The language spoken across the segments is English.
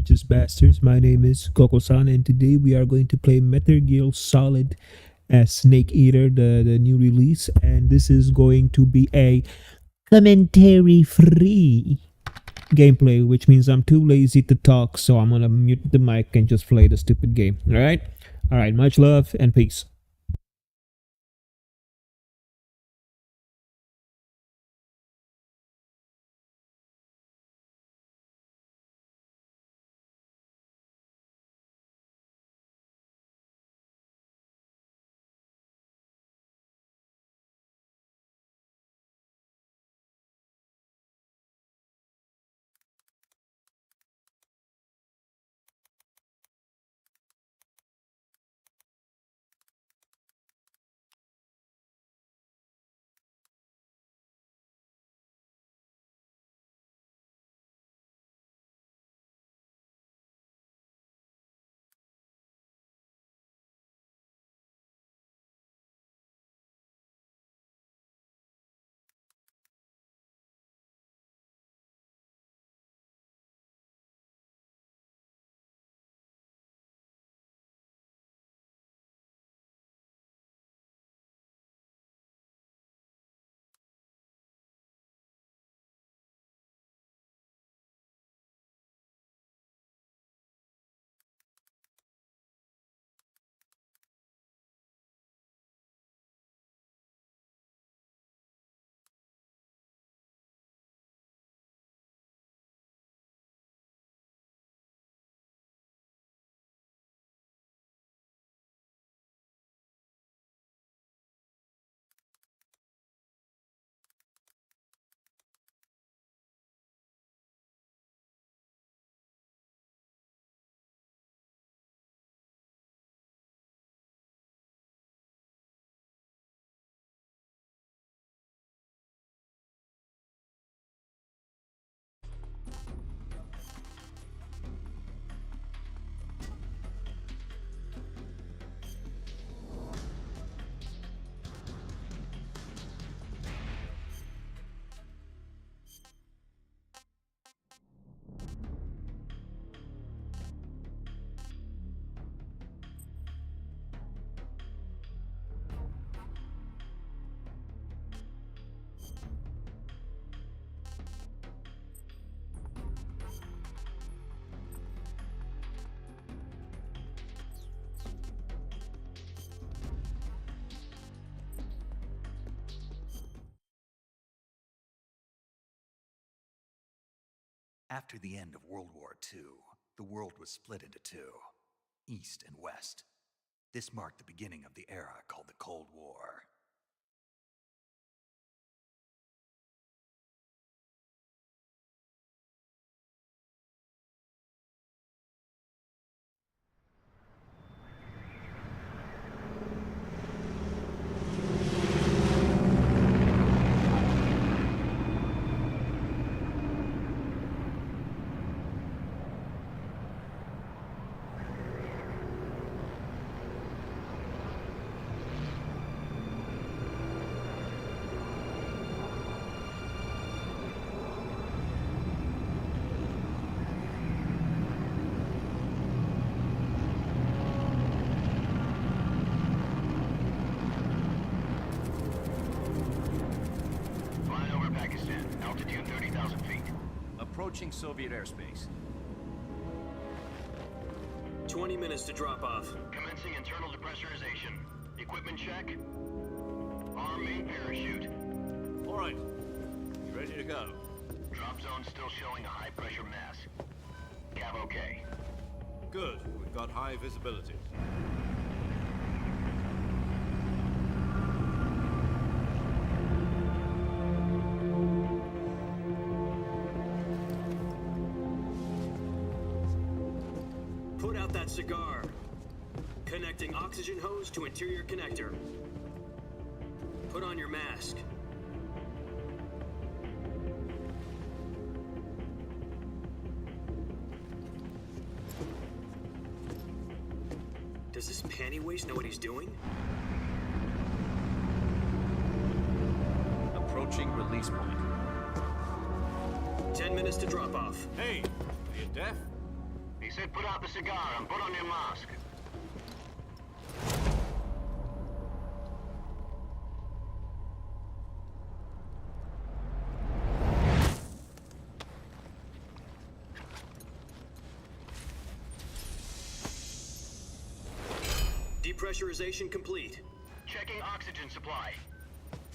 gorgeous bastards. My name is Koko-san, and today we are going to play Metal Gear Solid as Snake Eater, the new release, and this is going to be a commentary-free gameplay, which means I'm too lazy to talk, so I'm gonna mute the mic and just play the stupid game. Alright? Alright, much love and peace. After the end of World War II, the world was split into two, East and West. This marked the beginning of the era called the Cold War. Altitude 30,000 feet. Approaching Soviet airspace. 20 minutes to drop off. Commencing internal depressurization. Equipment check. Arm main parachute. All right. You ready to go? Drop zone still showing a high pressure mass. Cav okay. Good. We've got high visibility. Put out that cigar. Connecting oxygen hose to interior connector. Put on your mask. Does this panty waste know what he's doing? Approaching release point. 10 minutes to drop off. Hey, are you deaf? said put out the cigar and put on your mask. Depressurization complete. Checking oxygen supply.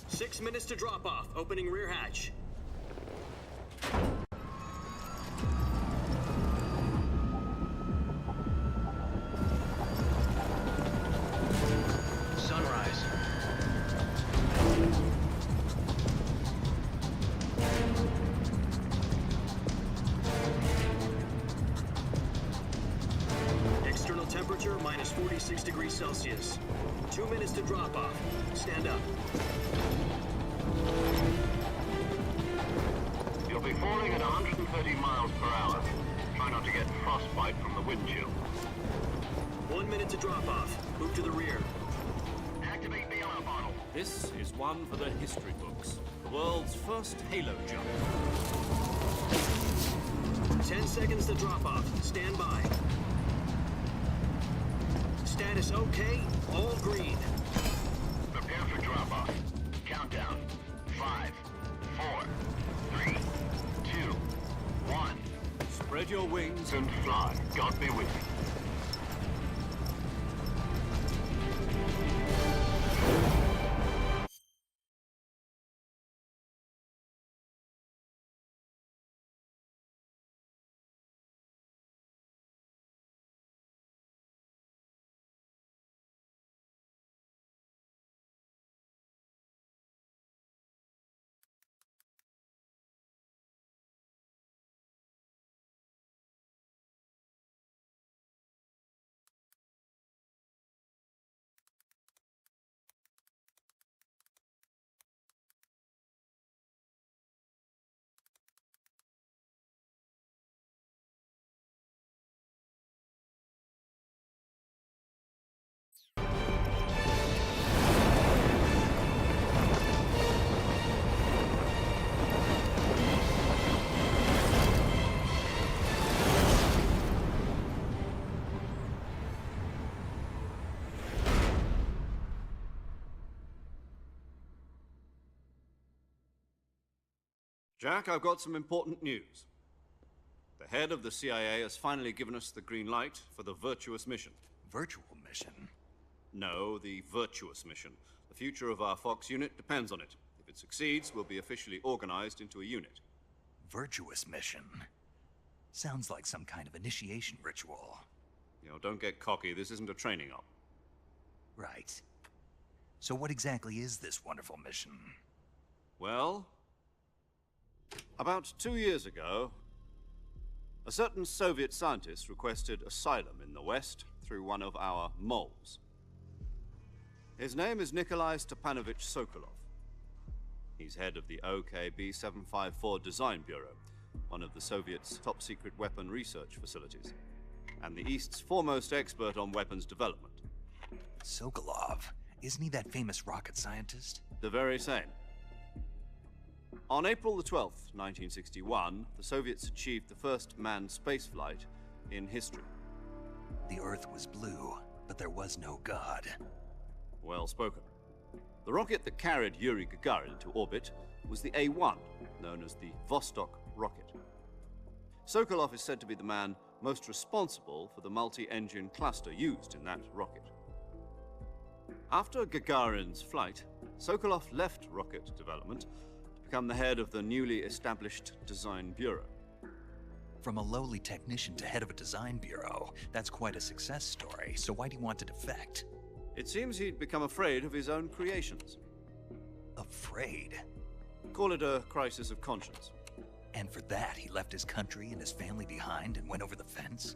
6 minutes to drop off. Opening rear hatch. Sunrise. External temperature minus 46 degrees Celsius. 2 minutes to drop off. Stand up. You'll be falling at 130 miles per hour. Try not to get frostbite from the wind chill. 1 minute to drop off. Move to the rear. Activate the yellow bottle. This is one for the history books. The world's first halo jump. 10 seconds to drop off. Stand by. Status okay. All green. Prepare for drop-off. Countdown. 5, 4, 3, 2, 1. Spread your wings And fly. God be with you. Jack, I've got some important news. The head of the CIA has finally given us the green light for the virtuous mission. Virtual mission? No, the virtuous mission. The future of our Fox unit depends on it. If it succeeds, we'll be officially organized into a unit. Virtuous mission? Sounds like some kind of initiation ritual. You know, don't get cocky. This isn't a training op. Right. So what exactly is this wonderful mission? Well, about 2 years ago, a certain Soviet scientist requested asylum in the West through one of our moles. His name is Nikolai Stepanovich Sokolov. He's head of the OKB 754 Design Bureau, one of the Soviets' top-secret weapon research facilities, and the East's foremost expert on weapons development. Sokolov? Isn't he that famous rocket scientist? The very same. On April the 12th, 1961, the Soviets achieved the first manned spaceflight in history. The Earth was blue, but there was no God. Well spoken. The rocket that carried Yuri Gagarin to orbit was the A-1, known as the Vostok rocket. Sokolov is said to be the man most responsible for the multi-engine cluster used in that rocket. After Gagarin's flight, Sokolov left rocket development to become the head of the newly established Design Bureau. From a lowly technician to head of a design bureau, that's quite a success story. So why do you want to defect? It seems he'd become afraid of his own creations. Afraid? Call it a crisis of conscience. And for that, he left his country and his family behind and went over the fence?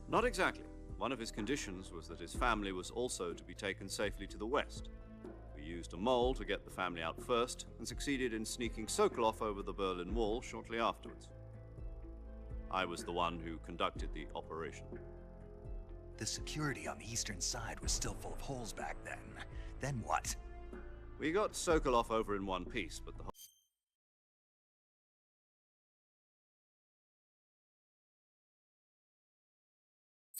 Not exactly. One of his conditions was that his family was also to be taken safely to the West. We used a mole to get the family out first, and succeeded in sneaking Sokolov over the Berlin Wall shortly afterwards. I was the one who conducted the operation. The security on the eastern side was still full of holes back then. Then what? We got Sokolov over in one piece, but the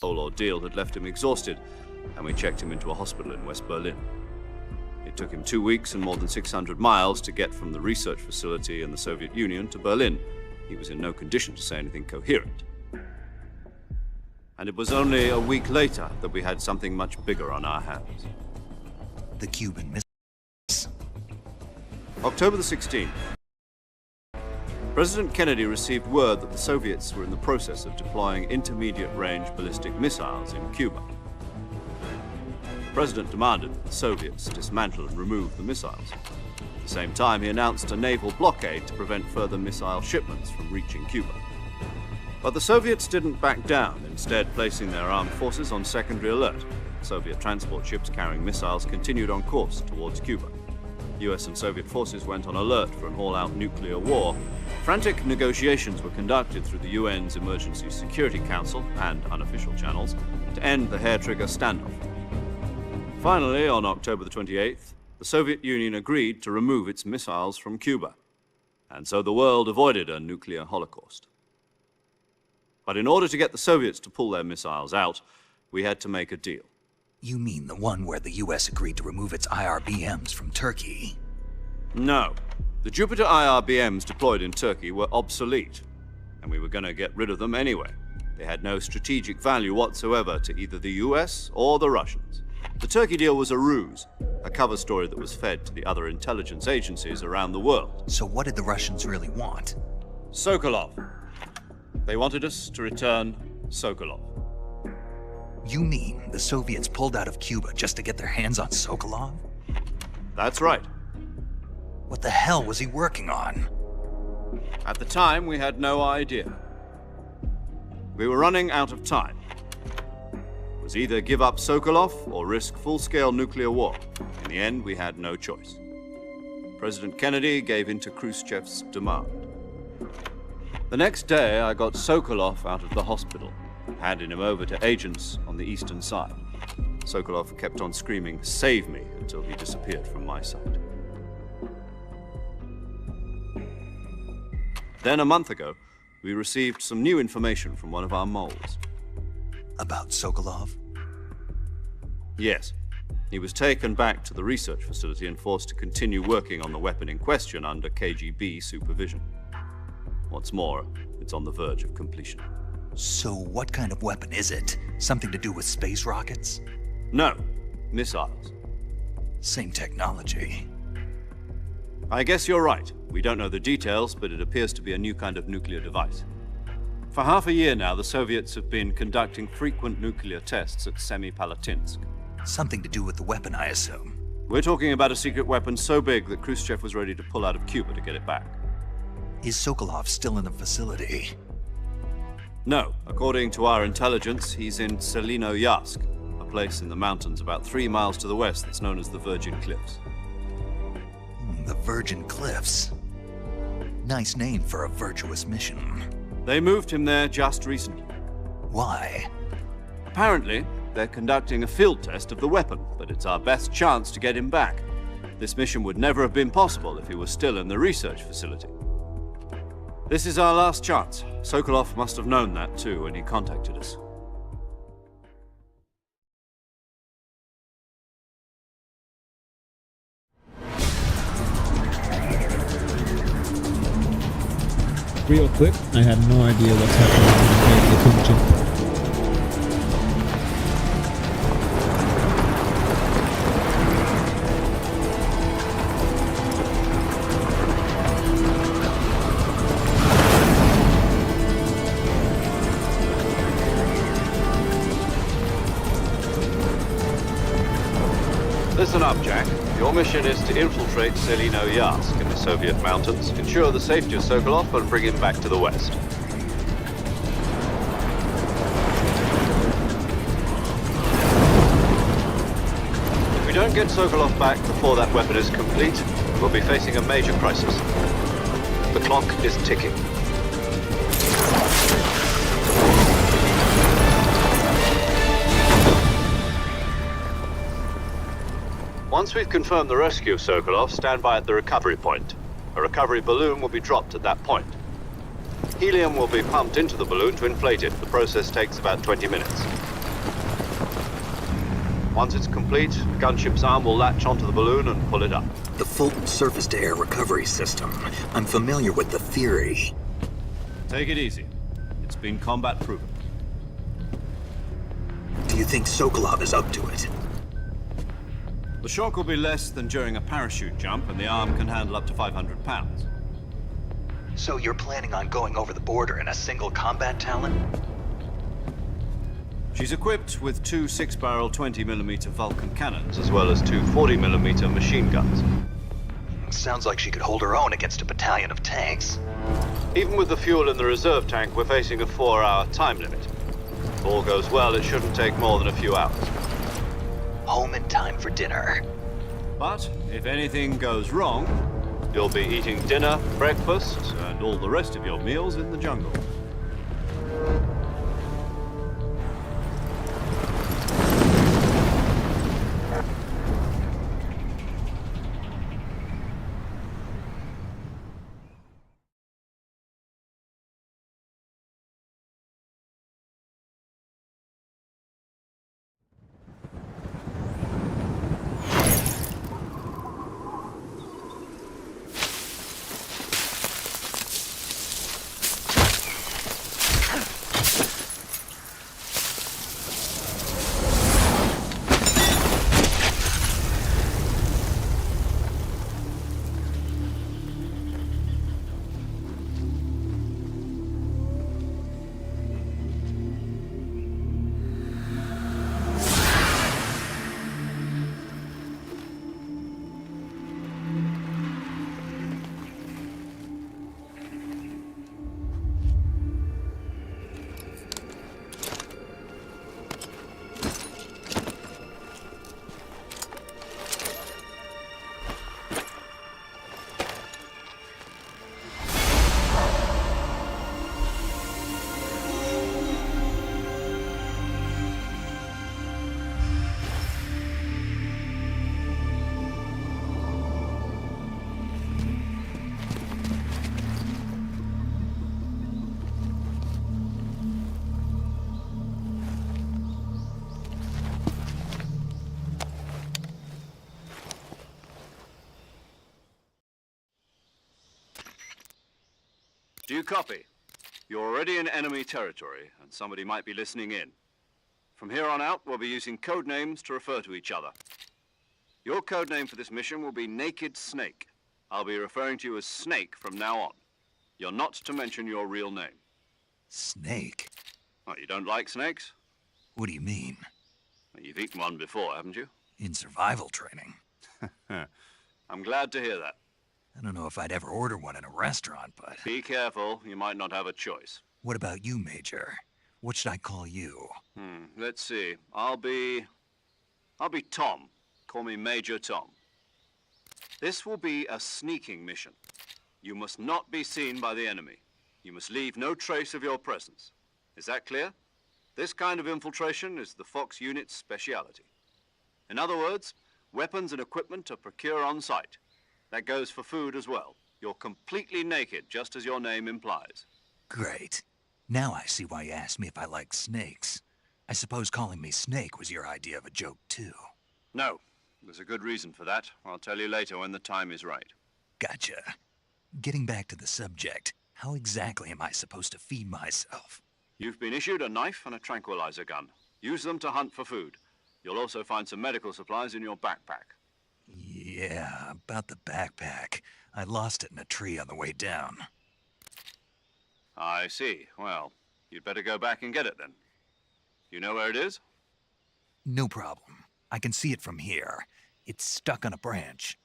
whole ordeal had left him exhausted, and we checked him into a hospital in West Berlin. It took him 2 weeks and more than 600 miles to get from the research facility in the Soviet Union to Berlin. He was in no condition to say anything coherent. And it was only a week later that we had something much bigger on our hands. The Cuban missiles. October the 16th. President Kennedy received word that the Soviets were in the process of deploying intermediate-range ballistic missiles in Cuba. The President demanded that the Soviets dismantle and remove the missiles. At the same time, he announced a naval blockade to prevent further missile shipments from reaching Cuba. But the Soviets didn't back down, instead placing their armed forces on secondary alert. Soviet transport ships carrying missiles continued on course towards Cuba. US and Soviet forces went on alert for an all-out nuclear war. Frantic negotiations were conducted through the UN's Emergency Security Council and unofficial channels to end the hair-trigger standoff. Finally, on October the 28th, the Soviet Union agreed to remove its missiles from Cuba. And so the world avoided a nuclear holocaust. But in order to get the Soviets to pull their missiles out, we had to make a deal. You mean the one where the US agreed to remove its IRBMs from Turkey? No. The Jupiter IRBMs deployed in Turkey were obsolete, and we were going to get rid of them anyway. They had no strategic value whatsoever to either the US or the Russians. The Turkey deal was a ruse, a cover story that was fed to the other intelligence agencies around the world. So what did the Russians really want? Sokolov. They wanted us to return Sokolov. You mean the Soviets pulled out of Cuba just to get their hands on Sokolov? That's right. What the hell was he working on? At the time, we had no idea. We were running out of time. It was either give up Sokolov or risk full-scale nuclear war. In the end, we had no choice. President Kennedy gave in to Khrushchev's demand. The next day, I got Sokolov out of the hospital, handing him over to agents on the eastern side. Sokolov kept on screaming, "Save me," until he disappeared from my sight. Then, a month ago, we received some new information from one of our moles. About Sokolov? Yes. He was taken back to the research facility and forced to continue working on the weapon in question under KGB supervision. What's more, it's on the verge of completion. So what kind of weapon is it? Something to do with space rockets? No, missiles. Same technology. I guess you're right. We don't know the details, but it appears to be a new kind of nuclear device. For half a year now, the Soviets have been conducting frequent nuclear tests at Semipalatinsk. Something to do with the weapon, I assume. We're talking about a secret weapon so big that Khrushchev was ready to pull out of Cuba to get it back. Is Sokolov still in the facility? No. According to our intelligence, he's in Selinoyarsk, a place in the mountains about 3 miles to the west that's known as the Virgin Cliffs. The Virgin Cliffs. Nice name for a virtuous mission. They moved him there just recently. Why? Apparently, they're conducting a field test of the weapon, but it's our best chance to get him back. This mission would never have been possible if he was still in the research facility. This is our last chance. Sokolov must have known that too when he contacted us. Real quick, I had no idea what's happening in the kitchen. Listen up, Jack. Your mission is to infiltrate Selinoyarsk in the Soviet mountains, ensure the safety of Sokolov, and bring him back to the west. If we don't get Sokolov back before that weapon is complete, we'll be facing a major crisis. The clock is ticking. Once we've confirmed the rescue of Sokolov, stand by at the recovery point. A recovery balloon will be dropped at that point. Helium will be pumped into the balloon to inflate it. The process takes about 20 minutes. Once it's complete, the gunship's arm will latch onto the balloon and pull it up. The Fulton surface-to-air recovery system. I'm familiar with the theory. Take it easy. It's been combat proven. Do you think Sokolov is up to it? The shock will be less than during a parachute jump, and the arm can handle up to 500 pounds. So you're planning on going over the border in a single combat Talon? She's equipped with two 6-barrel 20mm Vulcan cannons, as well as two 40mm machine guns. Sounds like she could hold her own against a battalion of tanks. Even with the fuel in the reserve tank, we're facing a 4-hour time limit. If all goes well, it shouldn't take more than a few hours. Home in time for dinner. But if anything goes wrong, you'll be eating dinner, breakfast, and all the rest of your meals in the jungle. Do you copy? You're already in enemy territory, and somebody might be listening in. From here on out, we'll be using code names to refer to each other. Your code name for this mission will be Naked Snake. I'll be referring to you as Snake from now on. You're not to mention your real name. Snake? What, you don't like snakes? What do you mean? Well, you've eaten one before, haven't you? In survival training. I'm glad to hear that. I don't know if I'd ever order one in a restaurant, but... Be careful, you might not have a choice. What about you, Major? What should I call you? Let's see. I'll be Tom. Call me Major Tom. This will be a sneaking mission. You must not be seen by the enemy. You must leave no trace of your presence. Is that clear? This kind of infiltration is the Fox unit's speciality. In other words, weapons and equipment are procured on site. That goes for food as well. You're completely naked, just as your name implies. Great. Now I see why you asked me if I like snakes. I suppose calling me Snake was your idea of a joke, too. No. There's a good reason for that. I'll tell you later when the time is right. Gotcha. Getting back to the subject, how exactly am I supposed to feed myself? You've been issued a knife and a tranquilizer gun. Use them to hunt for food. You'll also find some medical supplies in your backpack. Yeah, about the backpack. I lost it in a tree on the way down. I see. Well, you'd better go back and get it then. You know where it is? No problem. I can see it from here. It's stuck on a branch.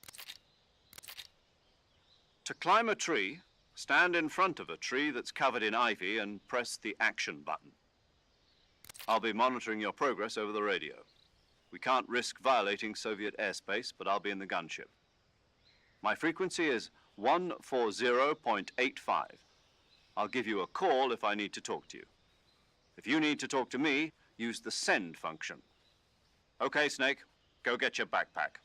To climb a tree, stand in front of a tree that's covered in ivy and press the action button. I'll be monitoring your progress over the radio. We can't risk violating Soviet airspace, but I'll be in the gunship. My frequency is 140.85. I'll give you a call if I need to talk to you. If you need to talk to me, use the send function. Okay, Snake, go get your backpack.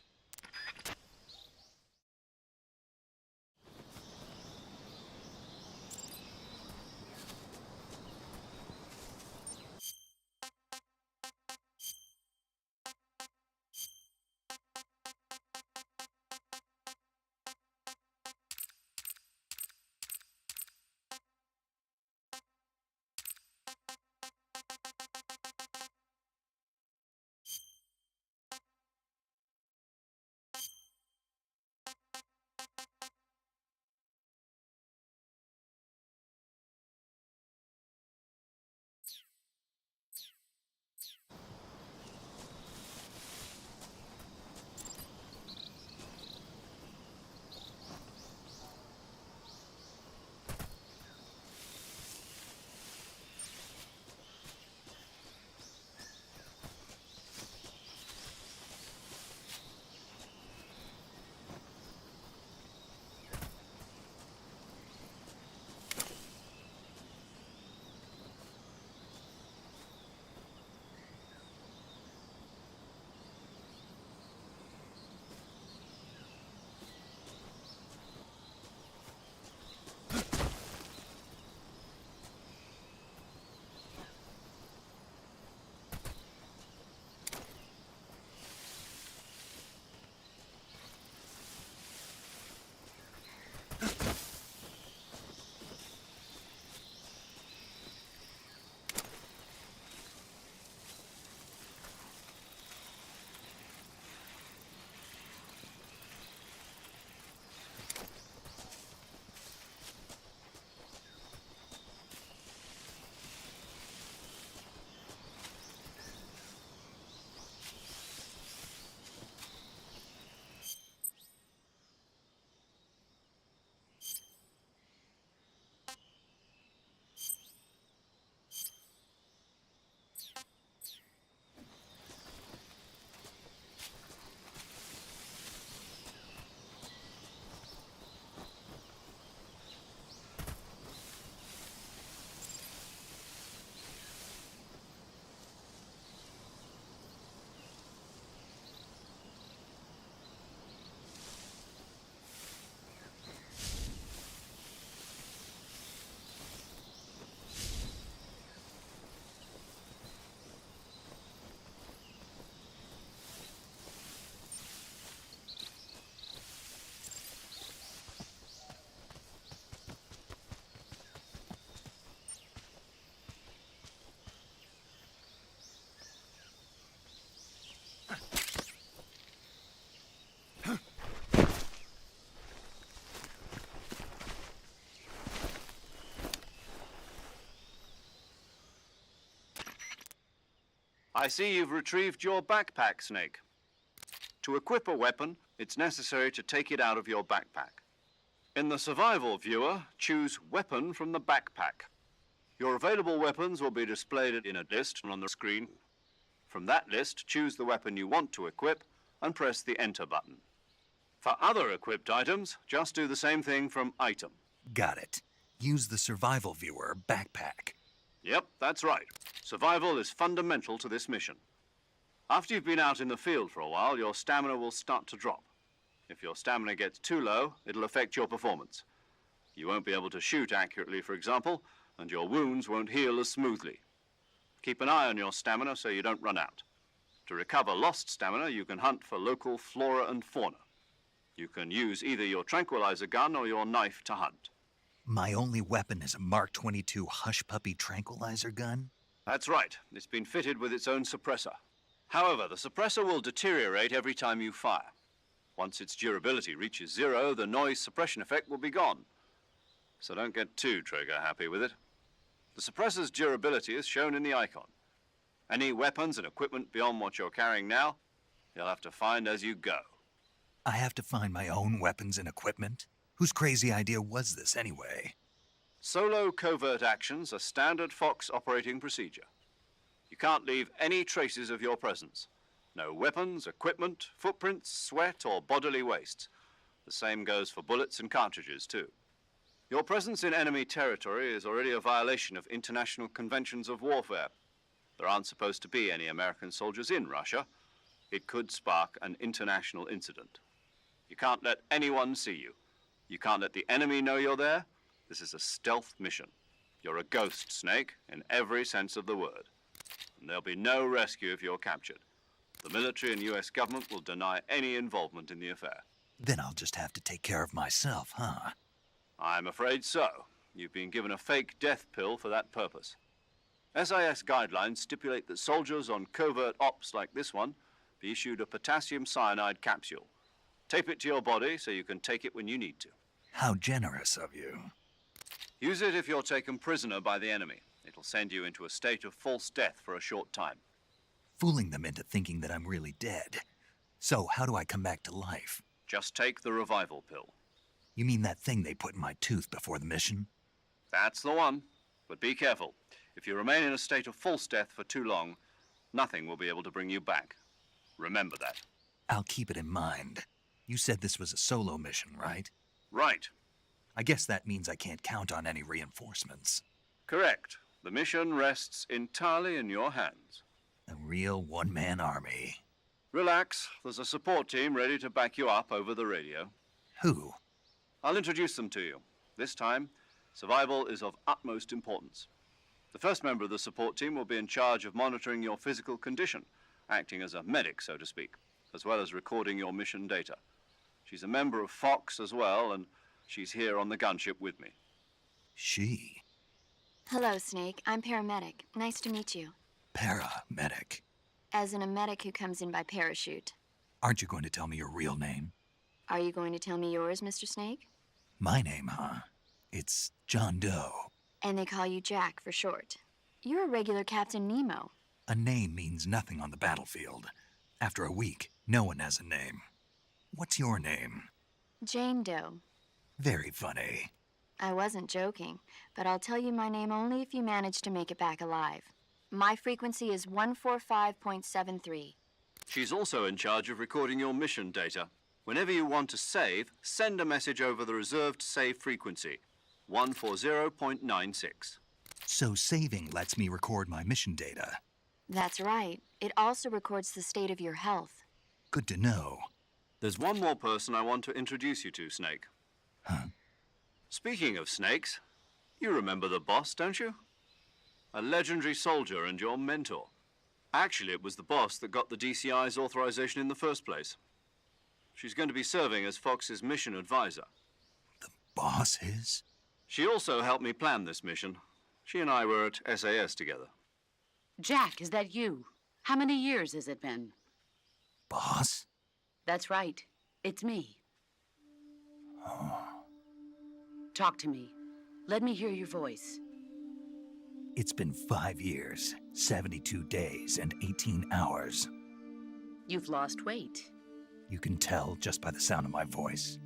I see you've retrieved your backpack, Snake. To equip a weapon, it's necessary to take it out of your backpack. In the survival viewer, choose Weapon from the backpack. Your available weapons will be displayed in a list on the screen. From that list, choose the weapon you want to equip and press the Enter button. For other equipped items, just do the same thing from Item. Got it. Use the survival viewer backpack. Yep, that's right. Survival is fundamental to this mission. After you've been out in the field for a while, your stamina will start to drop. If your stamina gets too low, it'll affect your performance. You won't be able to shoot accurately, for example, and your wounds won't heal as smoothly. Keep an eye on your stamina so you don't run out. To recover lost stamina, you can hunt for local flora and fauna. You can use either your tranquilizer gun or your knife to hunt. My only weapon is a Mark 22 Hush Puppy tranquilizer gun? That's right. It's been fitted with its own suppressor. However, the suppressor will deteriorate every time you fire. Once its durability reaches 0, the noise suppression effect will be gone. So don't get too trigger-happy with it. The suppressor's durability is shown in the icon. Any weapons and equipment beyond what you're carrying now, you'll have to find as you go. I have to find my own weapons and equipment? Whose crazy idea was this anyway? Solo covert actions are standard Fox operating procedure. You can't leave any traces of your presence. No weapons, equipment, footprints, sweat, or bodily waste. The same goes for bullets and cartridges, too. Your presence in enemy territory is already a violation of international conventions of warfare. There aren't supposed to be any American soldiers in Russia. It could spark an international incident. You can't let anyone see you. You can't let the enemy know you're there. This is a stealth mission. You're a ghost, Snake, in every sense of the word. And there'll be no rescue if you're captured. The military and US government will deny any involvement in the affair. Then I'll just have to take care of myself, huh? I'm afraid so. You've been given a fake death pill for that purpose. SIS guidelines stipulate that soldiers on covert ops like this one be issued a potassium cyanide capsule. Tape it to your body so you can take it when you need to. How generous of you. Use it if you're taken prisoner by the enemy. It'll send you into a state of false death for a short time. Fooling them into thinking that I'm really dead. So how do I come back to life? Just take the revival pill. You mean that thing they put in my tooth before the mission? That's the one. But be careful. If you remain in a state of false death for too long, nothing will be able to bring you back. Remember that. I'll keep it in mind. You said this was a solo mission, right? Right. I guess that means I can't count on any reinforcements. Correct. The mission rests entirely in your hands. A real one-man army. Relax. There's a support team ready to back you up over the radio. Who? I'll introduce them to you. This time, survival is of utmost importance. The first member of the support team will be in charge of monitoring your physical condition, acting as a medic, so to speak, as well as recording your mission data. She's a member of Fox as well, and she's here on the gunship with me. She? Hello, Snake. I'm paramedic. Nice to meet you. Paramedic. As in a medic who comes in by parachute. Aren't you going to tell me your real name? Are you going to tell me yours, Mr. Snake? My name, huh? It's John Doe. And they call you Jack for short. You're a regular Captain Nemo. A name means nothing on the battlefield. After a week, no one has a name. What's your name? Jane Doe. Very funny. I wasn't joking, but I'll tell you my name only if you manage to make it back alive. My frequency is 145.73. She's also in charge of recording your mission data. Whenever you want to save, send a message over the reserved save frequency, 140.96. So saving lets me record my mission data. That's right. It also records the state of your health. Good to know. There's one more person I want to introduce you to, Snake. Huh? Speaking of snakes, you remember the boss, don't you? A legendary soldier and your mentor. Actually, it was the boss that got the DCI's authorization in the first place. She's going to be serving as Fox's mission advisor. The boss is? She also helped me plan this mission. She and I were at SAS together. Jack, is that you? How many years has it been? Boss? That's right. It's me. Oh. Talk to me. Let me hear your voice. It's been 5 years, 72 days, and 18 hours. You've lost weight. You can tell just by the sound of my voice.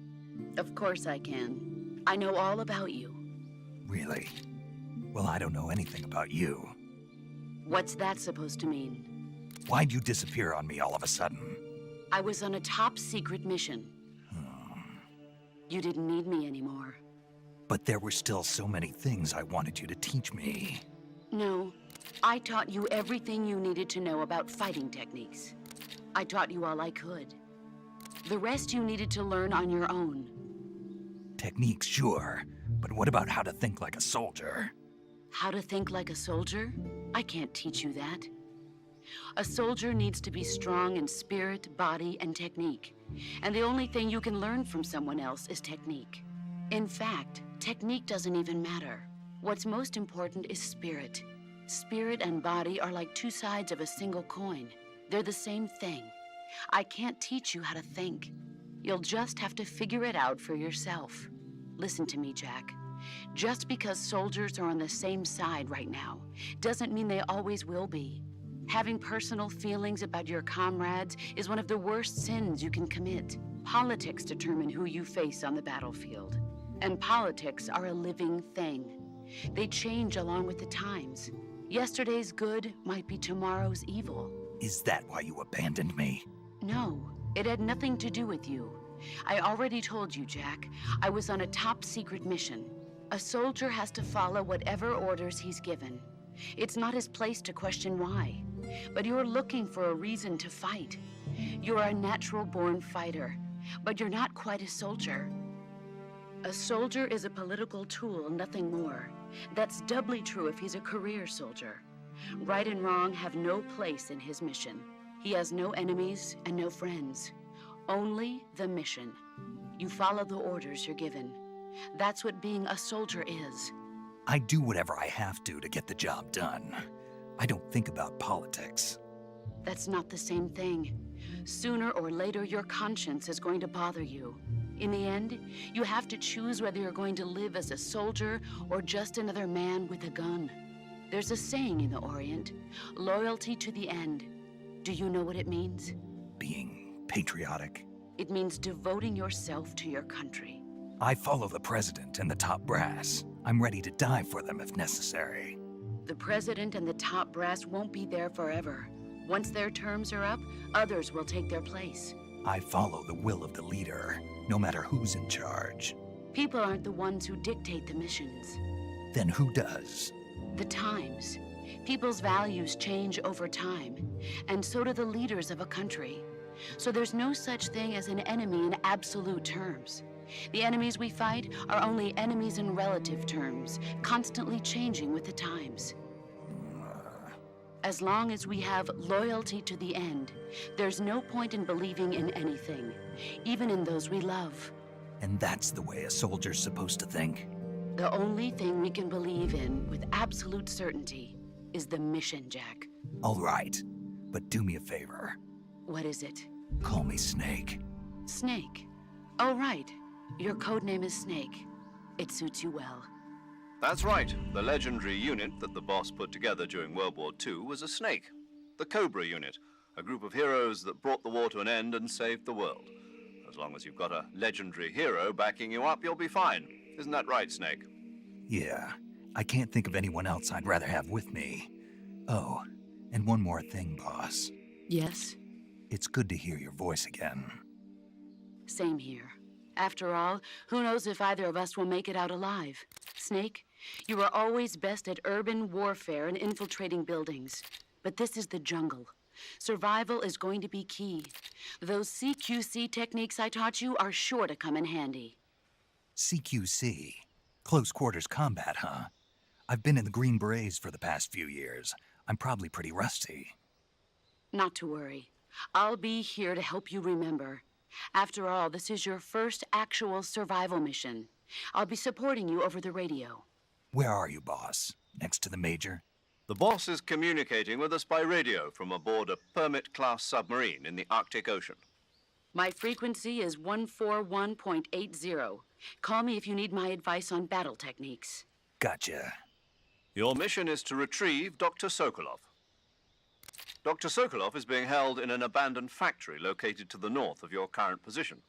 Of course I can. I know all about you. Really? Well, I don't know anything about you. What's that supposed to mean? Why'd you disappear on me all of a sudden? I was on a top-secret mission. You didn't need me anymore. But there were still so many things I wanted you to teach me. No, I taught you everything you needed to know about fighting techniques. I taught you all I could. The rest you needed to learn on your own. Techniques, sure. But what about how to think like a soldier? How to think like a soldier? I can't teach you that. A soldier needs to be strong in spirit, body, and technique. And the only thing you can learn from someone else is technique. In fact, technique doesn't even matter. What's most important is spirit. Spirit and body are like two sides of a single coin. They're the same thing. I can't teach you how to think. You'll just have to figure it out for yourself. Listen to me, Jack. Just because soldiers are on the same side right now doesn't mean they always will be. Having personal feelings about your comrades is one of the worst sins you can commit. Politics determine who you face on the battlefield. And politics are a living thing. They change along with the times. Yesterday's good might be tomorrow's evil. Is that why you abandoned me? No, it had nothing to do with you. I already told you, Jack. I was on a top-secret mission. A soldier has to follow whatever orders he's given. It's not his place to question why. But you're looking for a reason to fight. You're a natural-born fighter, but you're not quite a soldier. A soldier is a political tool, nothing more. That's doubly true if he's a career soldier. Right and wrong have no place in his mission. He has no enemies and no friends. Only the mission. You follow the orders you're given. That's what being a soldier is. I do whatever I have to get the job done. I don't think about politics. That's not the same thing. Sooner or later, your conscience is going to bother you. In the end, you have to choose whether you're going to live as a soldier or just another man with a gun. There's a saying in the Orient, loyalty to the end. Do you know what it means? Being patriotic. It means devoting yourself to your country. I follow the president and the top brass. I'm ready to die for them if necessary. The president and the top brass won't be there forever. Once their terms are up, others will take their place. I follow the will of the leader, no matter who's in charge. People aren't the ones who dictate the missions. Then who does? The times. People's values change over time, and so do the leaders of a country. So there's no such thing as an enemy in absolute terms. The enemies we fight are only enemies in relative terms, constantly changing with the times. As long as we have loyalty to the end, there's no point in believing in anything, even in those we love. And that's the way a soldier's supposed to think? The only thing we can believe in with absolute certainty is the mission, Jack. All right, but do me a favor. What is it? Call me Snake. Snake. Oh, right. Your codename is Snake. It suits you well. That's right. The legendary unit that the boss put together during World War II was a snake. The Cobra unit, a group of heroes that brought the war to an end and saved the world. As long as you've got a legendary hero backing you up, you'll be fine. Isn't that right, Snake? Yeah, I can't think of anyone else I'd rather have with me. Oh, and one more thing, boss. Yes? It's good to hear your voice again. Same here. After all, who knows if either of us will make it out alive? Snake, you are always best at urban warfare and infiltrating buildings. But this is the jungle. Survival is going to be key. Those CQC techniques I taught you are sure to come in handy. CQC? Close quarters combat, huh? I've been in the Green Berets for the past few years. I'm probably pretty rusty. Not to worry. I'll be here to help you remember. After all, this is your first actual survival mission. I'll be supporting you over the radio. Where are you, boss? Next to the Major? The boss is communicating with us by radio from aboard a Permit-class submarine in the Arctic Ocean. My frequency is 141.80. Call me if you need my advice on battle techniques. Gotcha. Your mission is to retrieve Dr. Sokolov. Dr. Sokolov is being held in an abandoned factory located to the north of your current position.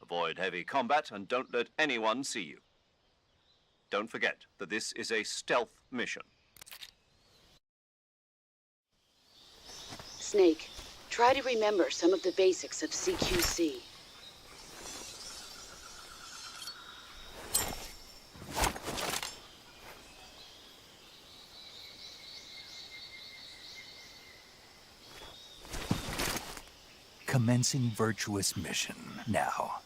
Avoid heavy combat and don't let anyone see you. Don't forget that this is a stealth mission. Snake, try to remember some of the basics of CQC. Commencing virtuous mission now.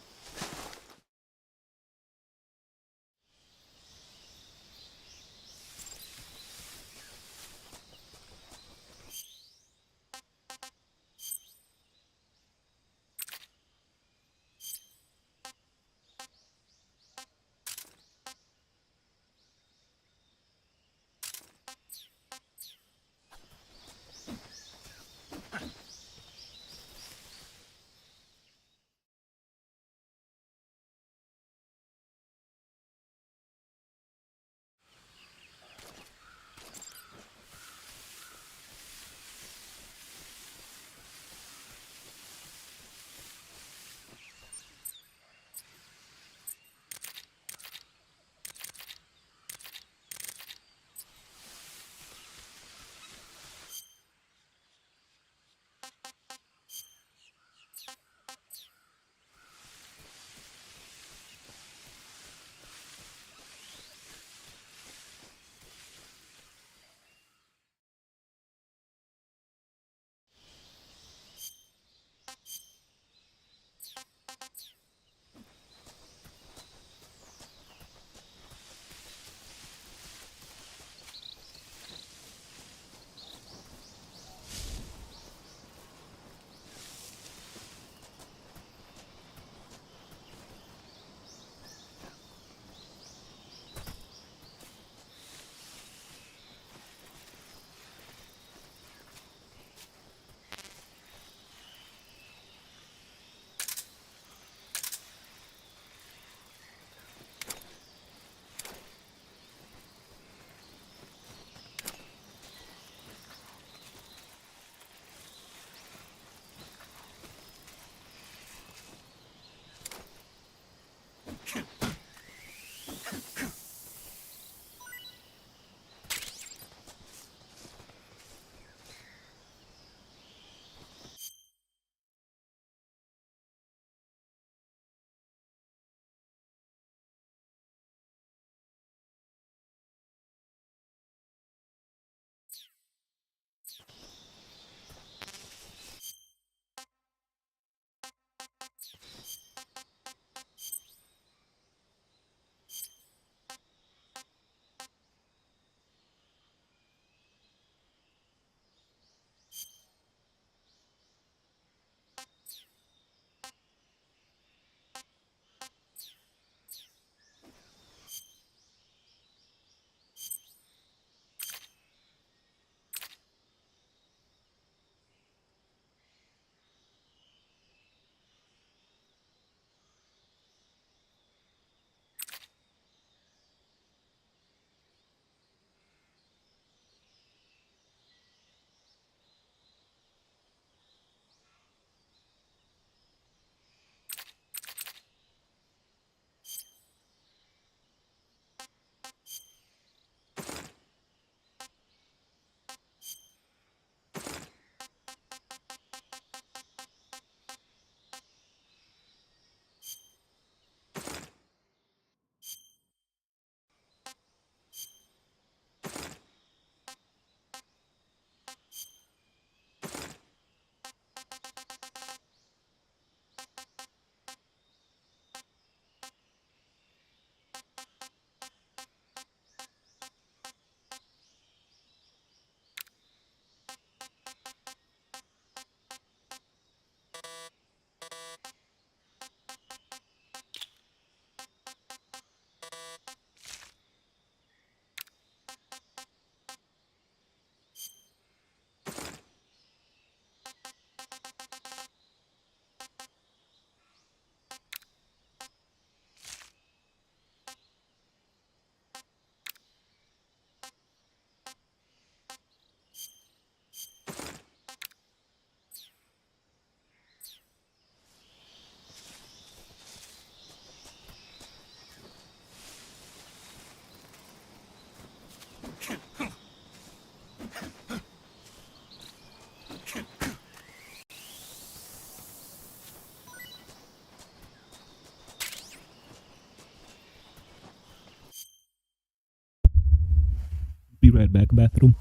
right back, bathroom.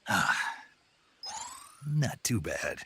Not too bad.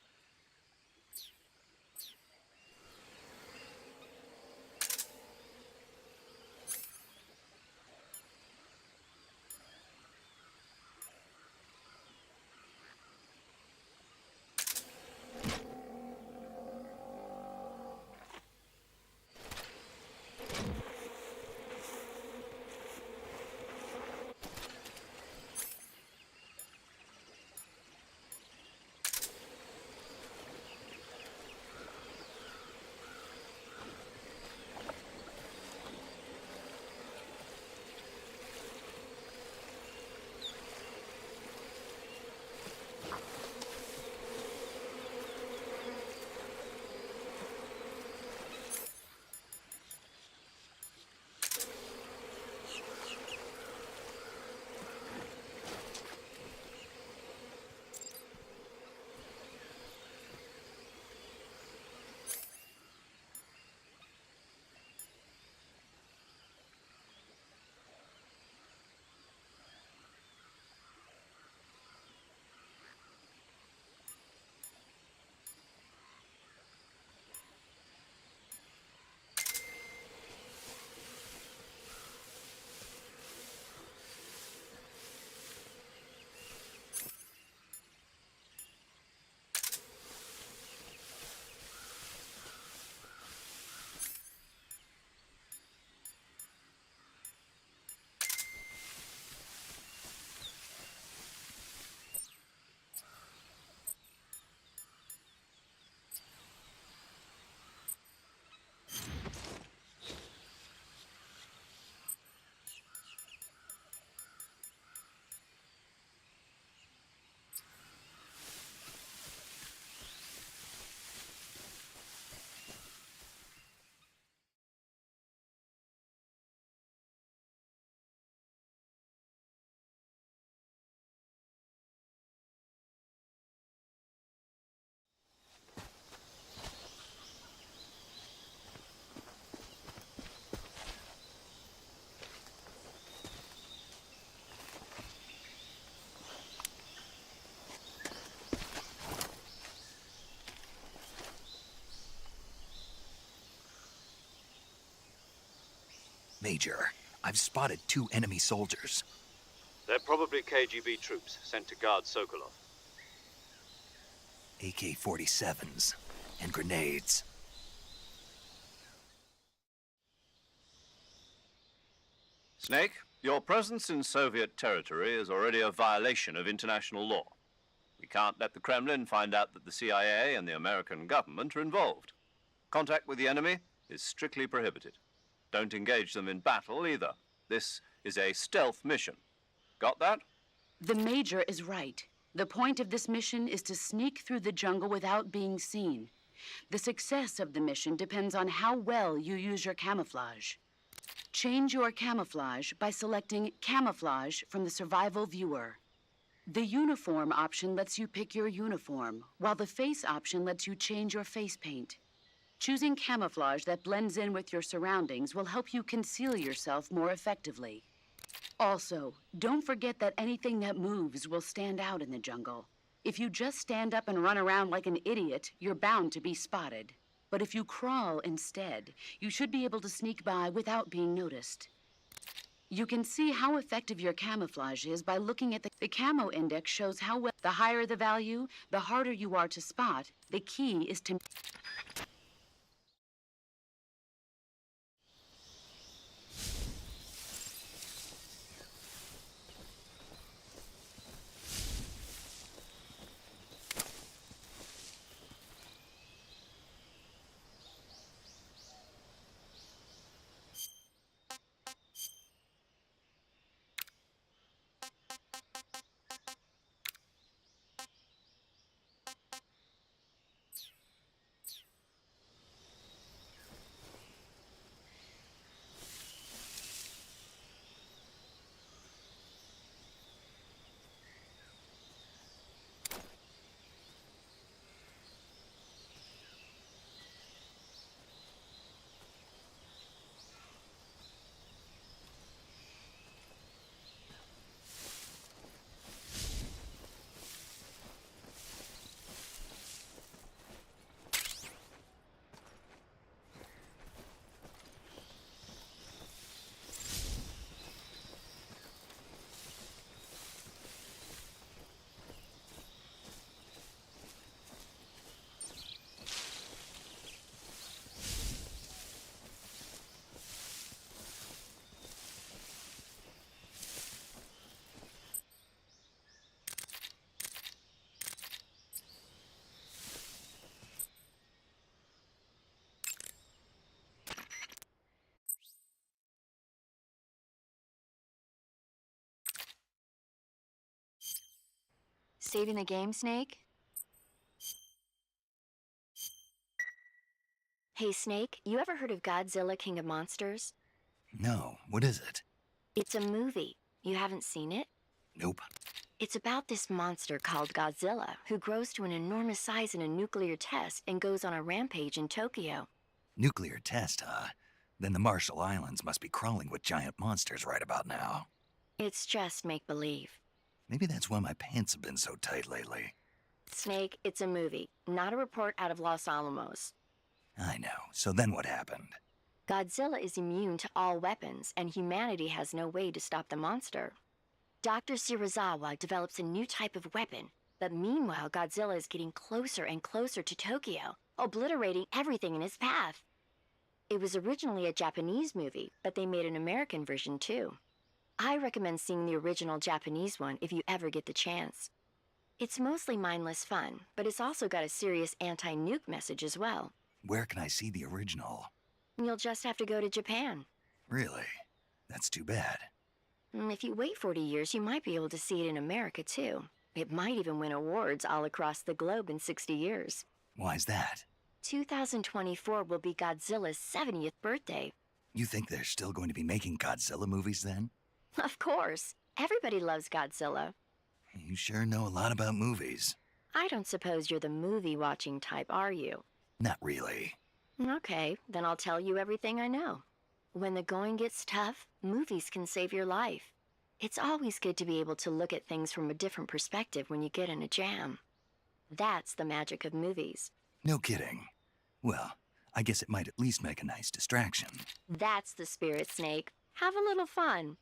Major, I've spotted 2 enemy soldiers. They're probably KGB troops sent to guard Sokolov. AK-47s and grenades. Snake, your presence in Soviet territory is already a violation of international law. We can't let the Kremlin find out that the CIA and the American government are involved. Contact with the enemy is strictly prohibited. Don't engage them in battle either. This is a stealth mission. Got that? The Major is right. The point of this mission is to sneak through the jungle without being seen. The success of the mission depends on how well you use your camouflage. Change your camouflage by selecting Camouflage from the Survival Viewer. The Uniform option lets you pick your uniform, while the Face option lets you change your face paint. Choosing camouflage that blends in with your surroundings will help you conceal yourself more effectively. Also, don't forget that anything that moves will stand out in the jungle. If you just stand up and run around like an idiot, you're bound to be spotted. But if you crawl instead, you should be able to sneak by without being noticed. You can see how effective your camouflage is by looking at the camo index shows how well. The higher the value, the harder you are to spot. The key is to... Saving the game, Snake? Hey, Snake, you ever heard of Godzilla, King of Monsters? No, what is it? It's a movie. You haven't seen it? Nope. It's about this monster called Godzilla, who grows to an enormous size in a nuclear test and goes on a rampage in Tokyo. Nuclear test, huh? Then the Marshall Islands must be crawling with giant monsters right about now. It's just make-believe. Maybe that's why my pants have been so tight lately. Snake, it's a movie, not a report out of Los Alamos. I know. So then what happened? Godzilla is immune to all weapons, and humanity has no way to stop the monster. Dr. Shirazawa develops a new type of weapon, but meanwhile Godzilla is getting closer and closer to Tokyo, obliterating everything in his path. It was originally a Japanese movie, but they made an American version too. I recommend seeing the original Japanese one if you ever get the chance. It's mostly mindless fun, but it's also got a serious anti-nuke message as well. Where can I see the original? You'll just have to go to Japan. Really? That's too bad. If you wait 40 years, you might be able to see it in America too. It might even win awards all across the globe in 60 years. Why's that? 2024 will be Godzilla's 70th birthday. You think they're still going to be making Godzilla movies then? Of course. Everybody loves Godzilla. You sure know a lot about movies. I don't suppose you're the movie-watching type, are you? Not really. Okay, then I'll tell you everything I know. When the going gets tough, movies can save your life. It's always good to be able to look at things from a different perspective when you get in a jam. That's the magic of movies. No kidding. Well, I guess it might at least make a nice distraction. That's the spirit, Snake. Have a little fun.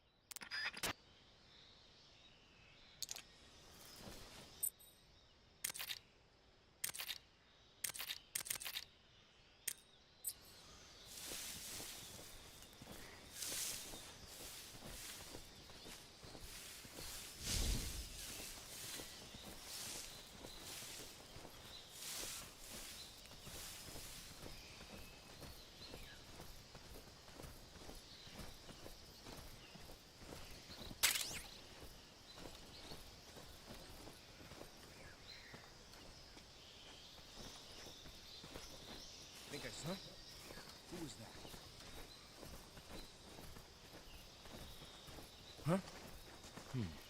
Think I saw? Who was that? Huh?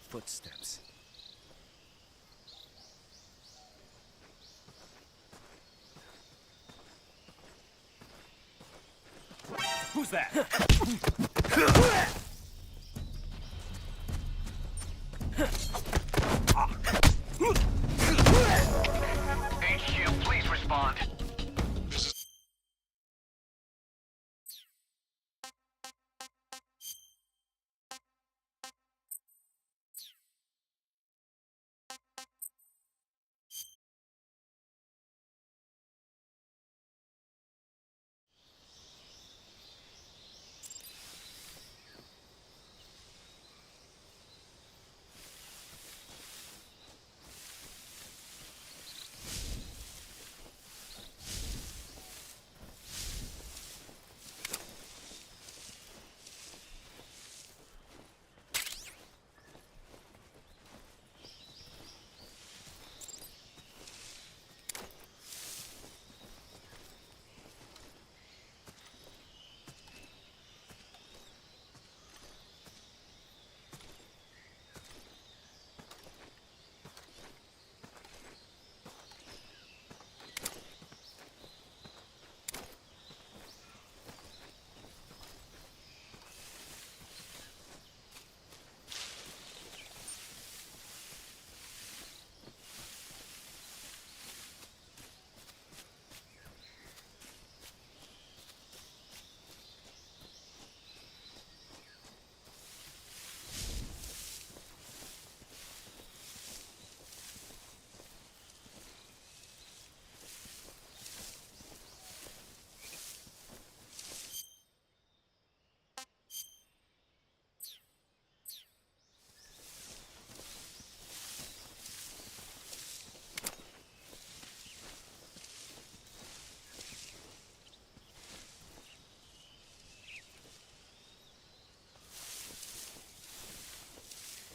Footsteps. Who's that? HQ, please respond.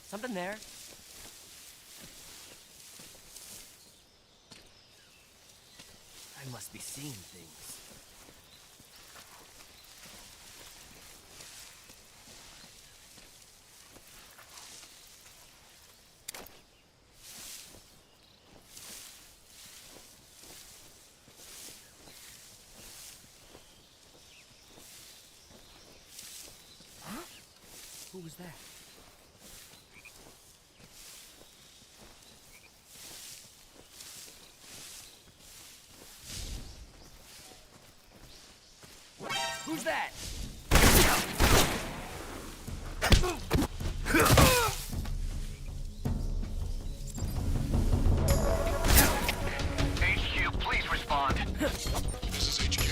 Something there. I must be seeing things. Huh? Who was that? Who's that? HQ, please respond. This is HQ.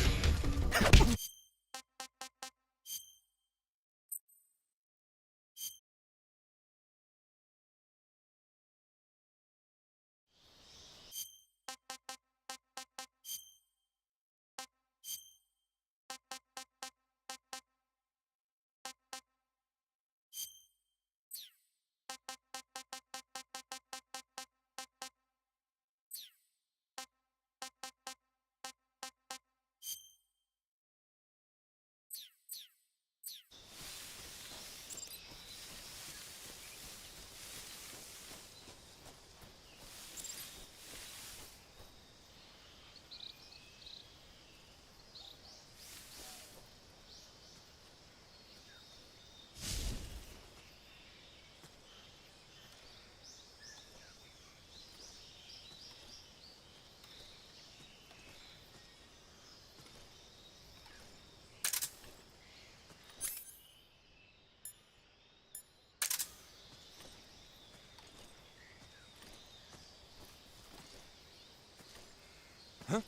Huh?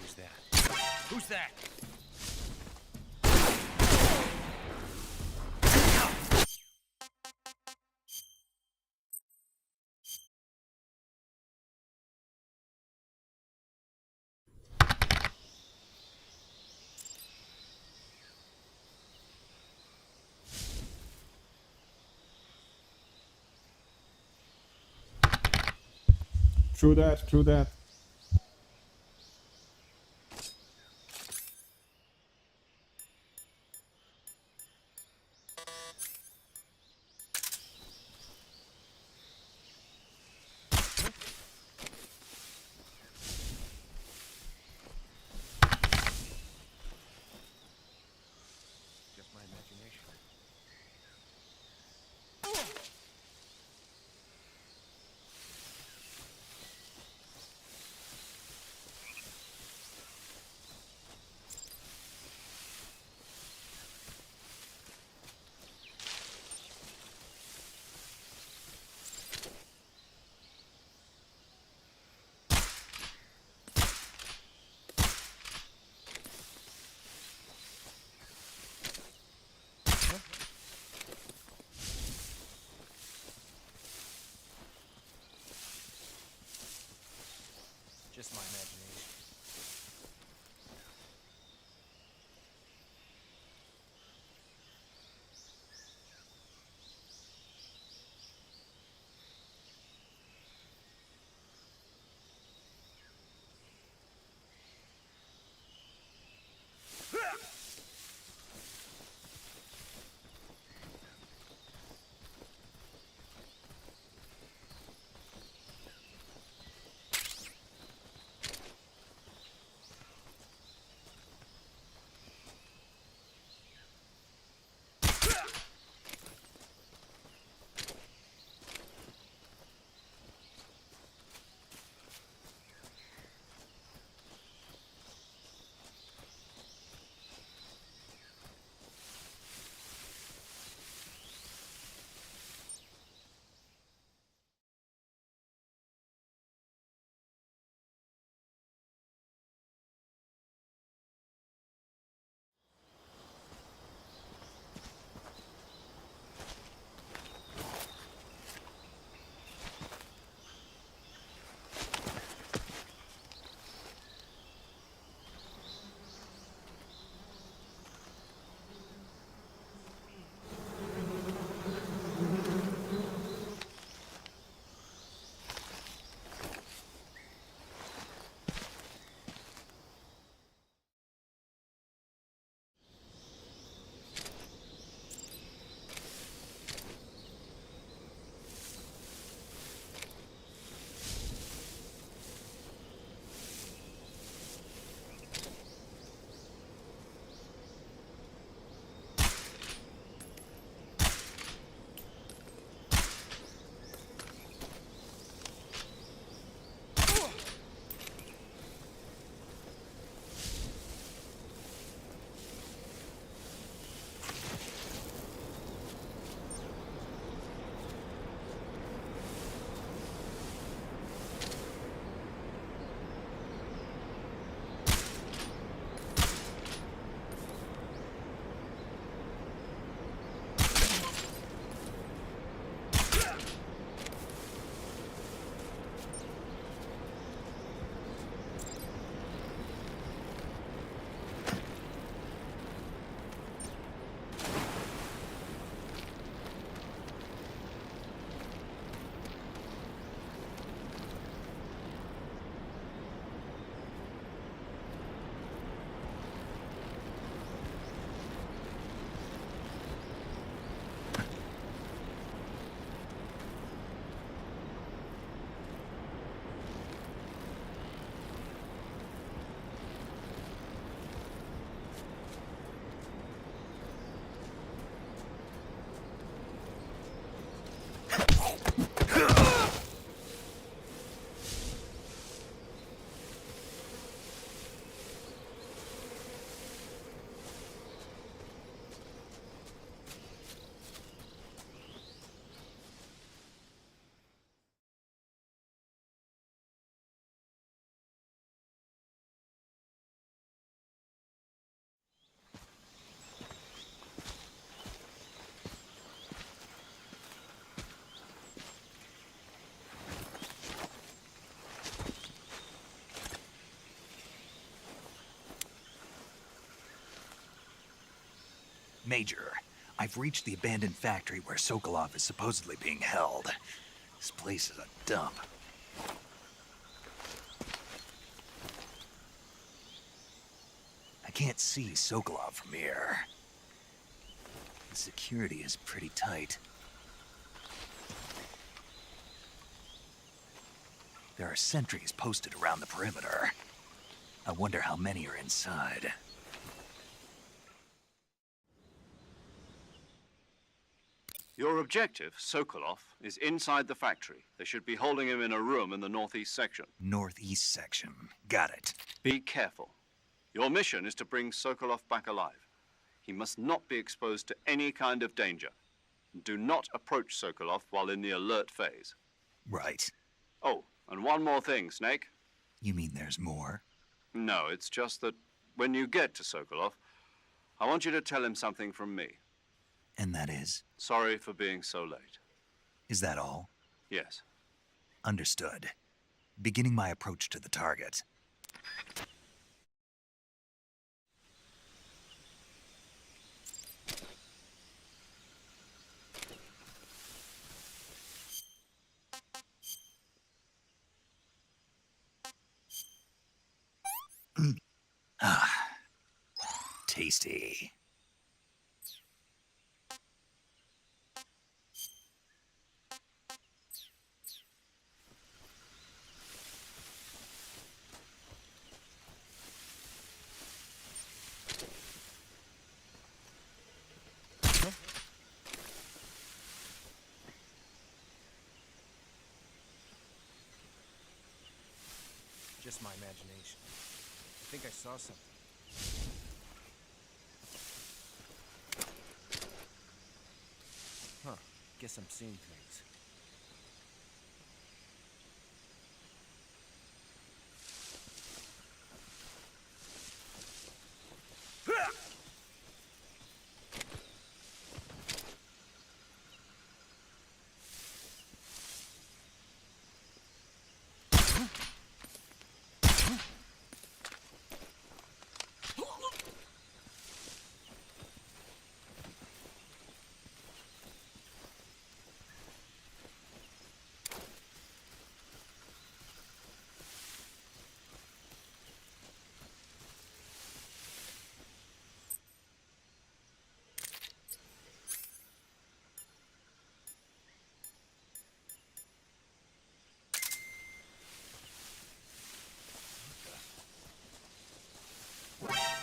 Who's that? Who's that? True that, true that. Just my imagination. Major, I've reached the abandoned factory where Sokolov is supposedly being held. This place is a dump. I can't see Sokolov from here. The security is pretty tight. There are sentries posted around the perimeter. I wonder how many are inside. Your objective, Sokolov, is inside the factory. They should be holding him in a room in the northeast section. Northeast section. Got it. Be careful. Your mission is to bring Sokolov back alive. He must not be exposed to any kind of danger. Do not approach Sokolov while in the alert phase. Right. Oh, and one more thing, Snake. You mean there's more? No, it's just that when you get to Sokolov, I want you to tell him something from me. And that is? Sorry for being so late. Is that all? Yes. Understood. Beginning my approach to the target. Tasty. Just my imagination. I think I saw something. Huh. Guess I'm seeing things.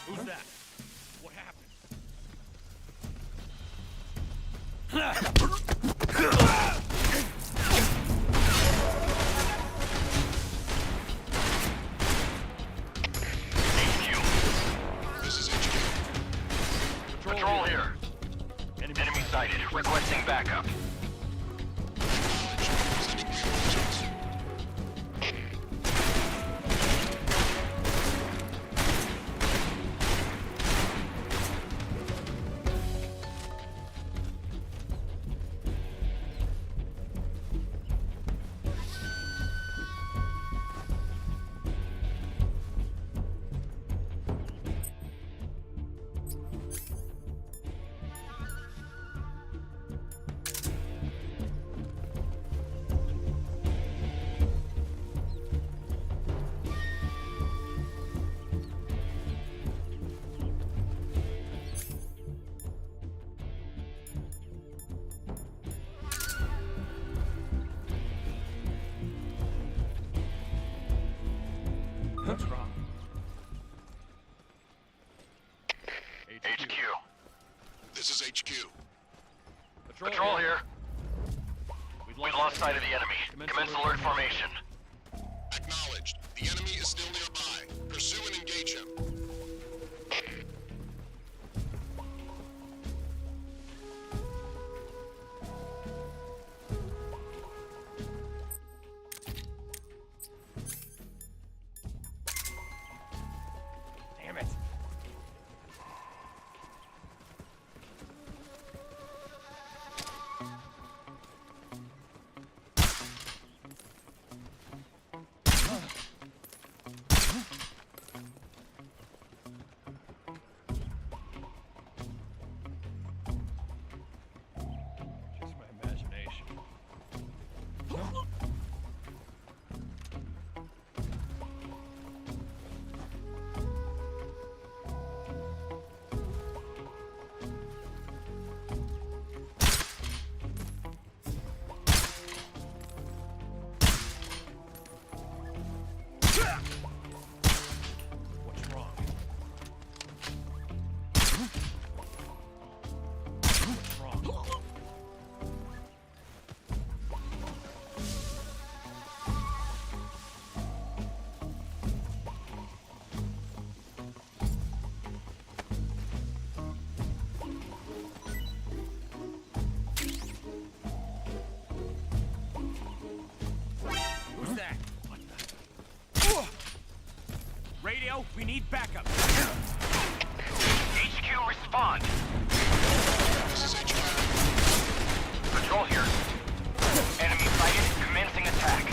Who's that? What happened? This is HQ. Patrol here. Enemy sighted. Requesting backup. What's wrong? HQ. This is HQ. Patrol here. We lost sight of the enemy. Commence alert formation. Acknowledged. The enemy is still nearby. Pursue and engage him. Damn it. We need backup. HQ, respond. This is HQ. Patrol here. Enemy sighted. Commencing attack.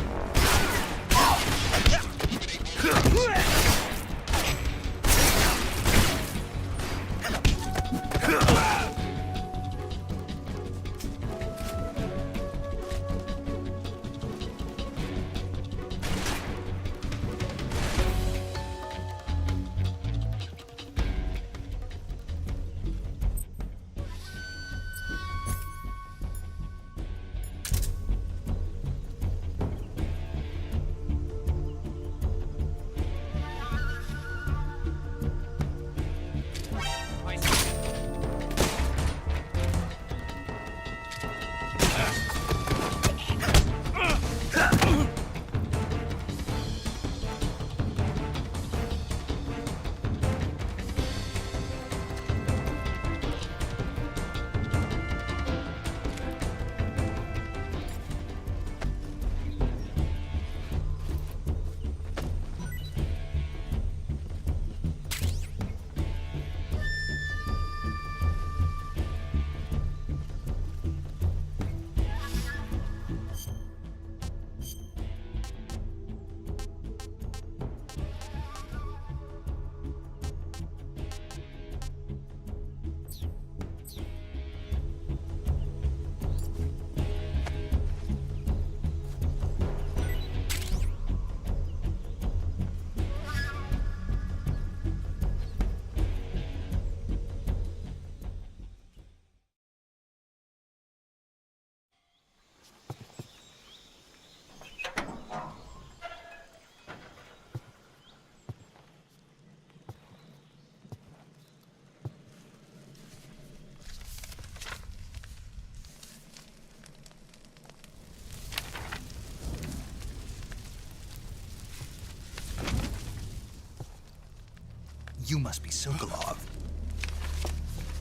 You must be Sokolov.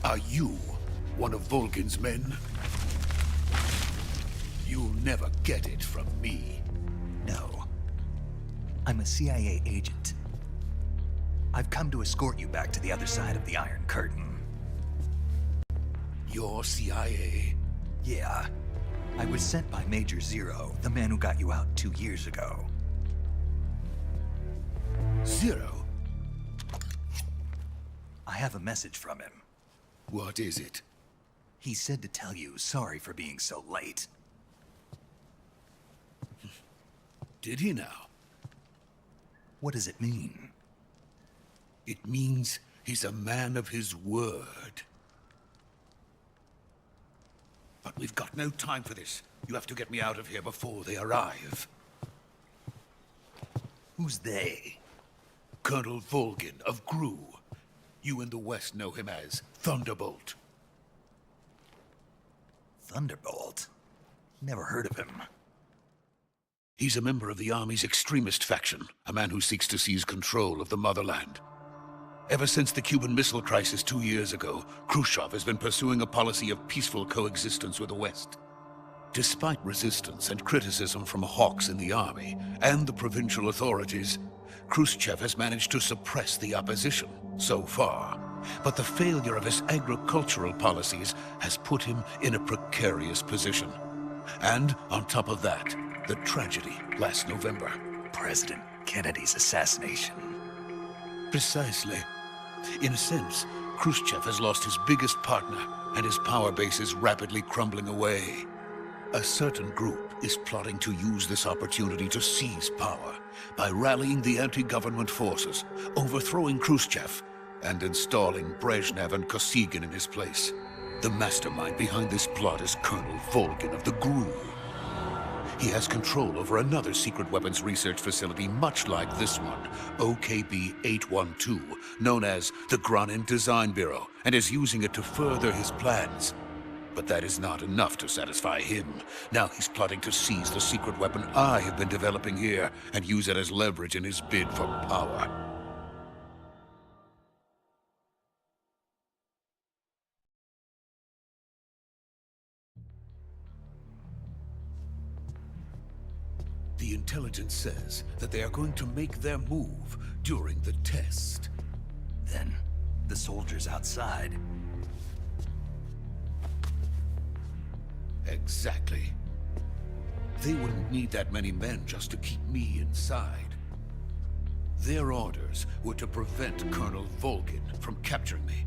Are you one of Volgin's men? You'll never get it from me. No. I'm a CIA agent. I've come to escort you back to the other side of the Iron Curtain. You're CIA? Yeah. I was sent by Major Zero, the man who got you out 2 years ago. Zero? I have a message from him. What is it? He said to tell you sorry for being so late. Did he now? What does it mean? It means he's a man of his word. But we've got no time for this. You have to get me out of here before they arrive. Who's they? Colonel Volgin of GRU. You in the West know him as Thunderbolt. Thunderbolt? Never heard of him. He's a member of the Army's extremist faction, a man who seeks to seize control of the motherland. Ever since the Cuban Missile Crisis 2 years ago, Khrushchev has been pursuing a policy of peaceful coexistence with the West. Despite resistance and criticism from hawks in the army and the provincial authorities, Khrushchev has managed to suppress the opposition so far. But the failure of his agricultural policies has put him in a precarious position. And on top of that, the tragedy last November. President Kennedy's assassination. Precisely. In a sense, Khrushchev has lost his biggest partner, and his power base is rapidly crumbling away. A certain group is plotting to use this opportunity to seize power by rallying the anti-government forces, overthrowing Khrushchev, and installing Brezhnev and Kosygin in his place. The mastermind behind this plot is Colonel Volgin of the GRU. He has control over another secret weapons research facility much like this one, OKB-812, known as the Granin Design Bureau, and is using it to further his plans. But that is not enough to satisfy him. Now he's plotting to seize the secret weapon I have been developing here and use it as leverage in his bid for power. The The intelligence says that they are going to make their move during the test. Then, the soldiers outside. Exactly. They wouldn't need that many men just to keep me inside. Their orders were to prevent Colonel Volgin from capturing me.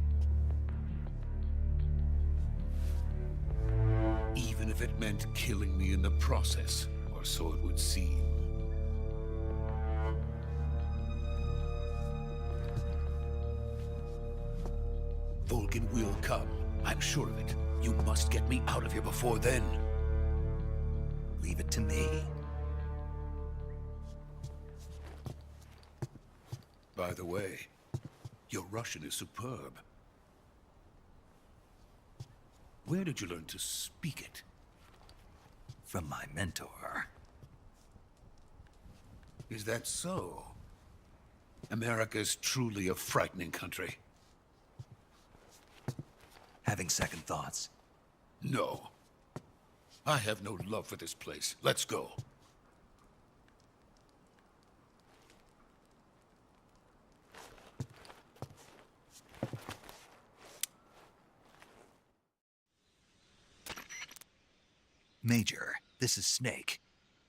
Even if it meant killing me in the process, or so it would seem. Volgin will come. I'm sure of it. You must get me out of here before then. Leave it to me. By the way, your Russian is superb. Where did you learn to speak it? From my mentor. Is that so? America's truly a frightening country. Having second thoughts? No. I have no love for this place. Let's go. Major, this is Snake.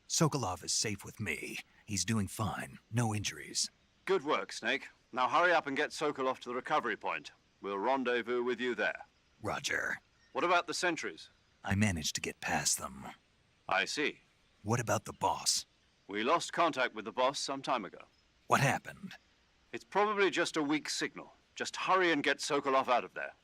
Sokolov is safe with me. He's doing fine. No injuries. Good work, Snake. Now hurry up and get Sokolov to the recovery point. We'll rendezvous with you there. Roger. What about the sentries? I managed to get past them. I see. What about the boss? We lost contact with the boss some time ago. What happened? It's probably just a weak signal. Just hurry and get Sokolov out of there.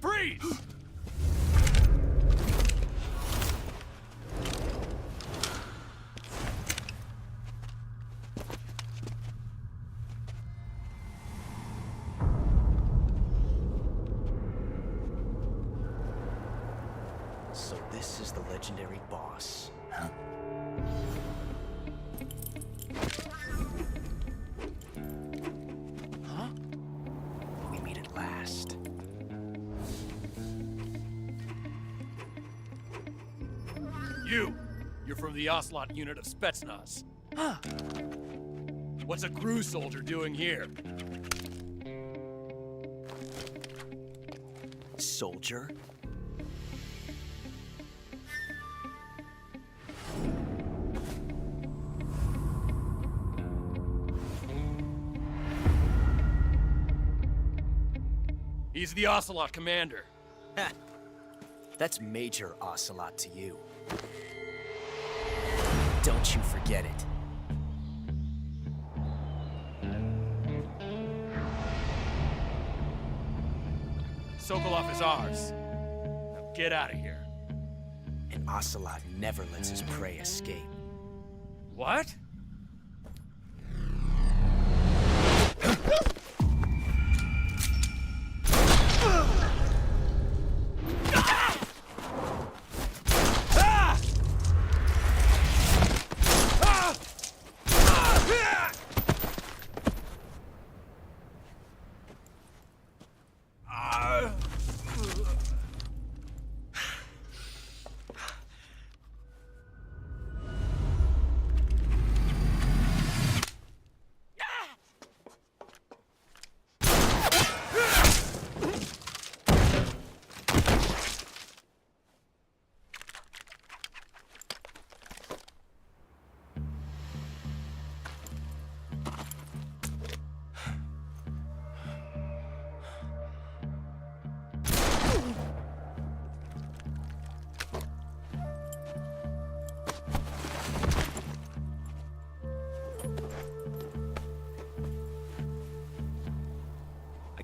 Freeze! So this is the legendary boss. Huh? Huh? We meet at last. You're from the Ocelot unit of Spetsnaz. Huh. What's a crew soldier doing here? Soldier? He's the Ocelot commander. Heh. That's Major Ocelot to you. Don't you forget it. Sokolov is ours. Now get out of here. And Ocelot never lets his prey escape. What?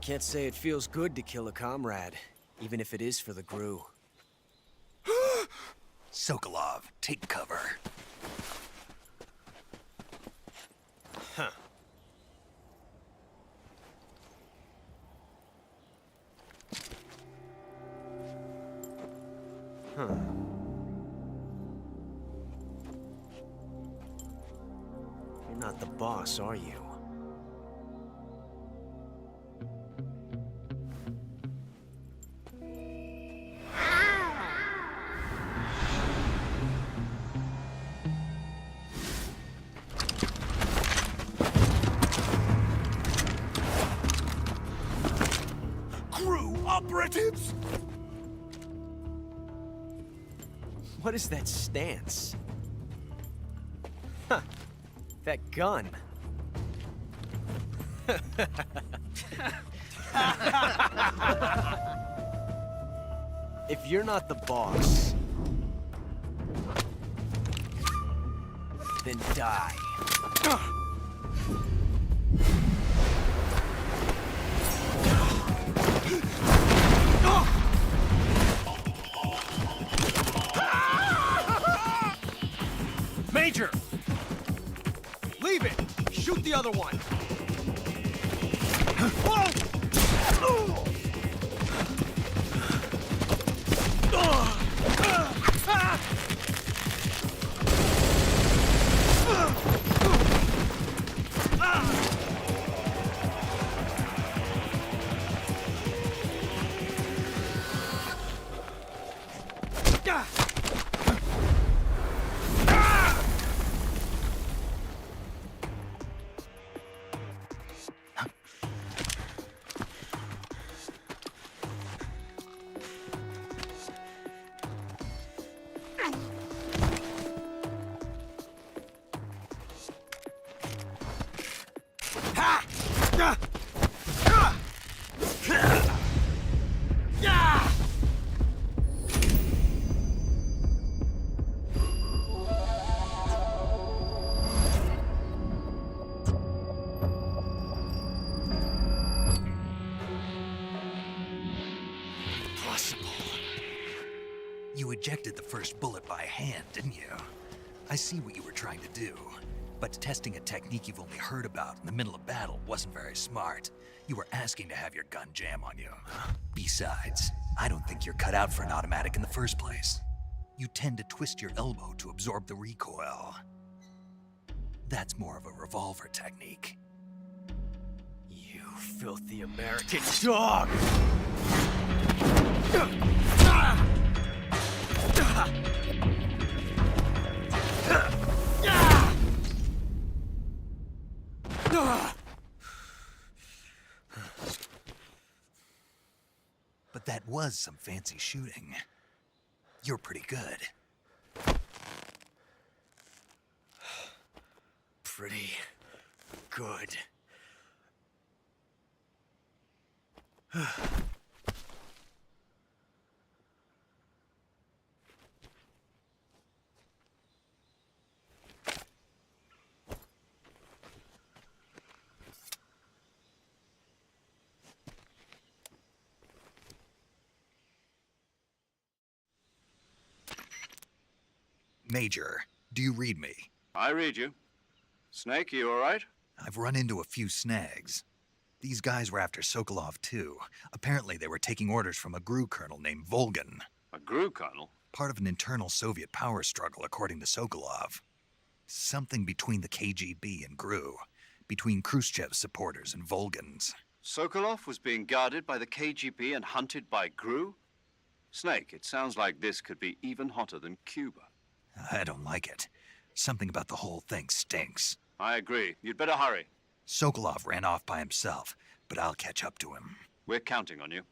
Can't say it feels good to kill a comrade, even if it is for the GRU. Sokolov, take cover. Huh. Huh. You're not the boss, are you? GRU operatives! What is that stance? Huh. That gun. If you're not the boss, then die. Major! Leave it! Shoot the other one! You ejected the first bullet by hand, didn't you? I see what you were trying to do. But testing a technique you've only heard about in the middle of battle wasn't very smart. You were asking to have your gun jam on you. Besides, I don't think you're cut out for an automatic in the first place. You tend to twist your elbow to absorb the recoil. That's more of a revolver technique. You filthy American dog! But that was some fancy shooting. You're pretty good. Pretty good. Major, do you read me? I read you. Snake, you all right? I've run into a few snags. These guys were after Sokolov too. Apparently they were taking orders from a GRU colonel named Volgan. A GRU colonel? Part of an internal Soviet power struggle, according to Sokolov. Something between the KGB and GRU. Between Khrushchev's supporters and Volgan's. Sokolov was being guarded by the KGB and hunted by GRU? Snake, it sounds like this could be even hotter than Cuba. I don't like it. Something about the whole thing stinks. I agree. You'd better hurry. Sokolov ran off by himself, but I'll catch up to him. We're counting on you.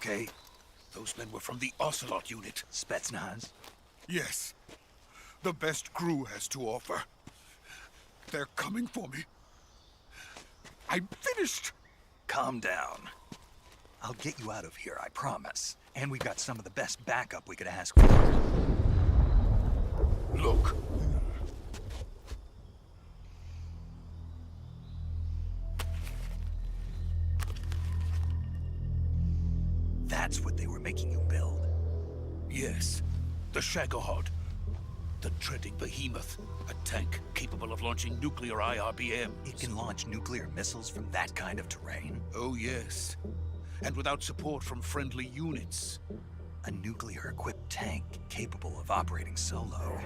okay? Those men were from the Ocelot unit. Spetsnaz? Yes. The best crew has to offer. They're coming for me. I'm finished! Calm down. I'll get you out of here, I promise. And we've got some of the best backup we could ask for. Look. That's what they were making you build. Yes. The Shagohod. The treading behemoth. A tank capable of launching nuclear IRBMs. It can launch nuclear missiles from that kind of terrain? Oh, yes. And without support from friendly units. A nuclear-equipped tank capable of operating solo.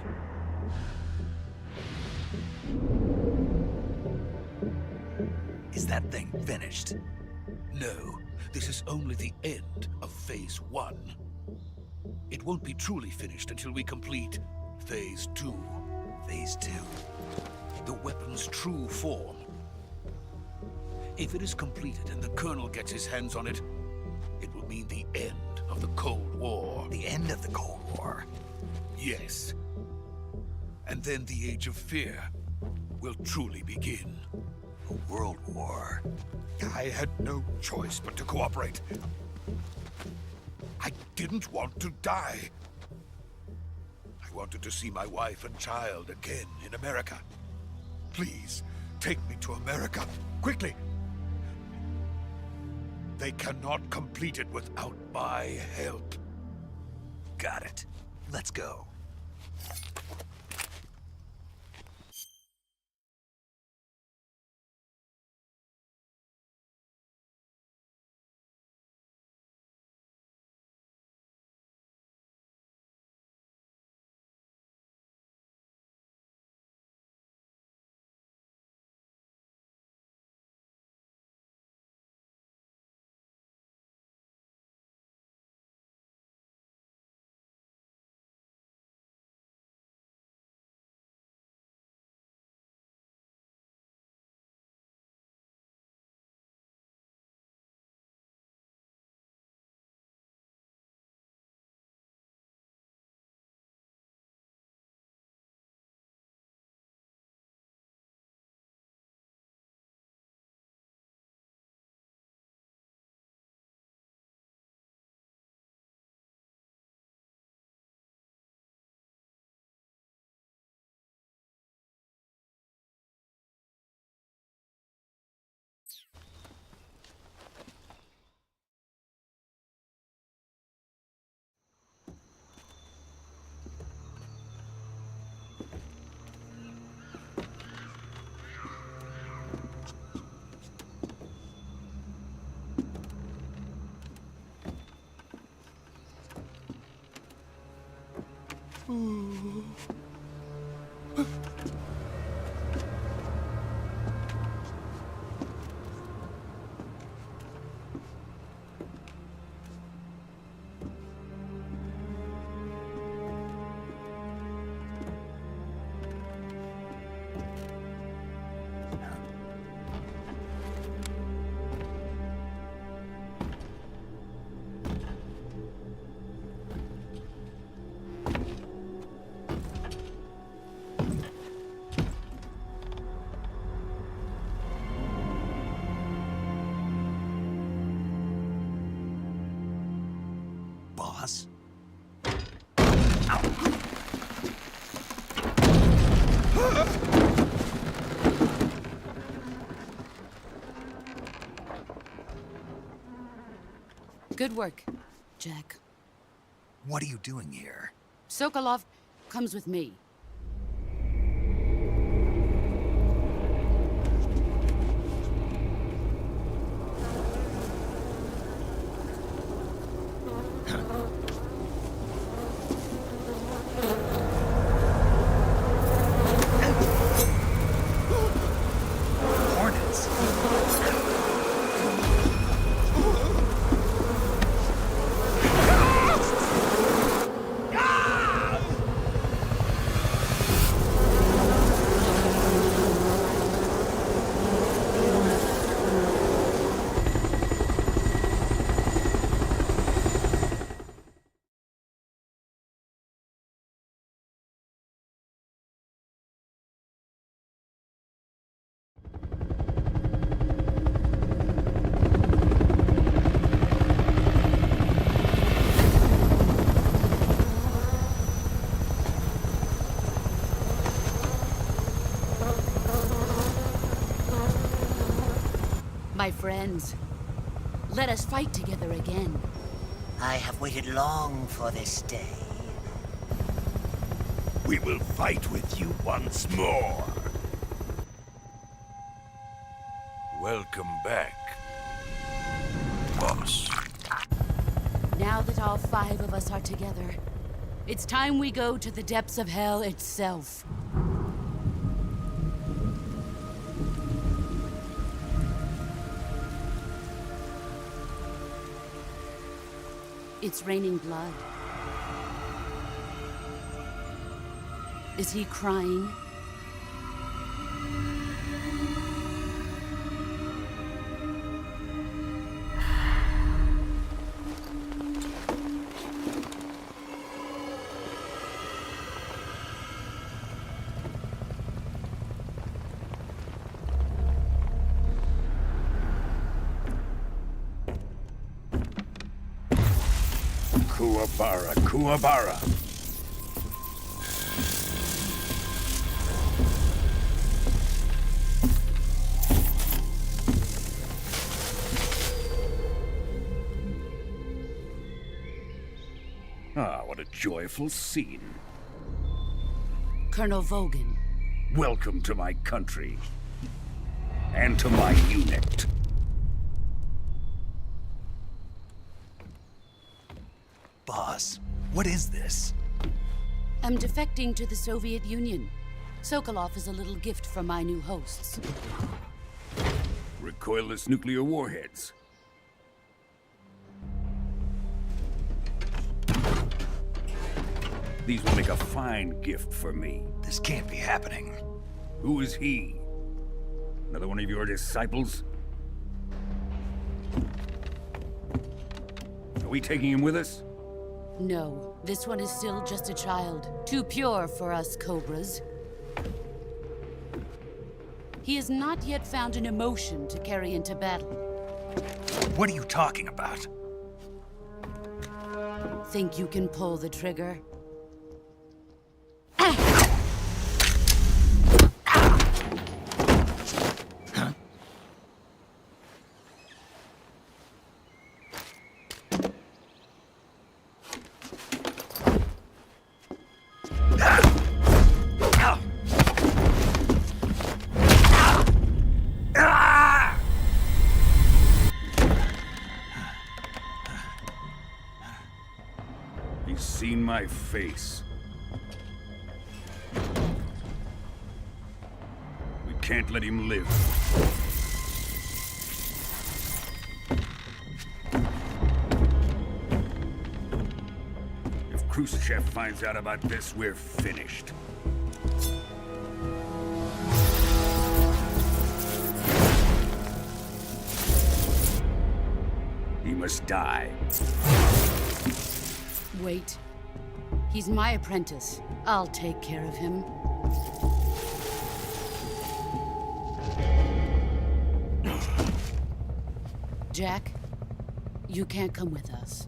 Is that thing finished? No. This is only the end of Phase 1. It won't be truly finished until we complete Phase 2. Phase 2? The weapon's true form. If it is completed and the Colonel gets his hands on it, it will mean the end of the Cold War. The end of the Cold War? Yes. And then the Age of Fear will truly begin. A world war? I had no choice but to cooperate. I didn't want to die. I wanted to see my wife and child again in America. Please, take me to America, quickly. They cannot complete it without my help. Got it. Let's go. Boss? Good work, Jack. What are you doing here? Sokolov comes with me. Hornets? ends. Let us fight together again. I have waited long for this day. We will fight with you once more. Welcome back, boss. Now that all 5 of us are together, it's time we go to the depths of hell itself. It's raining blood. Is he crying? Kuwabara, Kuwabara. Ah, what a joyful scene. Colonel Vogan. Welcome to my country. And to my unit. Boss, what is this? I'm defecting to the Soviet Union. Sokolov is a little gift from my new hosts. Recoilless nuclear warheads. These will make a fine gift for me. This can't be happening. Who is he? Another one of your disciples? Are we taking him with us? No, this one is still just a child. Too pure for us Cobras. He has not yet found an emotion to carry into battle. What are you talking about? Think you can pull the trigger? He's seen my face. We can't let him live. If Khrushchev finds out about this, we're finished. He must die. Wait. He's my apprentice. I'll take care of him. Jack, you can't come with us.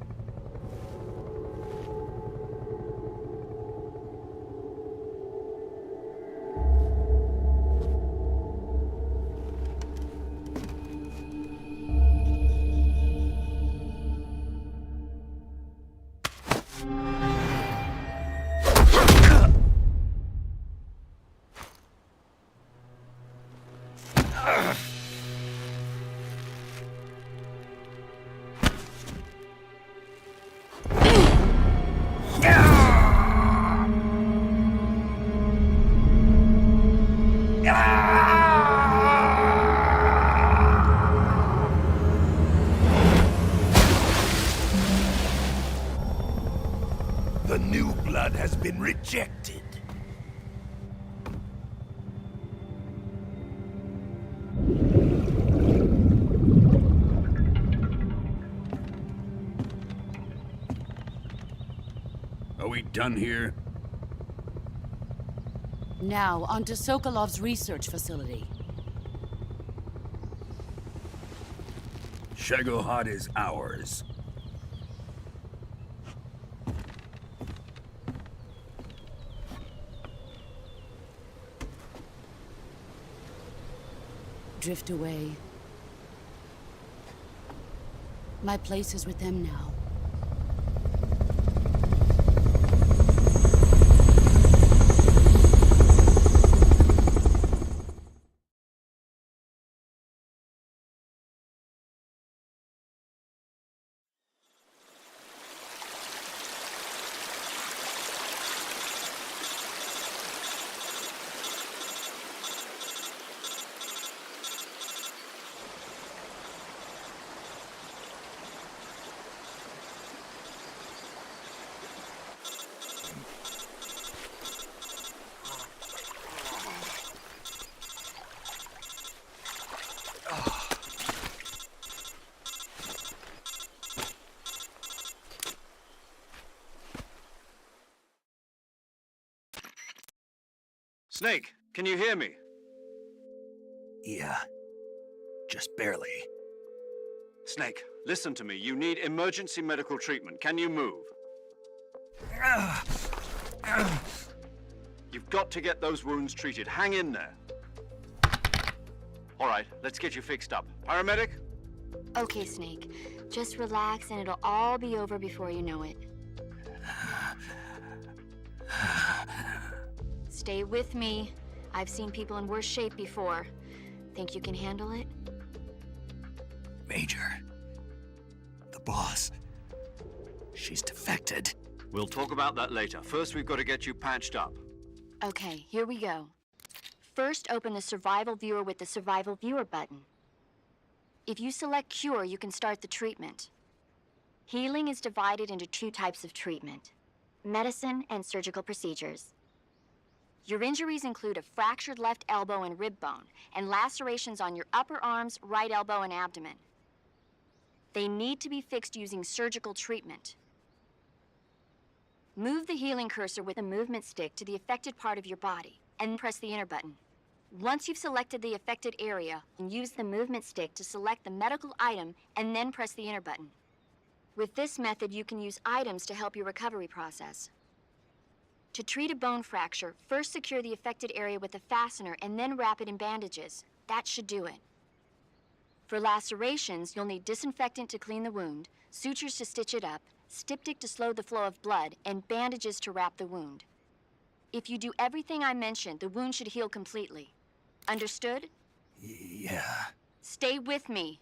The new blood has been rejected. Are we done here? Now, onto Sokolov's research facility. Shagohod is ours. Drift away. My place is with them now. Snake, can you hear me? Yeah. Just barely. Snake, listen to me. You need emergency medical treatment. Can you move? You've got to get those wounds treated. Hang in there. All right, let's get you fixed up. Paramedic? Okay, Snake. Just relax and it'll all be over before you know it. Stay with me. I've seen people in worse shape before. Think you can handle it? Major. The boss. She's defected. We'll talk about that later. First, we've got to get you patched up. Okay, here we go. First, open the Survival Viewer with the Survival Viewer button. If you select Cure, you can start the treatment. Healing is divided into two types of treatment: medicine and surgical procedures. Your injuries include a fractured left elbow and rib bone, and lacerations on your upper arms, right elbow, and abdomen. They need to be fixed using surgical treatment. Move the healing cursor with a movement stick to the affected part of your body, and press the enter button. Once you've selected the affected area, use the movement stick to select the medical item, and then press the enter button. With this method, you can use items to help your recovery process. To treat a bone fracture, first secure the affected area with a fastener and then wrap it in bandages. That should do it. For lacerations, you'll need disinfectant to clean the wound, sutures to stitch it up, styptic to slow the flow of blood, and bandages to wrap the wound. If you do everything I mentioned, the wound should heal completely. Understood? Yeah. Stay with me.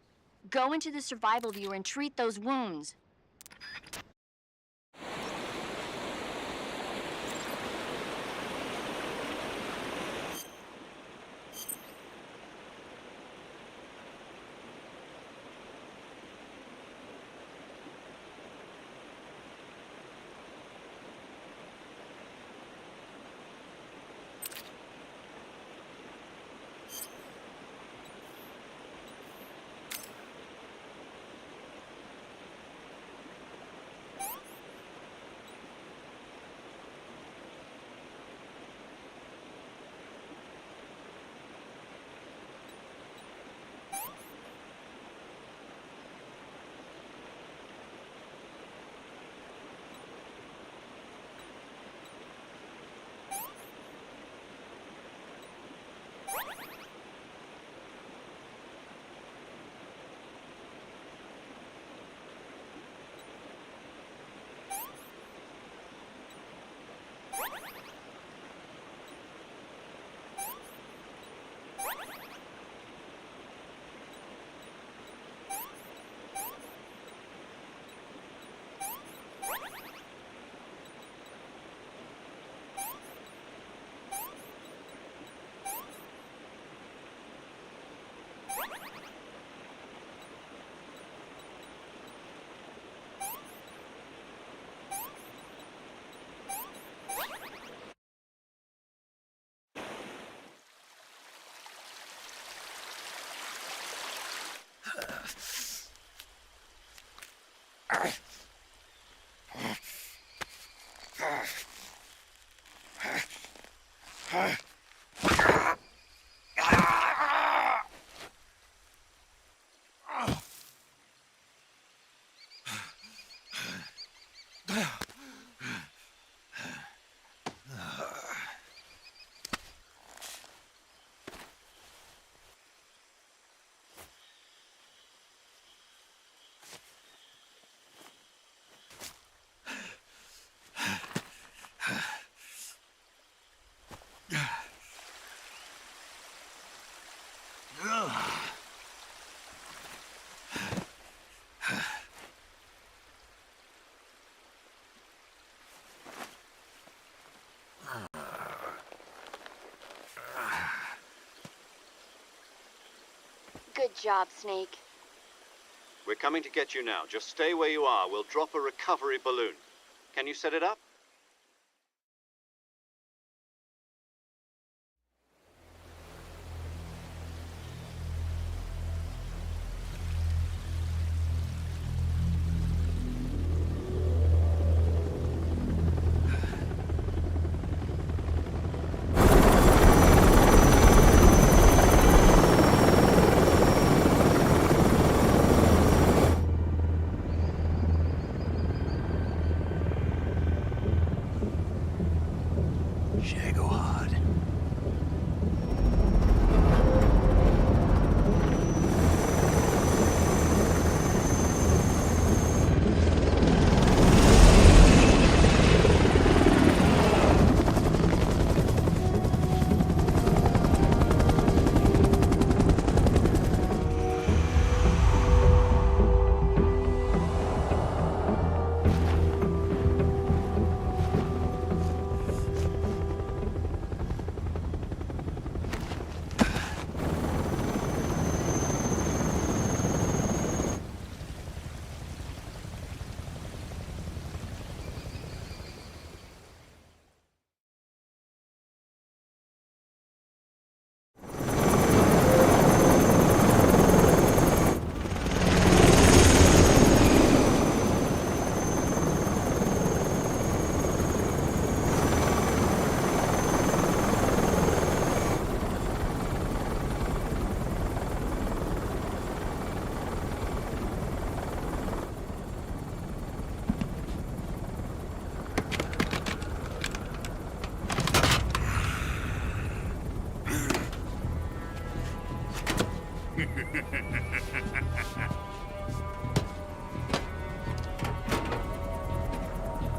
Go into the Survival Viewer and treat those wounds. Good job, Snake. We're coming to get you now. Just stay where you are. We'll drop a recovery balloon. Can you set it up?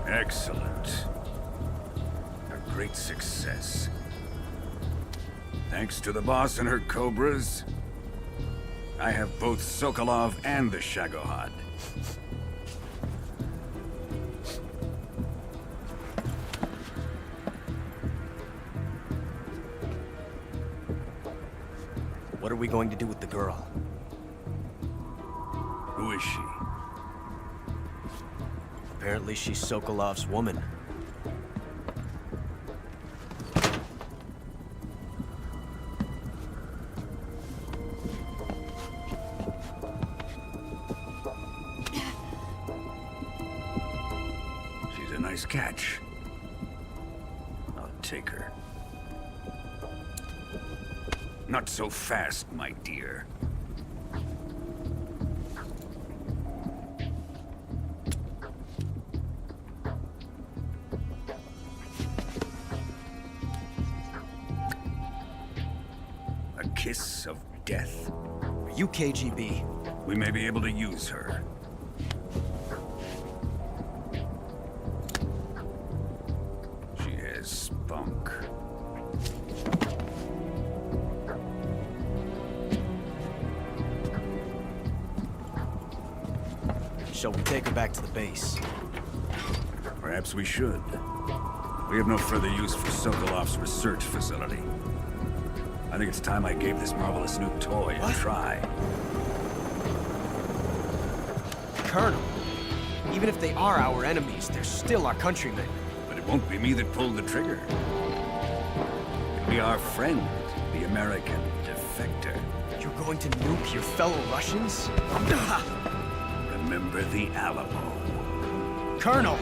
Excellent. A great success. Thanks to the boss and her cobras, I have both Sokolov and the Shagohod. What are we going to do with the girl? Who is she? Apparently she's Sokolov's woman. She's a nice catch. I'll take her. Not so fast, my dear. A kiss of death? Are you KGB? We may be able to use her. She has spunk. Shall we take her back to the base? Perhaps we should. We have no further use for Sokolov's research facility. I think it's time I gave this marvelous new toy a try. Colonel, even if they are our enemies, they're still our countrymen. But it won't be me that pulled the trigger. It'll be our friend, the American defector. You're going to nuke your fellow Russians? Remember the Alamo. Colonel!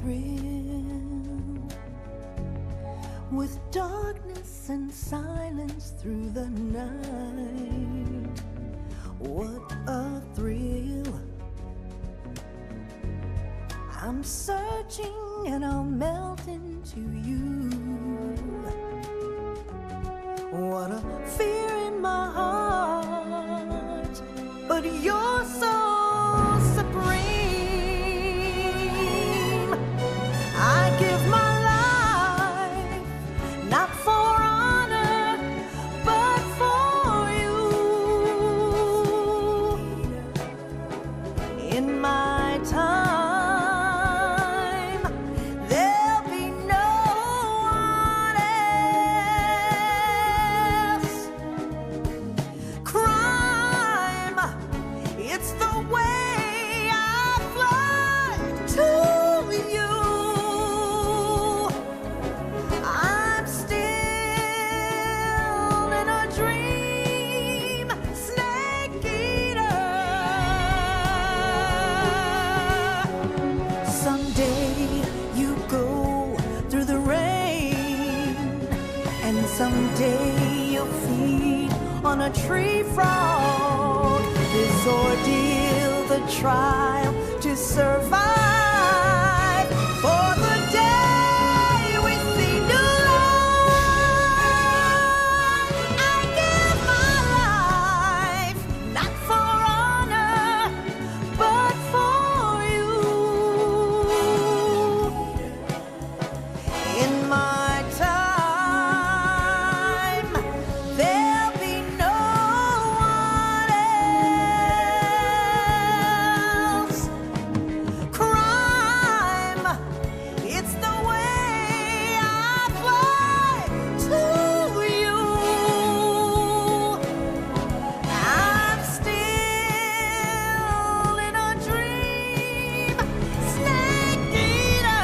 thrill with darkness and silence through the night. What a thrill. I'm searching and I'll melt into you. What a fear in my heart, but you're so supreme. I give my life, not for honor, but for you. In my time, there'll be no one else. Crime, it's the way I fly to you. I'm still in a dream, snake eater. Someday you go through the rain, and someday you'll feed on a tree frog. This ordeal, the trial to survive, for the day we see new light. I give my life, not for honor, but for you. In my time, there'll be no one else. Crime, it's the way I fly to you. I'm still in a dream, snake eater.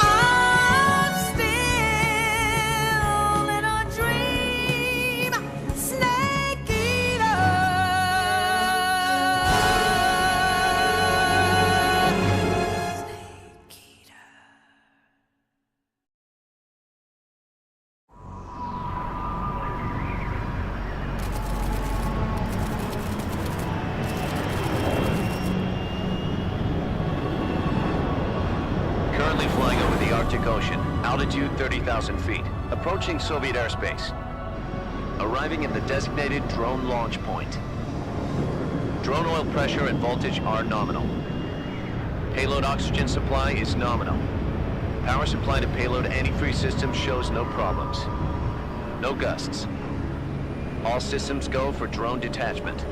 I'm still in a dream, snake eater. Snake eater. Currently flying over the Arctic Ocean, altitude 30,000 feet, approaching Soviet airspace. Arriving at the designated drone launch point. Drone oil pressure and voltage are nominal. Payload oxygen supply is nominal. Power supply to payload antifreeze system shows no problems. No gusts. All systems go for drone detachment.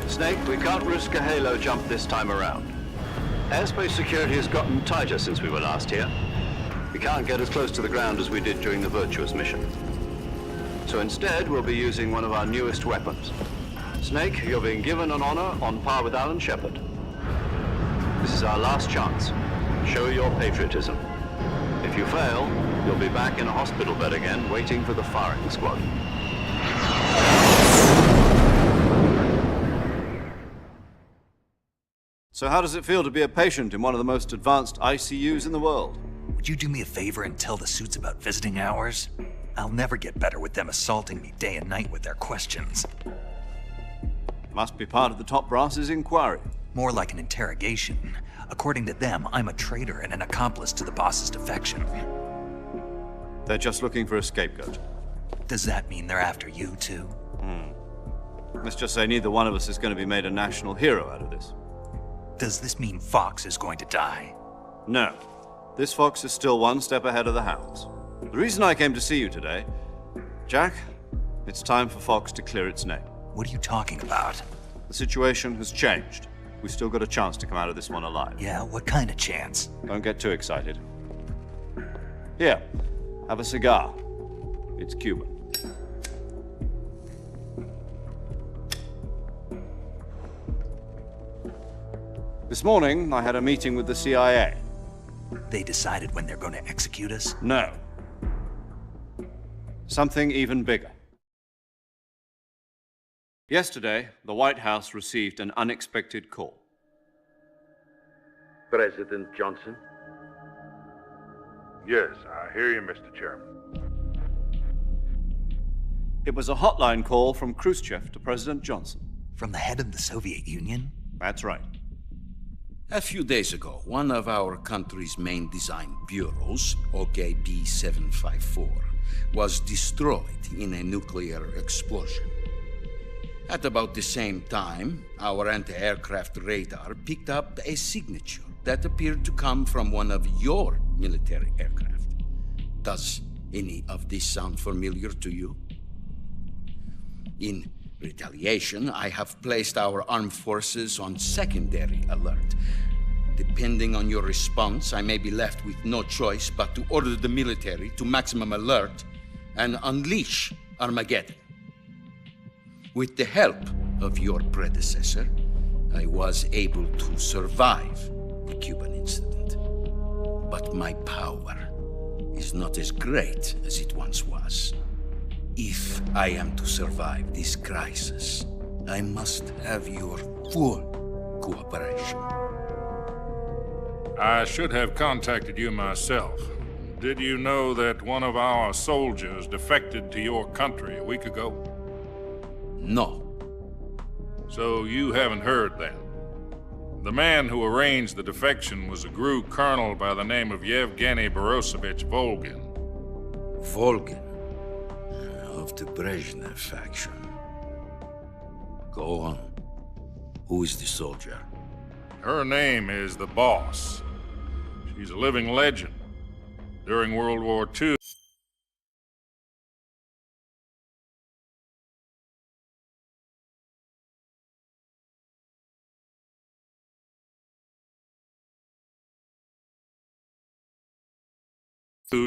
Snake, we can't risk a halo jump this time around. Airspace security has gotten tighter since we were last here. We can't get as close to the ground as we did during the Virtuous mission. So instead, we'll be using one of our newest weapons. Snake, you're being given an honor on par with Alan Shepard. This is our last chance. Show your patriotism. If you fail, you'll be back in a hospital bed again, waiting for the firing squad. So how does it feel to be a patient in one of the most advanced ICUs in the world? Would you do me a favor and tell the suits about visiting hours? I'll never get better with them assaulting me day and night with their questions. Must be part of the top brass's inquiry. More like an interrogation. According to them, I'm a traitor and an accomplice to the boss's defection. They're just looking for a scapegoat. Does that mean they're after you, too? Let's just say neither one of us is going to be made a national hero out of this. Does this mean Fox is going to die? No. This fox is still one step ahead of the hounds. The reason I came to see you today, Jack, it's time for Fox to clear its name. What are you talking about? The situation has changed. We've still got a chance to come out of this one alive. Yeah, what kind of chance? Don't get too excited. Here, have a cigar. It's Cuban. This morning, I had a meeting with the CIA. They decided when they're going to execute us? No. Something even bigger. Yesterday, the White House received an unexpected call. President Johnson? Yes, I hear you, Mr. Chairman. It was a hotline call from Khrushchev to President Johnson. From the head of the Soviet Union? That's right. A few days ago, one of our country's main design bureaus, OKB 754, was destroyed in a nuclear explosion. At about the same time, our anti-aircraft radar picked up a signature that appeared to come from one of your military aircraft. Does any of this sound familiar to you? In retaliation, I have placed our armed forces on secondary alert. Depending on your response, I may be left with no choice but to order the military to maximum alert and unleash Armageddon. With the help of your predecessor, I was able to survive the Cuban incident. But my power is not as great as it once was. If I am to survive this crisis, I must have your full cooperation. I should have contacted you myself. Did you know that one of our soldiers defected to your country a week ago? No. So you haven't heard then? The man who arranged the defection was a GRU colonel by the name of Yevgeny Borosovich Volgin. Volgin? Of the Brezhnev faction. Go on. Who is the soldier? Her name is the Boss. She's a living legend. During World War II,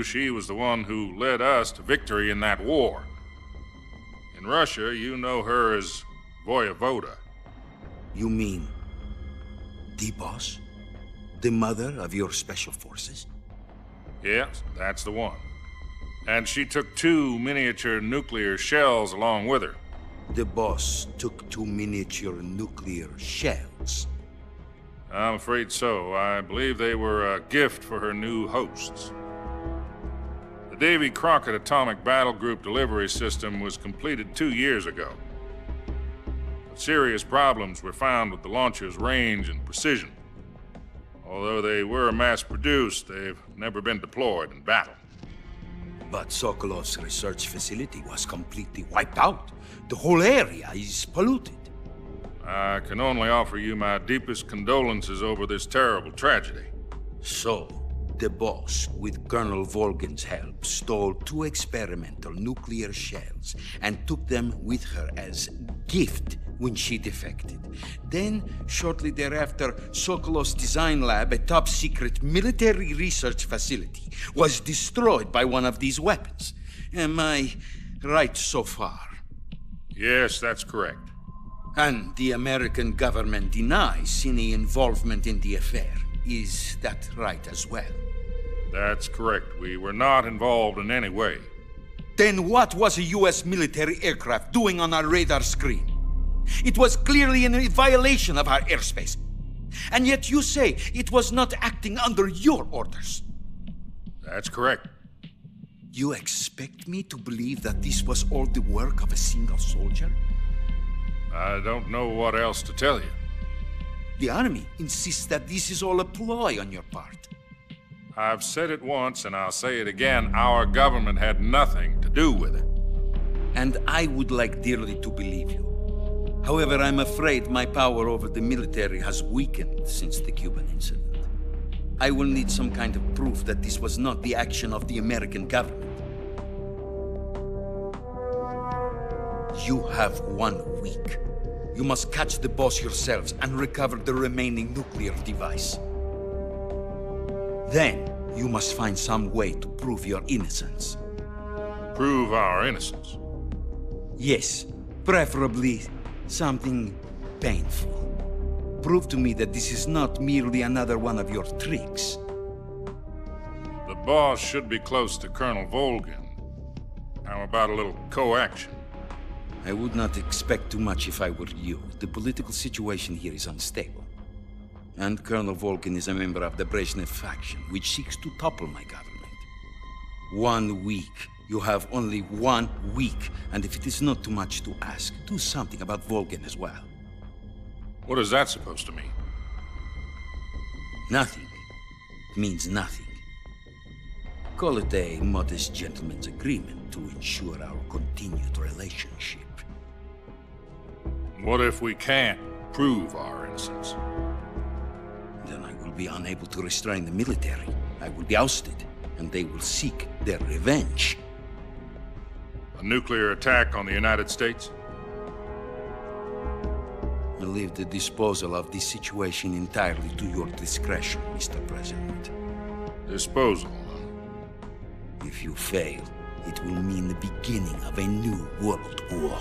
she was the one who led us to victory in that war. In Russia, you know her as Voyevoda. You mean the Boss? The mother of your special forces? Yes, that's the one. And she took 2 miniature nuclear shells along with her. The Boss took 2 miniature nuclear shells? I'm afraid so. I believe they were a gift for her new hosts. The Davy Crockett Atomic Battle Group delivery system was completed 2 years ago. But serious problems were found with the launcher's range and precision. Although they were mass-produced, they've never been deployed in battle. But Sokolov's research facility was completely wiped out. The whole area is polluted. I can only offer you my deepest condolences over this terrible tragedy. So, the Boss, with Colonel Volgin's help, stole 2 experimental nuclear shells and took them with her as gift when she defected. Then, shortly thereafter, Sokolov's design lab, a top-secret military research facility, was destroyed by one of these weapons. Am I right so far? Yes, that's correct. And the American government denies any involvement in the affair. Is that right as well? That's correct. We were not involved in any way. Then what was a U.S. military aircraft doing on our radar screen? It was clearly in violation of our airspace. And yet you say it was not acting under your orders. That's correct. You expect me to believe that this was all the work of a single soldier? I don't know what else to tell you. The Army insists that this is all a ploy on your part. I've said it once, and I'll say it again. Our government had nothing to do with it. And I would like dearly to believe you. However, I'm afraid my power over the military has weakened since the Cuban incident. I will need some kind of proof that this was not the action of the American government. You have 1 week. You must catch the Boss yourselves and recover the remaining nuclear device. Then, you must find some way to prove your innocence. Prove our innocence? Yes, preferably something painful. Prove to me that this is not merely another one of your tricks. The boss should be close to Colonel Volgin. How about a little co-action? I would not expect too much if I were you. The political situation here is unstable. And Colonel Volgin is a member of the Brezhnev faction, which seeks to topple my government. 1 week. You have only 1 week. And if it is not too much to ask, do something about Volgin as well. What is that supposed to mean? Nothing. It means nothing. Call it a modest gentleman's agreement to ensure our continued relationship. What if we can't prove our innocence? Then I will be unable to restrain the military. I will be ousted, and they will seek their revenge. A nuclear attack on the United States? I leave the disposal of this situation entirely to your discretion, Mr. President. Disposal, huh? If you fail, it will mean the beginning of a new world war.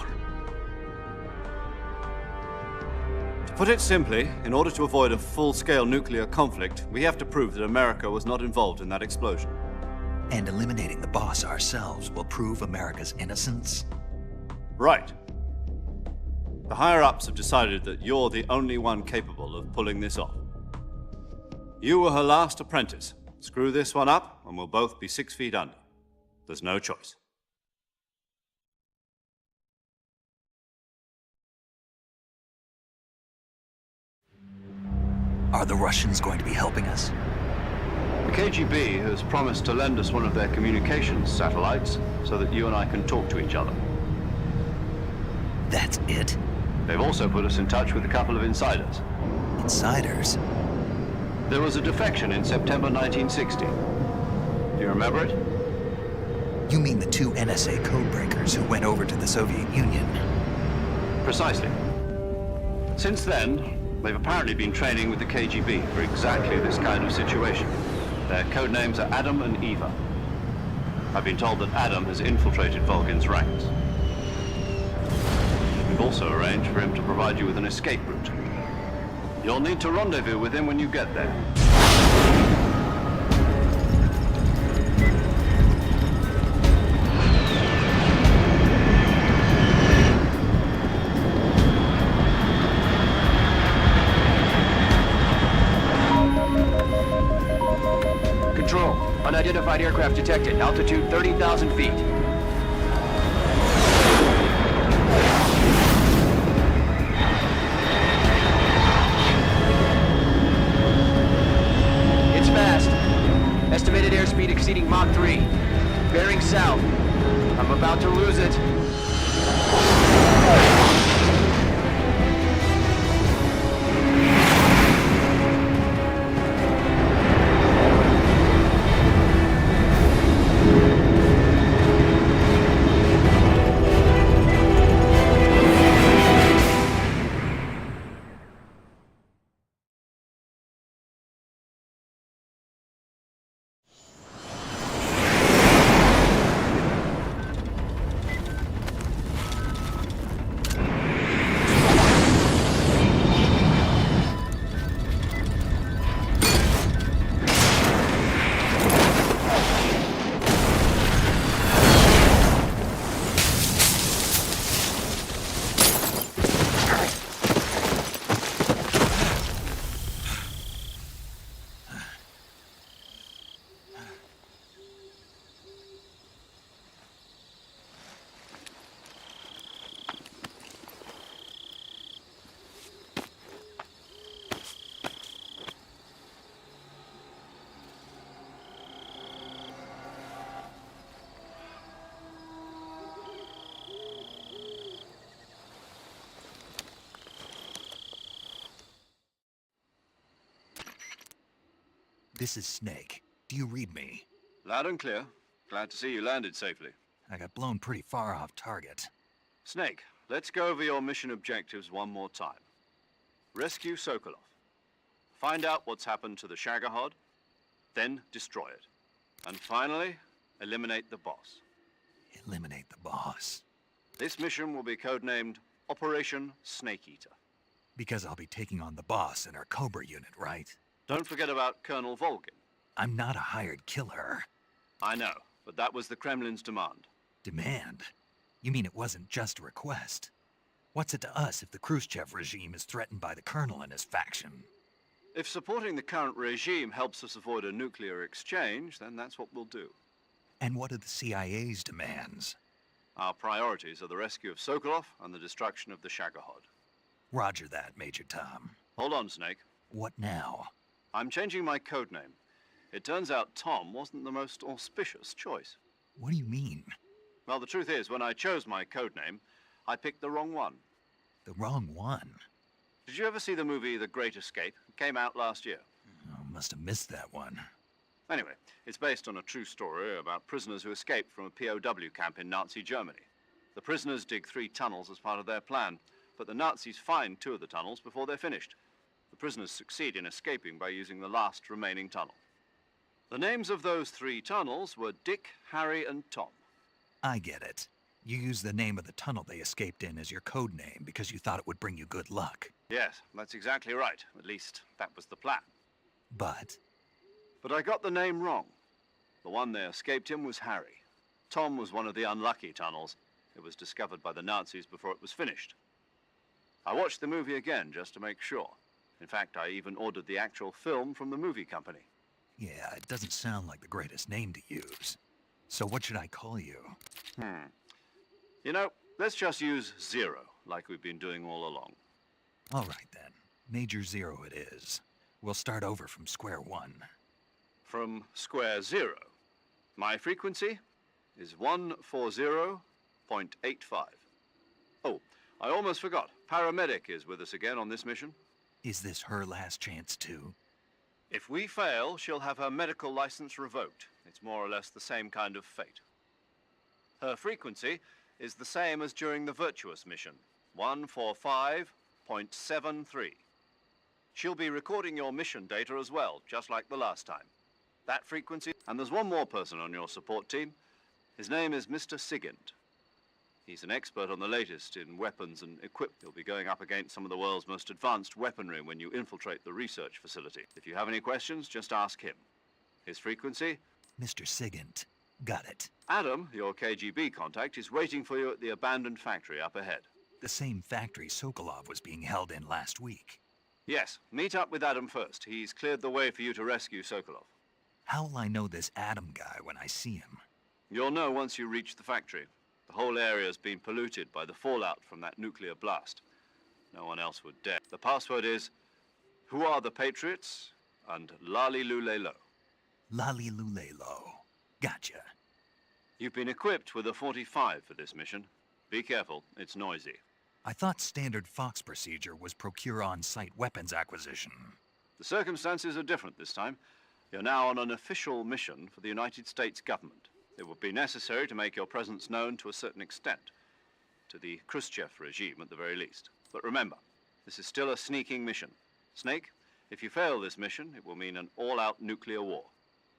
To put it simply, in order to avoid a full-scale nuclear conflict, we have to prove that America was not involved in that explosion. And eliminating the boss ourselves will prove America's innocence? Right. The higher-ups have decided that you're the only one capable of pulling this off. You were her last apprentice. Screw this one up, and we'll both be 6 feet under. There's no choice. Are the Russians going to be helping us? The KGB has promised to lend us one of their communications satellites so that you and I can talk to each other. That's it? They've also put us in touch with a couple of insiders. Insiders? There was a defection in September 1960. Do you remember it? You mean the 2 NSA codebreakers who went over to the Soviet Union? Precisely. Since then, they've apparently been training with the KGB for exactly this kind of situation. Their code names are Adam and Eva. I've been told that Adam has infiltrated Volgin's ranks. We've also arranged for him to provide you with an escape route. You'll need to rendezvous with him when you get there. Control. Unidentified aircraft detected. Altitude 30,000 feet. It's fast. Estimated airspeed exceeding Mach 3. Bearing south. I'm about to lose it. This is Snake. Do you read me? Loud and clear. Glad to see you landed safely. I got blown pretty far off target. Snake, let's go over your mission objectives one more time. Rescue Sokolov. Find out what's happened to the Shagohod, then destroy it. And finally, eliminate the boss. Eliminate the boss. This mission will be codenamed Operation Snake Eater. Because I'll be taking on the boss in our Cobra unit, right? Don't forget about Colonel Volgin. I'm not a hired killer. I know, but that was the Kremlin's demand. Demand? You mean it wasn't just a request? What's it to us if the Khrushchev regime is threatened by the Colonel and his faction? If supporting the current regime helps us avoid a nuclear exchange, then that's what we'll do. And what are the CIA's demands? Our priorities are the rescue of Sokolov and the destruction of the Shagohod. Roger that, Major Tom. Hold on, Snake. What now? I'm changing my codename. It turns out Tom wasn't the most auspicious choice. What do you mean? Well, the truth is, when I chose my codename, I picked the wrong one. The wrong one? Did you ever see the movie The Great Escape? It came out last year. Oh, must have missed that one. Anyway, it's based on a true story about prisoners who escaped from a POW camp in Nazi Germany. The prisoners dig 3 tunnels as part of their plan, but the Nazis find 2 of the tunnels before they're finished. The prisoners succeed in escaping by using the last remaining tunnel. The names of those 3 tunnels were Dick, Harry, and Tom. I get it. You used the name of the tunnel they escaped in as your code name because you thought it would bring you good luck. Yes, that's exactly right. At least, that was the plan. But I got the name wrong. The one they escaped in was Harry. Tom was one of the unlucky tunnels. It was discovered by the Nazis before it was finished. I watched the movie again just to make sure. In fact, I even ordered the actual film from the movie company. yeah, it doesn't sound like the greatest name to use. So what should I call you? You know, let's just use Zero, like we've been doing all along. All right then. Major Zero it is. We'll start over from square one. From square 0. My frequency is 140.85. Oh, I almost forgot. Paramedic is with us again on this mission. Is this her last chance too? If we fail, she'll have her medical license revoked. It's more or less the same kind of fate. Her frequency is the same as during the Virtuous mission, 145.73. She'll be recording your mission data as well, just like the last time. That frequency, and there's one more person on your support team. His name is Mr. Sigint. He's an expert on the latest in weapons and equipment. He'll be going up against some of the world's most advanced weaponry when you infiltrate the research facility. If you have any questions, just ask him. His frequency? Mr. Sigint. Got it. Adam, your KGB contact, is waiting for you at the abandoned factory up ahead. The same factory Sokolov was being held in last week. Yes, meet up with Adam first. He's cleared the way for you to rescue Sokolov. How'll I know this Adam guy when I see him? You'll know once you reach the factory. The whole area's been polluted by the fallout from that nuclear blast. No one else would dare. The password is, "Who are the Patriots?" and Lali Lulelo. Lali Lulelo. Gotcha. You've been equipped with a 45 for this mission. Be careful, it's noisy. I thought standard Fox procedure was procure on-site weapons acquisition. The circumstances are different this time. You're now on an official mission for the United States government. It would be necessary to make your presence known to a certain extent. To the Khrushchev regime, at the very least. But remember, this is still a sneaking mission. Snake, if you fail this mission, it will mean an all-out nuclear war.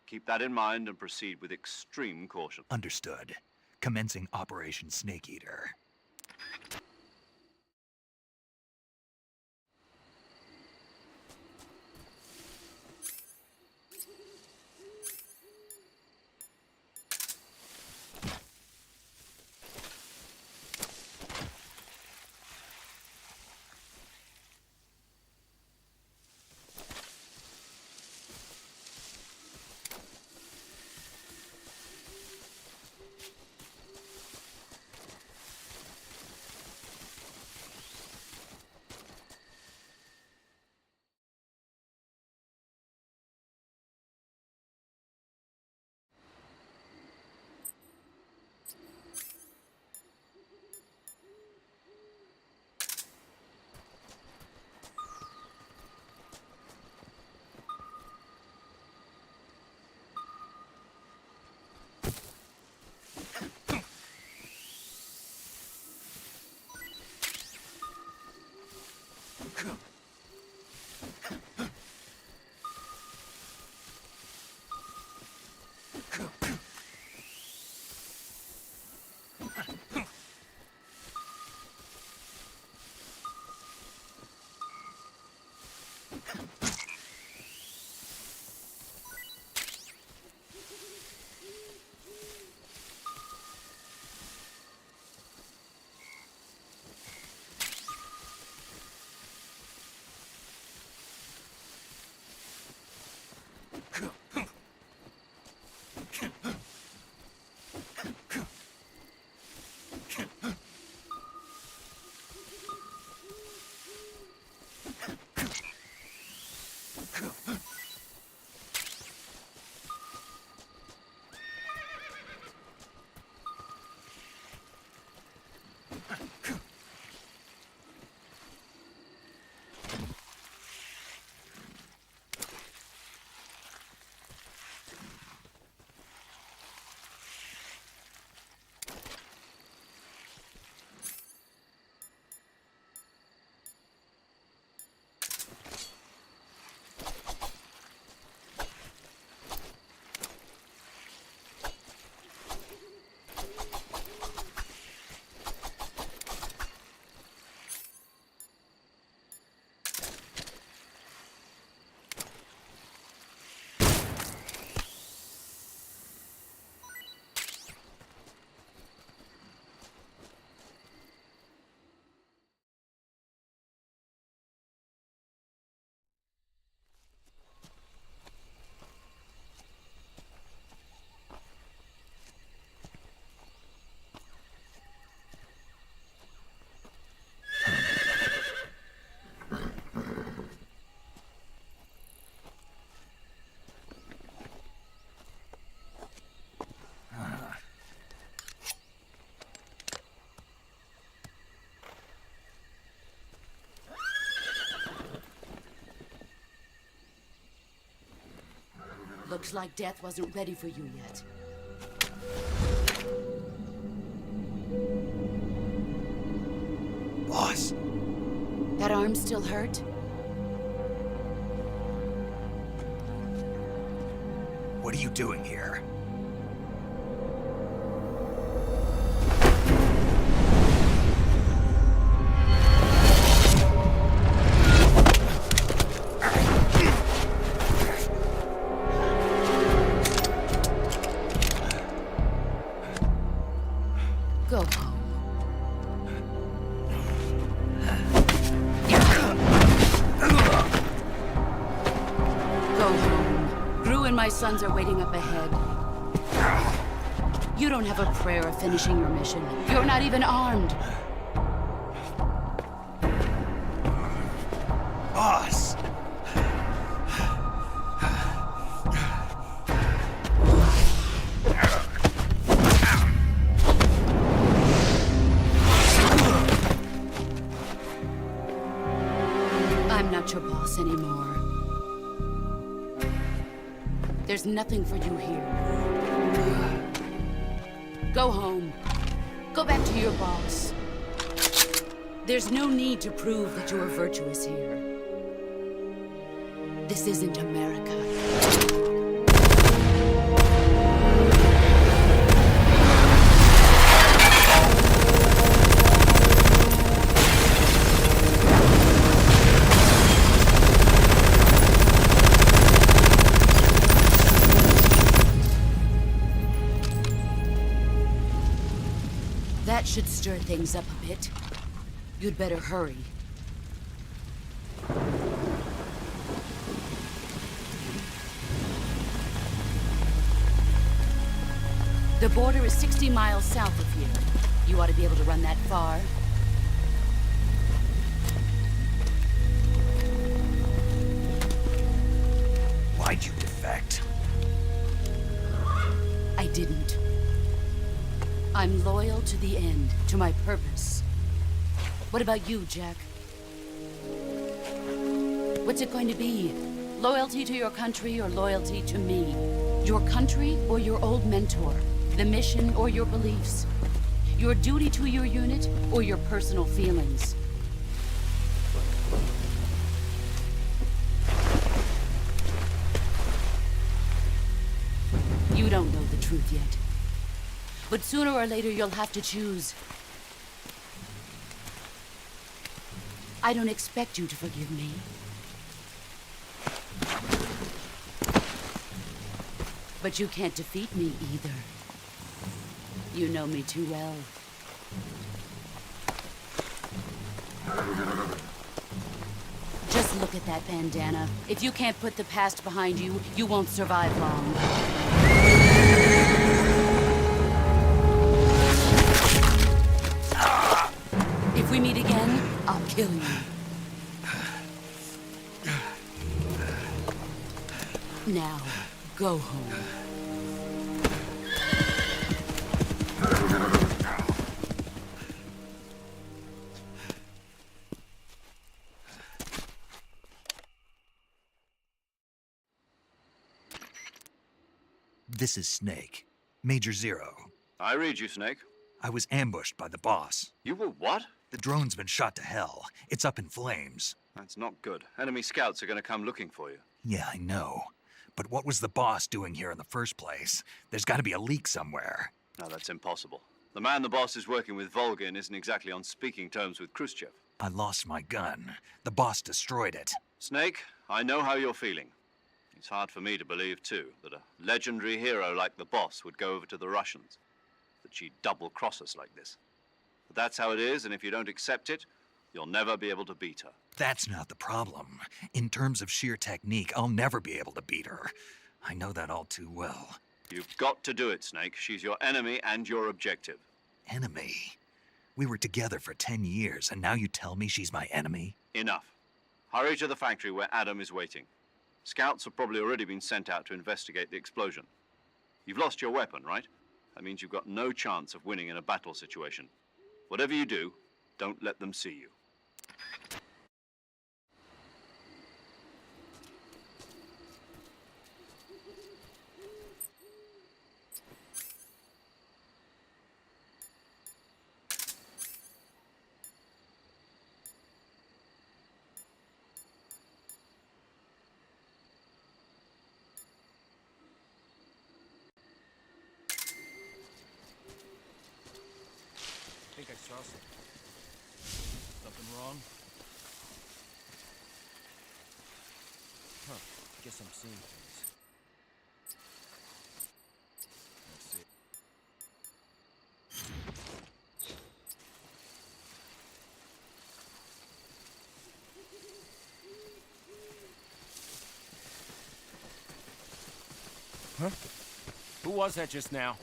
Keep that in mind and proceed with extreme caution. Understood. Commencing Operation Snake Eater. Looks like death wasn't ready for you yet. Boss. That arm still hurt? What are you doing here? Go home. Go home. Gru and my sons are waiting up ahead. You don't have a prayer of finishing your mission. You're not even armed. Boss! I'm not your boss anymore. There's nothing for you here. Go home. Go back to your boss. There's no need to prove that you are virtuous here. This isn't America. That should stir things up a bit. You'd better hurry. The border is 60 miles south of here. You ought to be able to run that far. Why'd you defect? I didn't. I'm loyal to the end, to my purpose. What about you, Jack? What's it going to be? Loyalty to your country or loyalty to me? Your country or your old mentor? The mission or your beliefs? Your duty to your unit or your personal feelings? You don't know the truth yet. But sooner or later, you'll have to choose. I don't expect you to forgive me. But you can't defeat me either. You know me too well. Just look at that bandana. If you can't put the past behind you, you won't survive long. If we meet again, I'll kill you. Now, go home. This is Snake. Major Zero. I read you, Snake. I was ambushed by the boss. You were what? The drone's been shot to hell. It's up in flames. That's not good. Enemy scouts are going to come looking for you. Yeah, I know. But what was the boss doing here in the first place? There's got to be a leak somewhere. No, that's impossible. The man the boss is working with, Volgin, isn't exactly on speaking terms with Khrushchev. I lost my gun. The boss destroyed it. Snake, I know how you're feeling. It's hard for me to believe, too, that a legendary hero like the boss would go over to the Russians. That she'd double-cross us like this. But that's how it is, and if you don't accept it, you'll never be able to beat her. That's not the problem. In terms of sheer technique, I'll never be able to beat her. I know that all too well. You've got to do it, Snake. She's your enemy and your objective. Enemy? We were together for 10 years, and now you tell me she's my enemy? Enough. Hurry to the factory where Adam is waiting. Scouts have probably already been sent out to investigate the explosion. You've lost your weapon, right? That means you've got no chance of winning in a battle situation. Whatever you do, don't let them see you. I think I saw something. Something wrong? Huh. Guess I'm seeing things. Let's see. Huh? Who was that just now?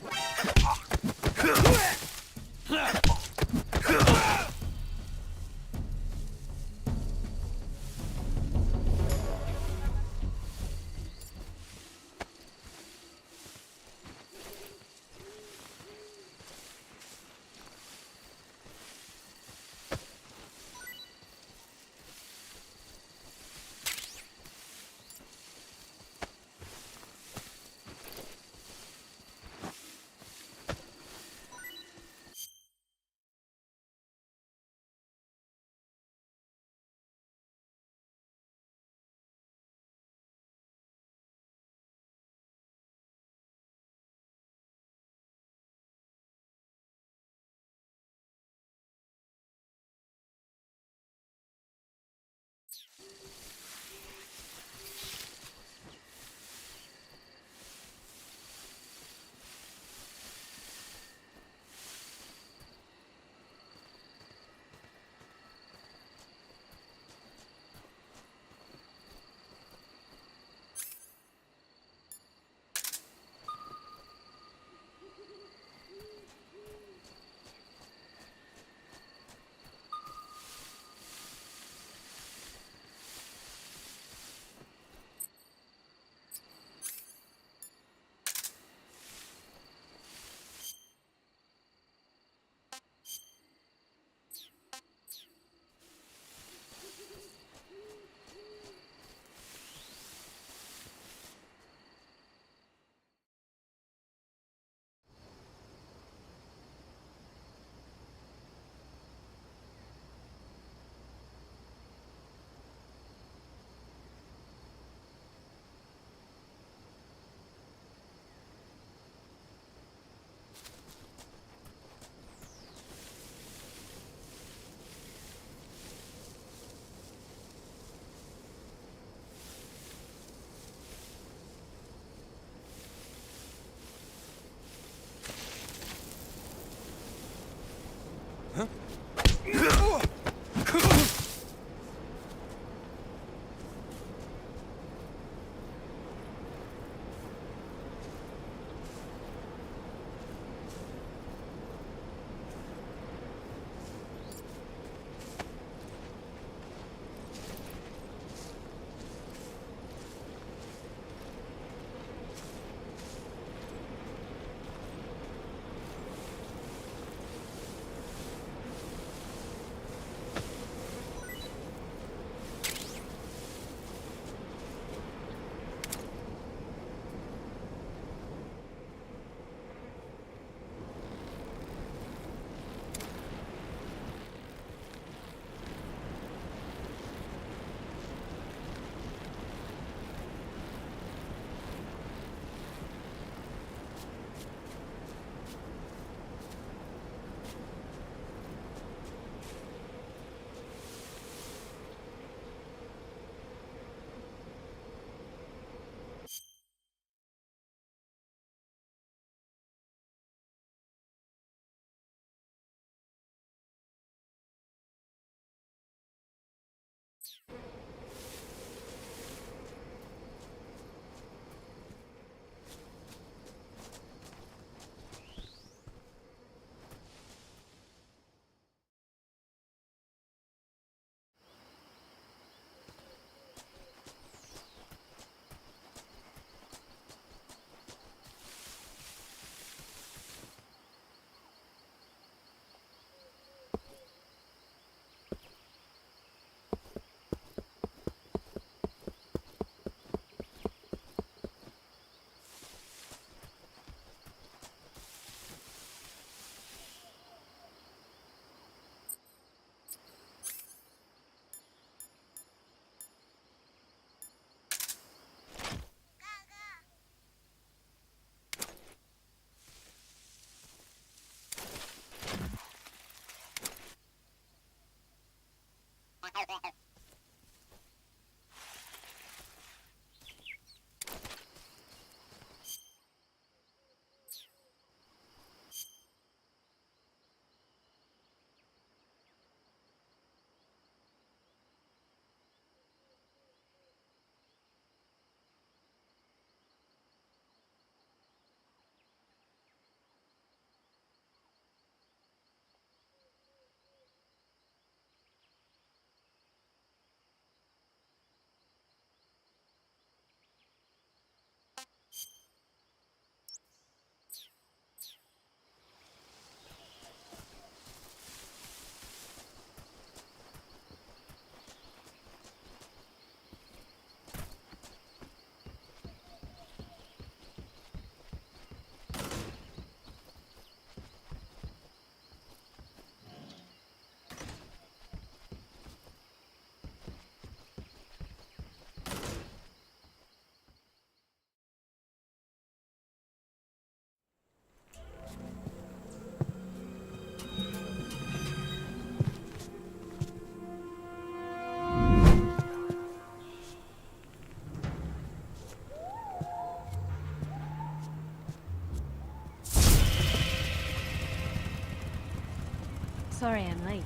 Sorry I'm late.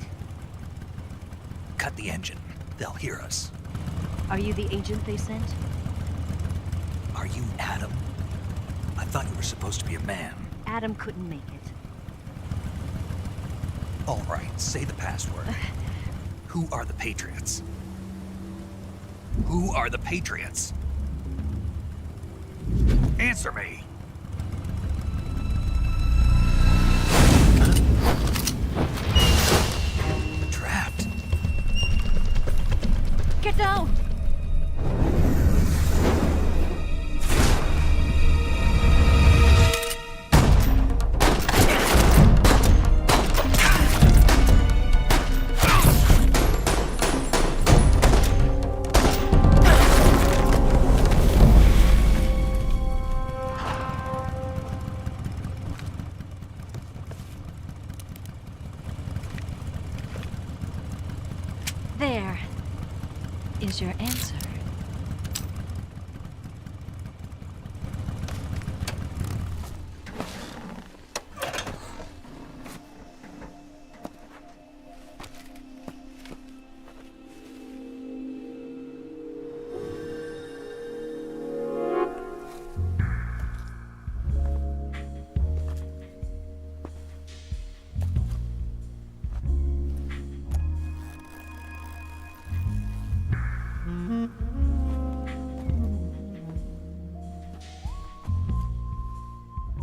Cut the engine. They'll hear us. Are you the agent they sent? Are you Adam? I thought you were supposed to be a man. Adam couldn't make it. All right, say the password. Who are the Patriots? Who are the Patriots? Answer me! Trapped. Get down! There is your answer.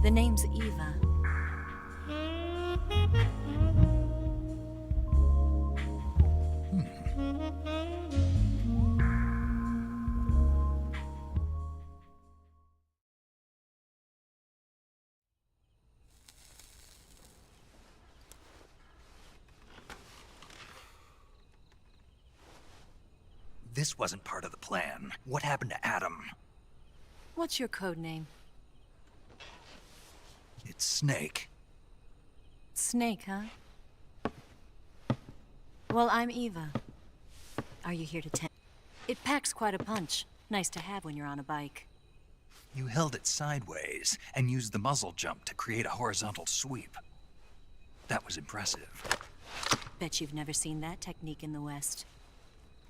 The name's Eva. This wasn't part of the plan. What happened to Adam? What's your code name? It's Snake. Snake, huh? Well, I'm Eva. Are you here to tend? It packs quite a punch. Nice to have when you're on a bike. You held it sideways and used the muzzle jump to create a horizontal sweep. That was impressive. Bet you've never seen that technique in the West.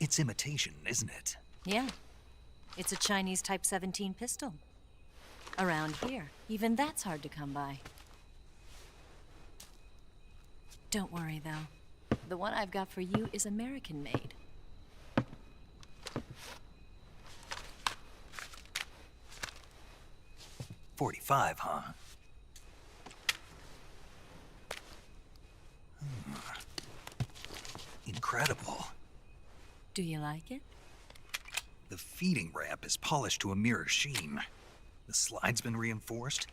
It's imitation, isn't it? Yeah. It's a Chinese Type 17 pistol. Around here, even that's hard to come by. Don't worry, though. The one I've got for you is American-made. .45, huh? Incredible. Do you like it? The feeding ramp is polished to a mirror sheen. The slide's been reinforced.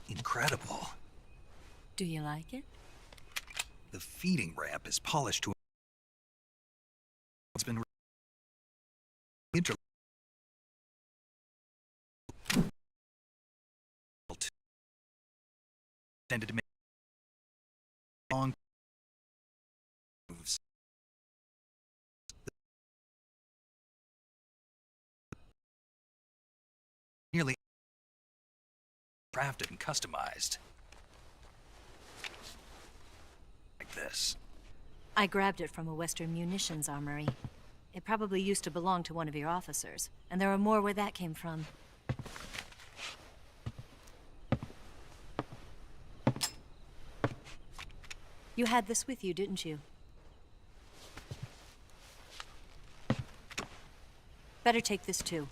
Incredible. Do you like it? The feeding ramp is polished to a... It's been... Intended to make long moves. Nearly crafted and customized. Like this. I grabbed it from a Western munitions armory. It probably used to belong to one of your officers, and there are more where that came from. You had this with you, didn't you? Better take this too.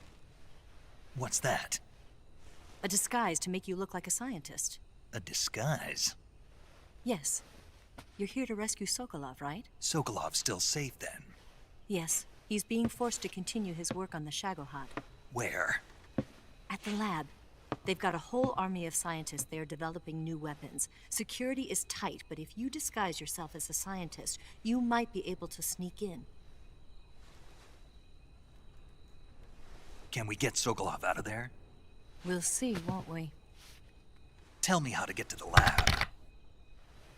What's that? A disguise to make you look like a scientist. A disguise? Yes. You're here to rescue Sokolov, right? Sokolov's still safe then? Yes. He's being forced to continue his work on the Shagohod. Where? At the lab. They've got a whole army of scientists there developing new weapons. Security is tight, but if you disguise yourself as a scientist, you might be able to sneak in. Can we get Sokolov out of there? We'll see, won't we? Tell me how to get to the lab.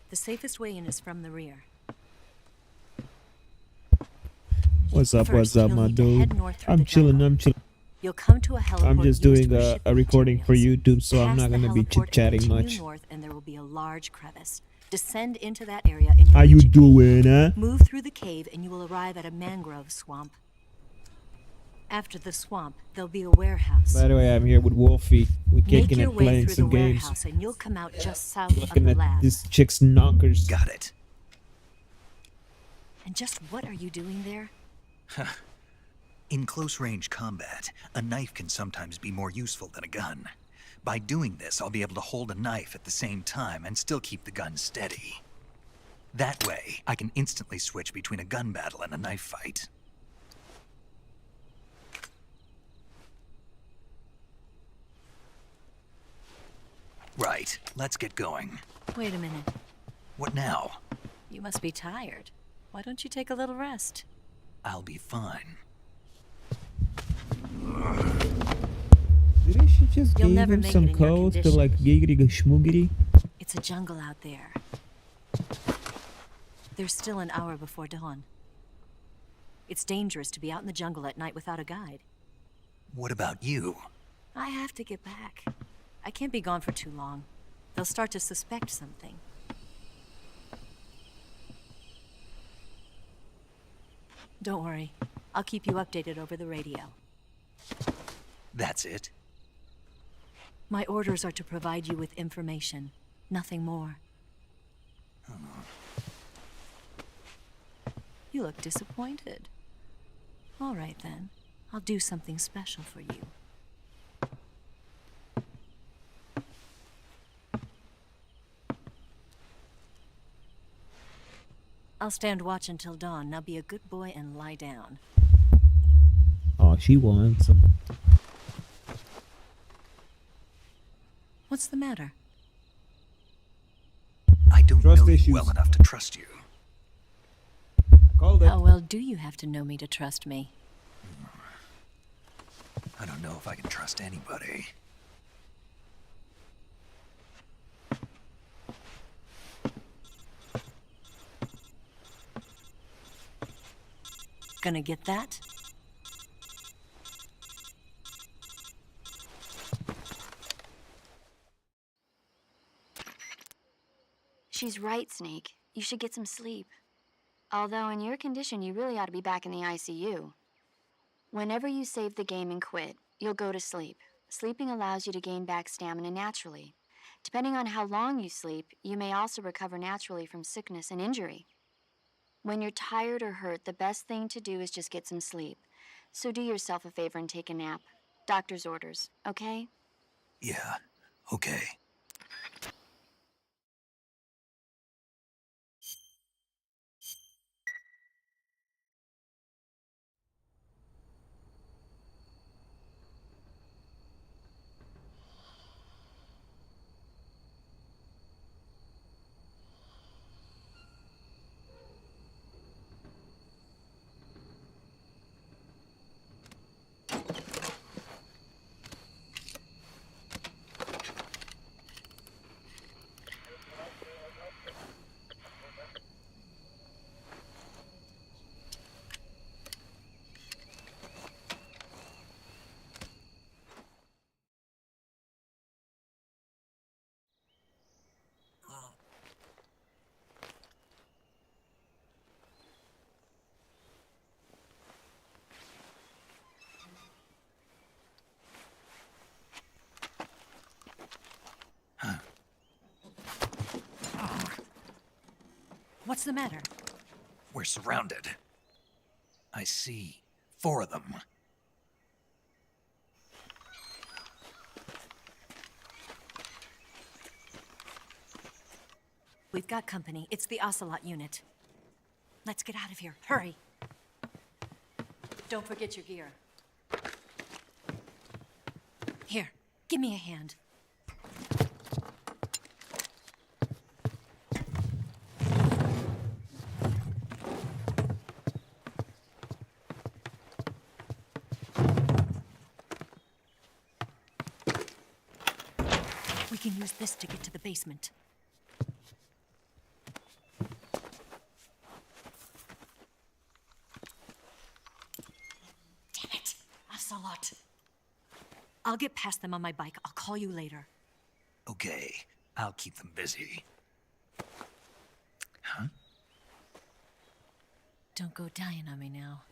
The safest way in is from the rear. What's up, my dude? I'm chilling. You'll come to a heliport. I'm just doing a recording for YouTube, so I'm not going to be chit-chatting much. North, and there will be a large crevice. Descend into that area and How you doing, huh? move through the cave and you will arrive at a mangrove swamp. After the swamp, there'll be a warehouse. By the way, I'm here with Wolfie. We're Make kicking your and way playing through the some games. warehouse and you'll come out just south of Looking the at lab. this chick's knockers. Got it. And just what are you doing there? In close-range combat, a knife can sometimes be more useful than a gun. By doing this, I'll be able to hold a knife at the same time and still keep the gun steady. That way, I can instantly switch between a gun battle and a knife fight. Right, let's get going. Wait a minute. What now? You must be tired. Why don't you take a little rest? I'll be fine. Didn't she just You'll give never him make some it in your codes to condition. like giggity schmoogity? It's a jungle out there. There's still an hour before dawn. It's dangerous to be out in the jungle at night without a guide. What about you? I have to get back. I can't be gone for too long. They'll start to suspect something. Don't worry. I'll keep you updated over the radio. That's it? My orders are to provide you with information. Nothing more. You look disappointed. All right, then. I'll do something special for you. I'll stand watch until dawn. Now be a good boy and lie down. Oh, she wants him. What's the matter? I don't Trust know you issues. well enough to trust you. Called it. How well do you have to know me to trust me? I don't know if I can trust anybody. Gonna get that? She's right, Snake. You should get some sleep. Although in your condition, you really ought to be back in the ICU. Whenever you save the game and quit, you'll go to sleep. Sleeping allows you to gain back stamina naturally. Depending on how long you sleep, you may also recover naturally from sickness and injury. When you're tired or hurt, the best thing to do is just get some sleep. So do yourself a favor and take a nap. Doctor's orders, okay? Yeah, okay. What's the matter? We're surrounded. I see 4 of them. We've got company. It's the Ocelot unit. Let's get out of here. Hurry. Don't forget your gear. Here, give me a hand. We can use this to get to the basement. Damn it, Ocelot. I'll get past them on my bike. I'll call you later. Okay, I'll keep them busy. Don't go dying on me now.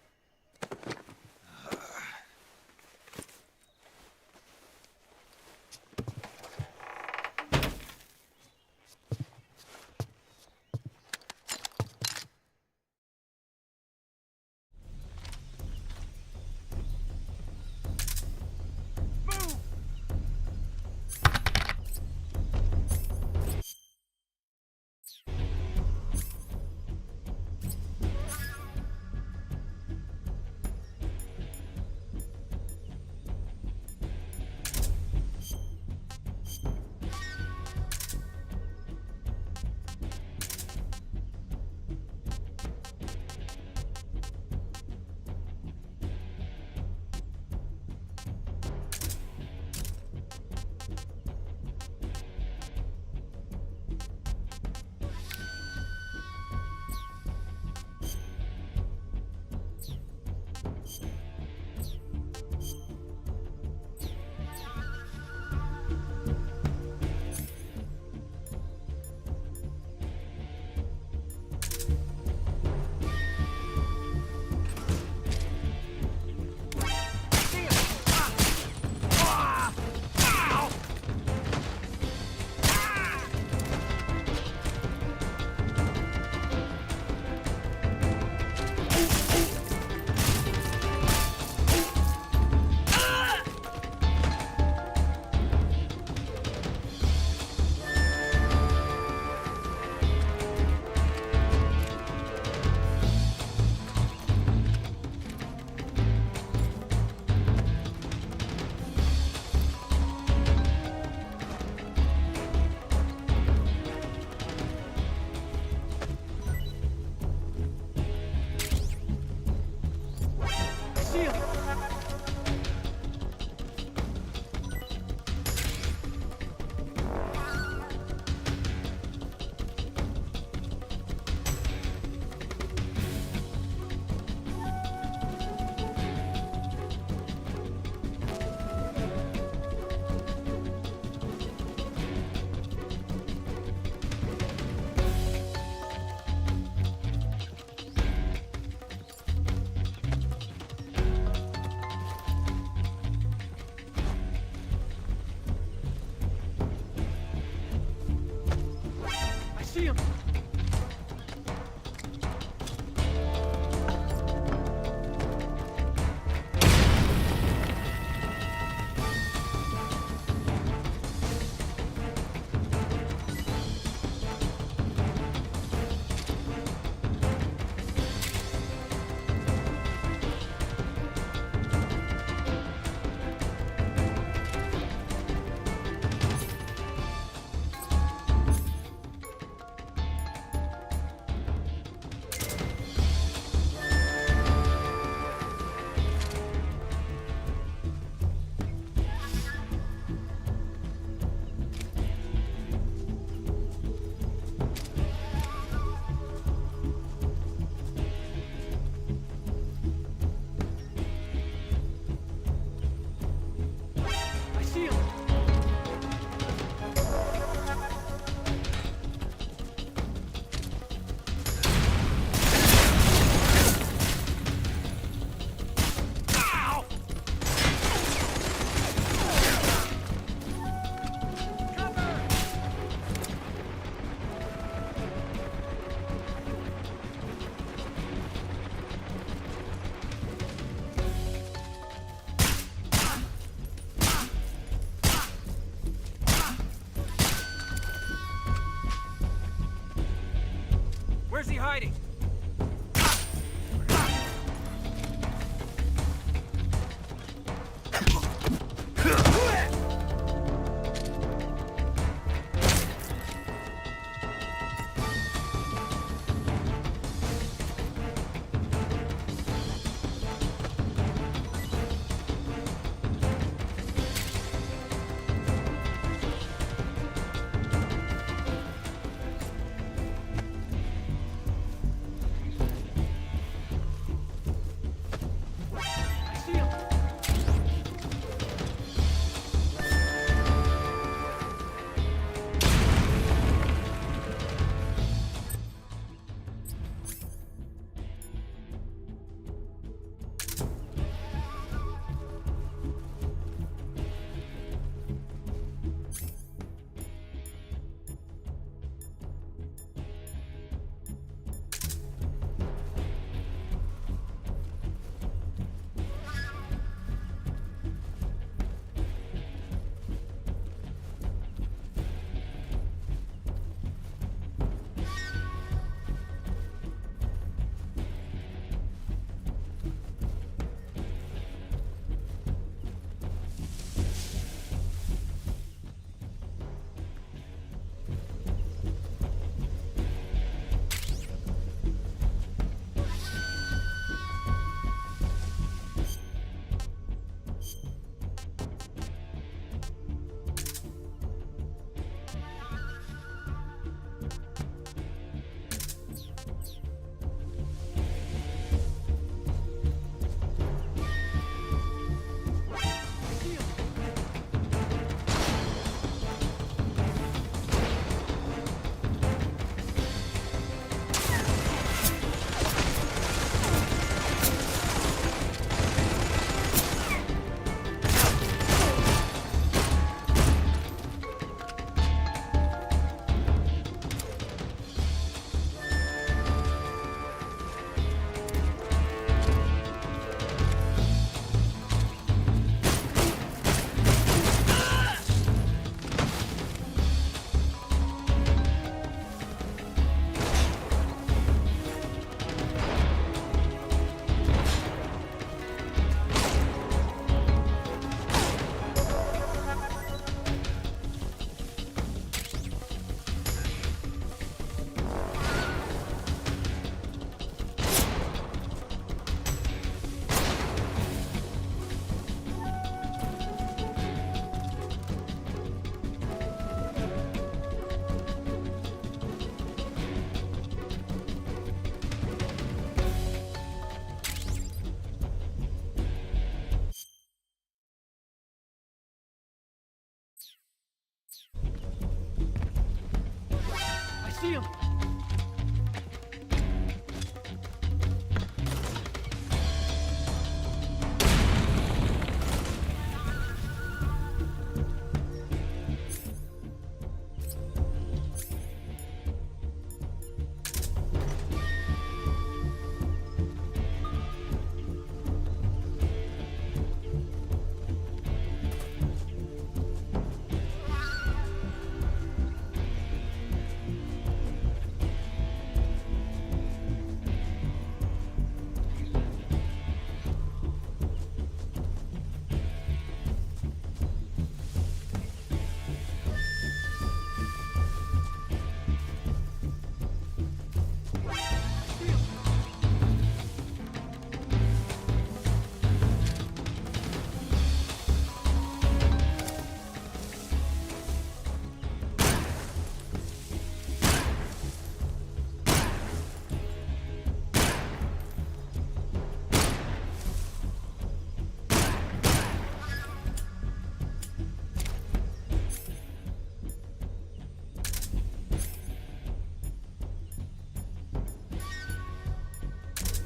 Where's he hiding? see him!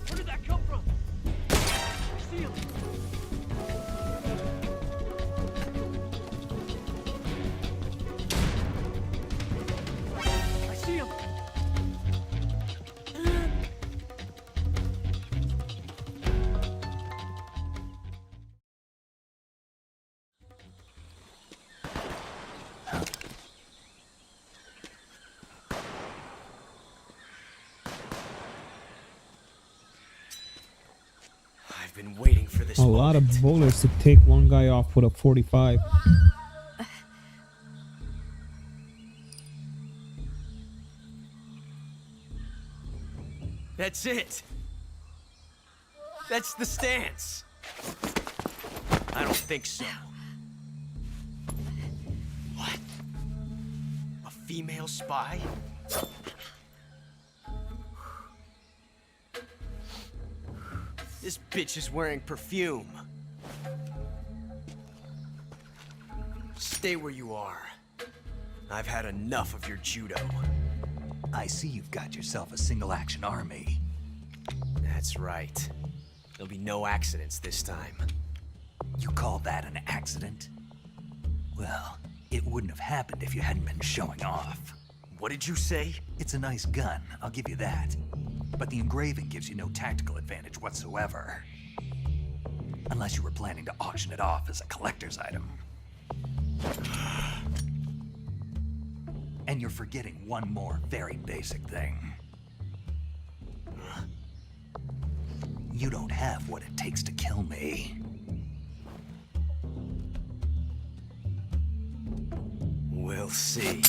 Where did that come from? See him! I see him! I've been waiting for this A lot of bullets to take one guy off with a 45. That's it. That's the stance. I don't think so. What? A female spy? This bitch is wearing perfume. Stay where you are. I've had enough of your judo. I see you've got yourself a single-action army. That's right. There'll be no accidents this time. You call that an accident? Well, it wouldn't have happened if you hadn't been showing off. What did you say? It's a nice gun, I'll give you that. But the engraving gives you no tactical advantage whatsoever. Unless you were planning to auction it off as a collector's item. And you're forgetting one more very basic thing. You don't have what it takes to kill me. We'll see.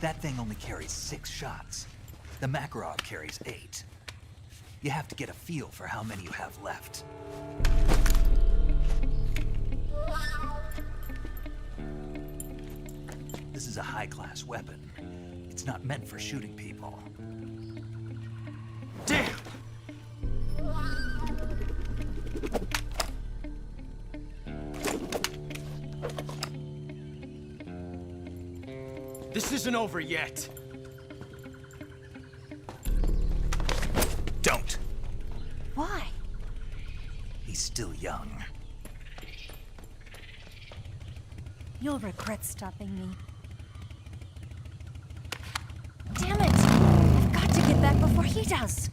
That thing only carries 6 shots. The Makarov carries 8. You have to get a feel for how many you have left. This is a high-class weapon. It's not meant for shooting people. Damn! This isn't over yet. Don't. Why? He's still young. You'll regret stopping me. Damn it! I've got to get back before he does.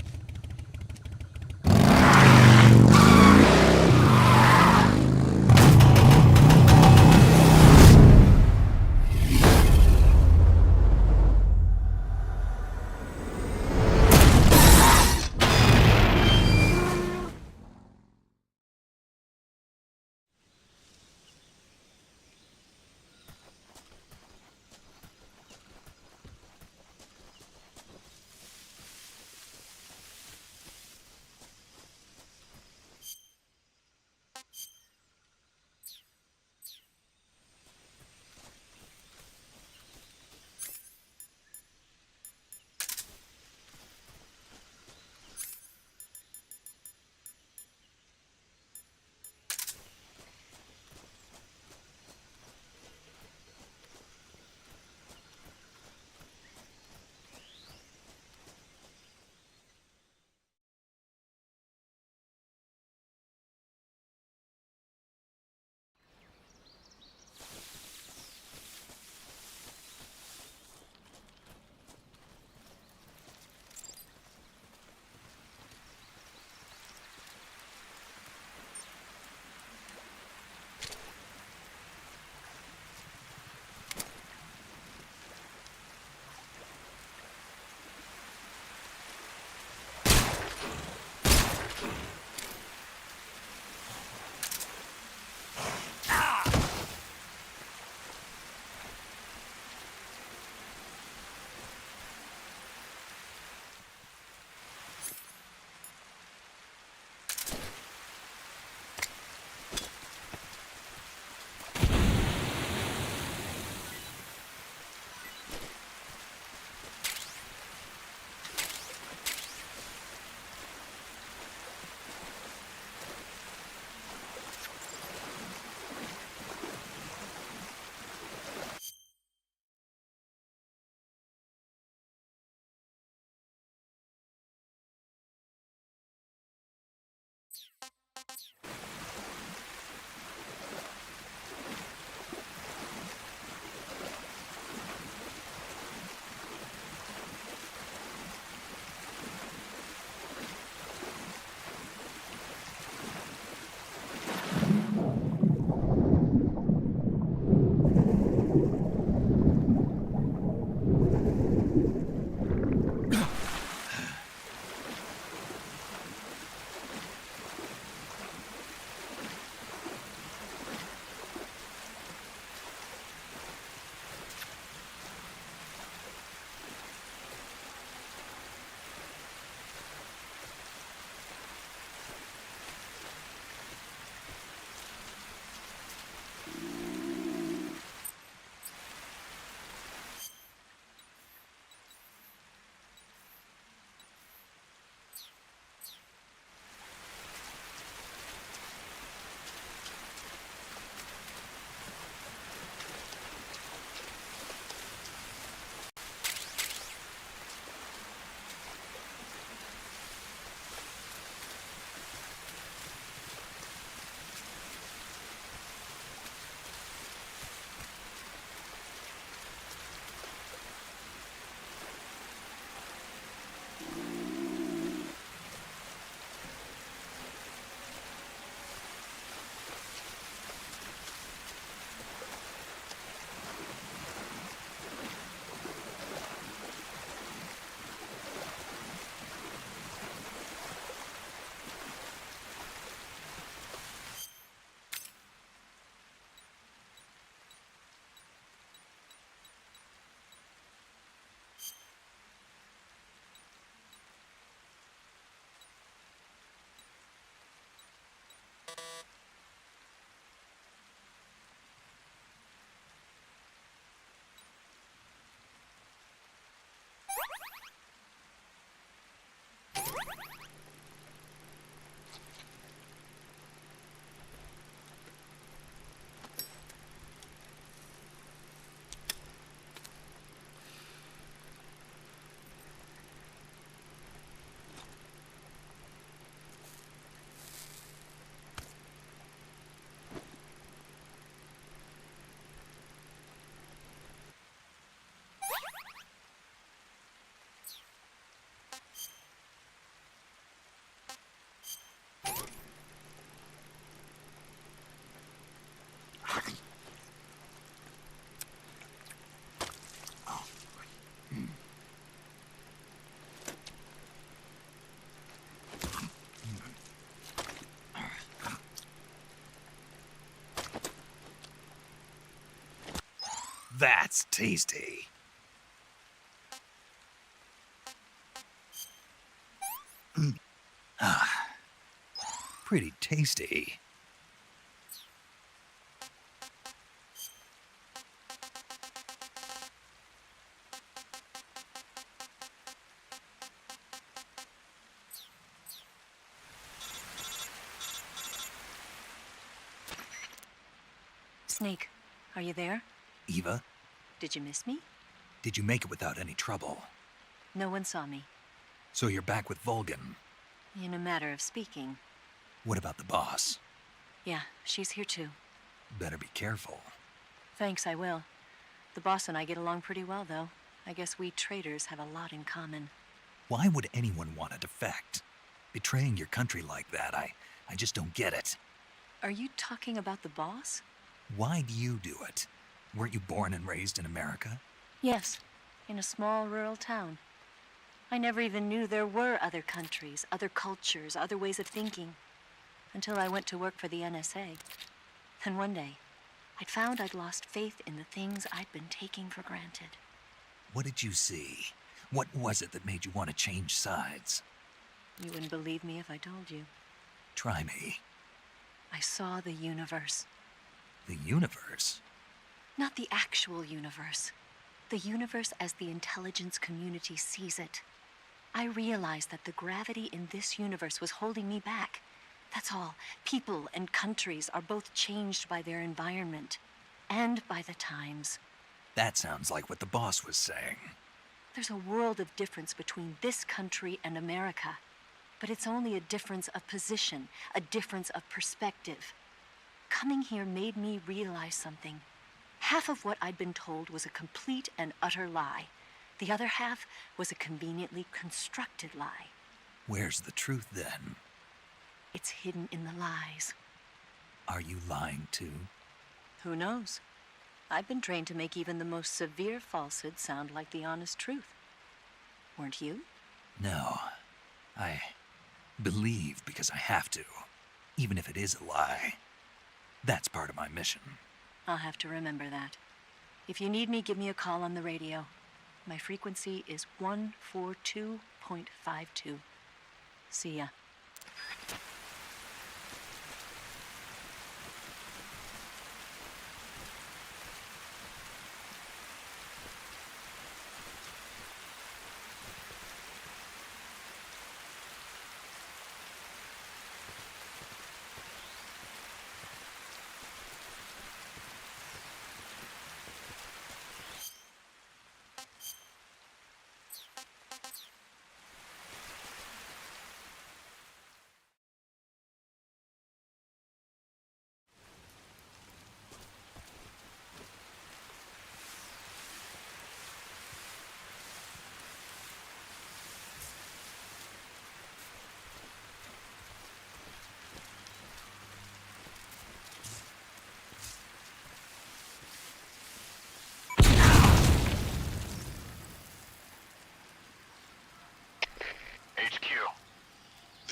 That's tasty. Ah, pretty tasty. Snake, are you there? Eva, Did you miss me? did you make it without any trouble? No one saw me. So you're back with Vulgan. In a matter of speaking. What about the boss? Yeah, she's here too. Better be careful. Thanks, I will. The boss and I get along pretty well, though. I guess we traitors have a lot in common. Why would anyone want to defect? Betraying your country like that, I just don't get it. Are you talking about the boss? Why do you do it? Weren't you born and raised in America? Yes, in a small rural town. I never even knew there were other countries, other cultures, other ways of thinking, until I went to work for the NSA. Then one day, I'd found I'd lost faith in the things I'd been taking for granted. What did you see? What was it that made you want to change sides? You wouldn't believe me if I told you. Try me. I saw the universe. The universe? Not the actual universe. The universe as the intelligence community sees it. I realized that the gravity in this universe was holding me back. That's all. People and countries are both changed by their environment and by the times. That sounds like what the boss was saying. There's a world of difference between this country and America. But it's only a difference of position, a difference of perspective. Coming here made me realize something. Half of what I'd been told was a complete and utter lie. The other half was a conveniently constructed lie. Where's the truth then? It's hidden in the lies. Are you lying too? Who knows? I've been trained to make even the most severe falsehood sound like the honest truth. Weren't you? No. I believe because I have to, even if it is a lie. That's part of my mission. I'll have to remember that. If you need me, give me a call on the radio. My frequency is 142.52. See ya.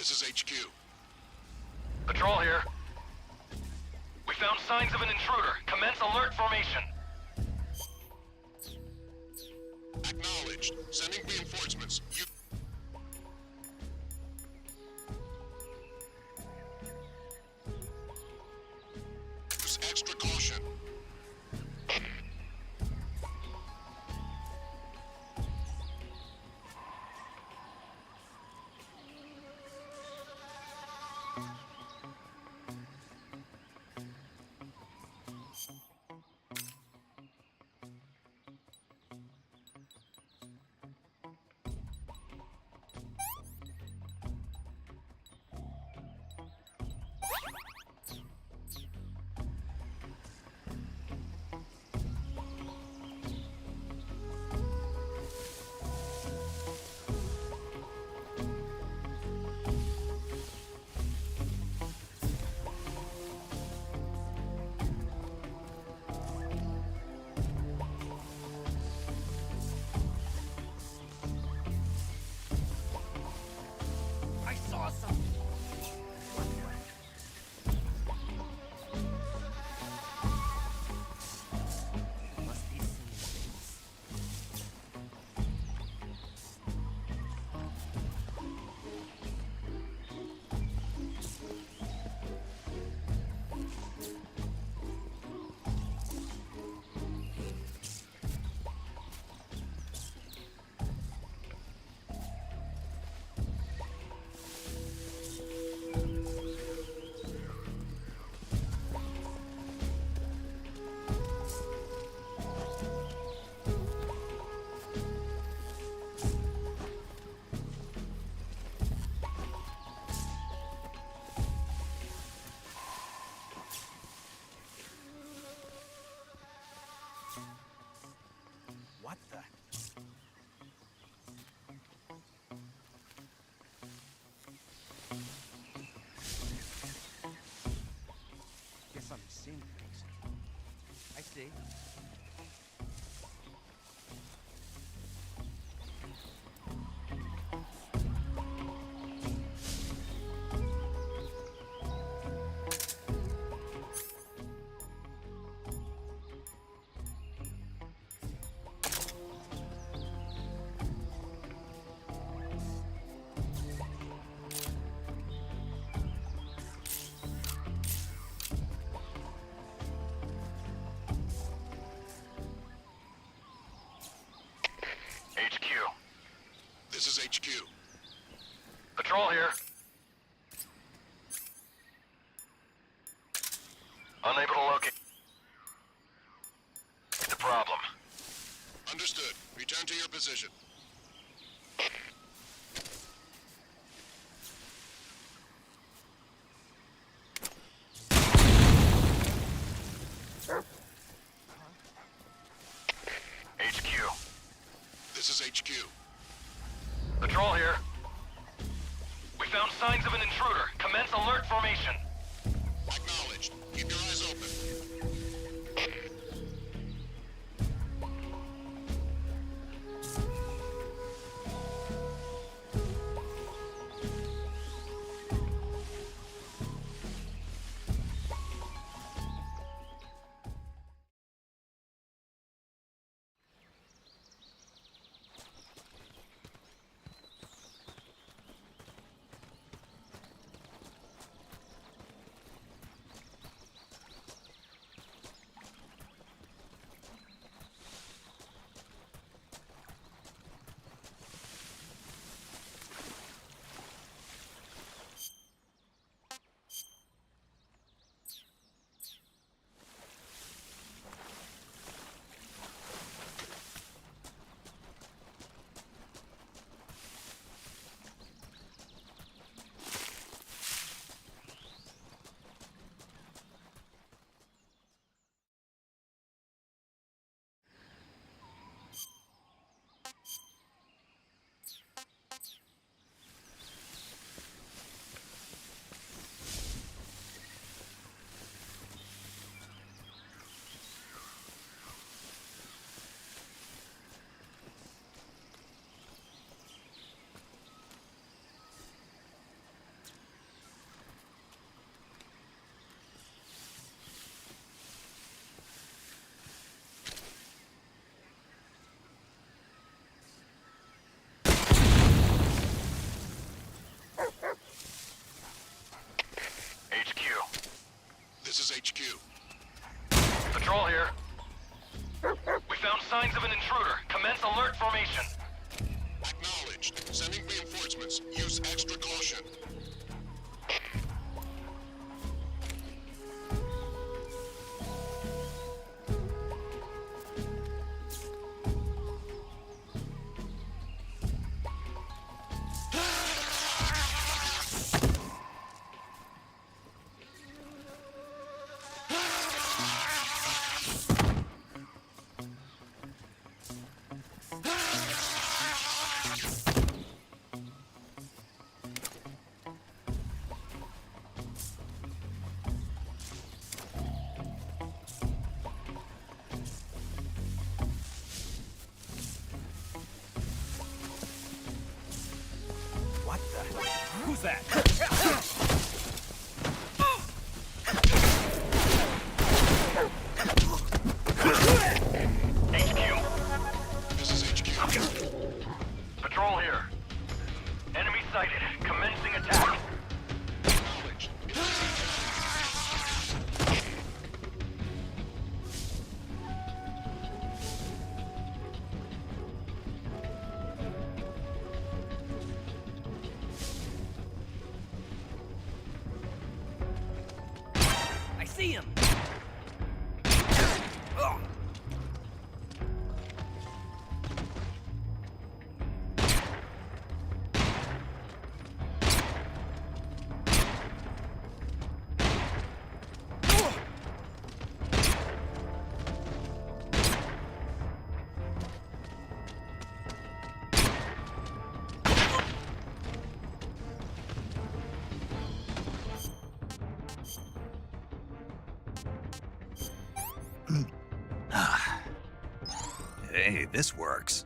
This is HQ. Patrol here. We found signs of an intruder. Commence alert formation. Acknowledged. Sending reinforcements. Use extra caution. see. HQ. This is HQ. Patrol here. Unable to locate the problem. Understood. Return to your position. HQ. This is HQ. Patrol here. We found signs of an intruder. Commence alert formation. Acknowledged. Keep your eyes open. This is HQ. Patrol here. We found signs of an intruder. Commence alert formation. Acknowledged. Sending reinforcements. Use extra caution. What the? Who's that? This is HQ. Patrol here. Enemy sighted. Commencing attack. Acknowledged. I see him. Hey, this works.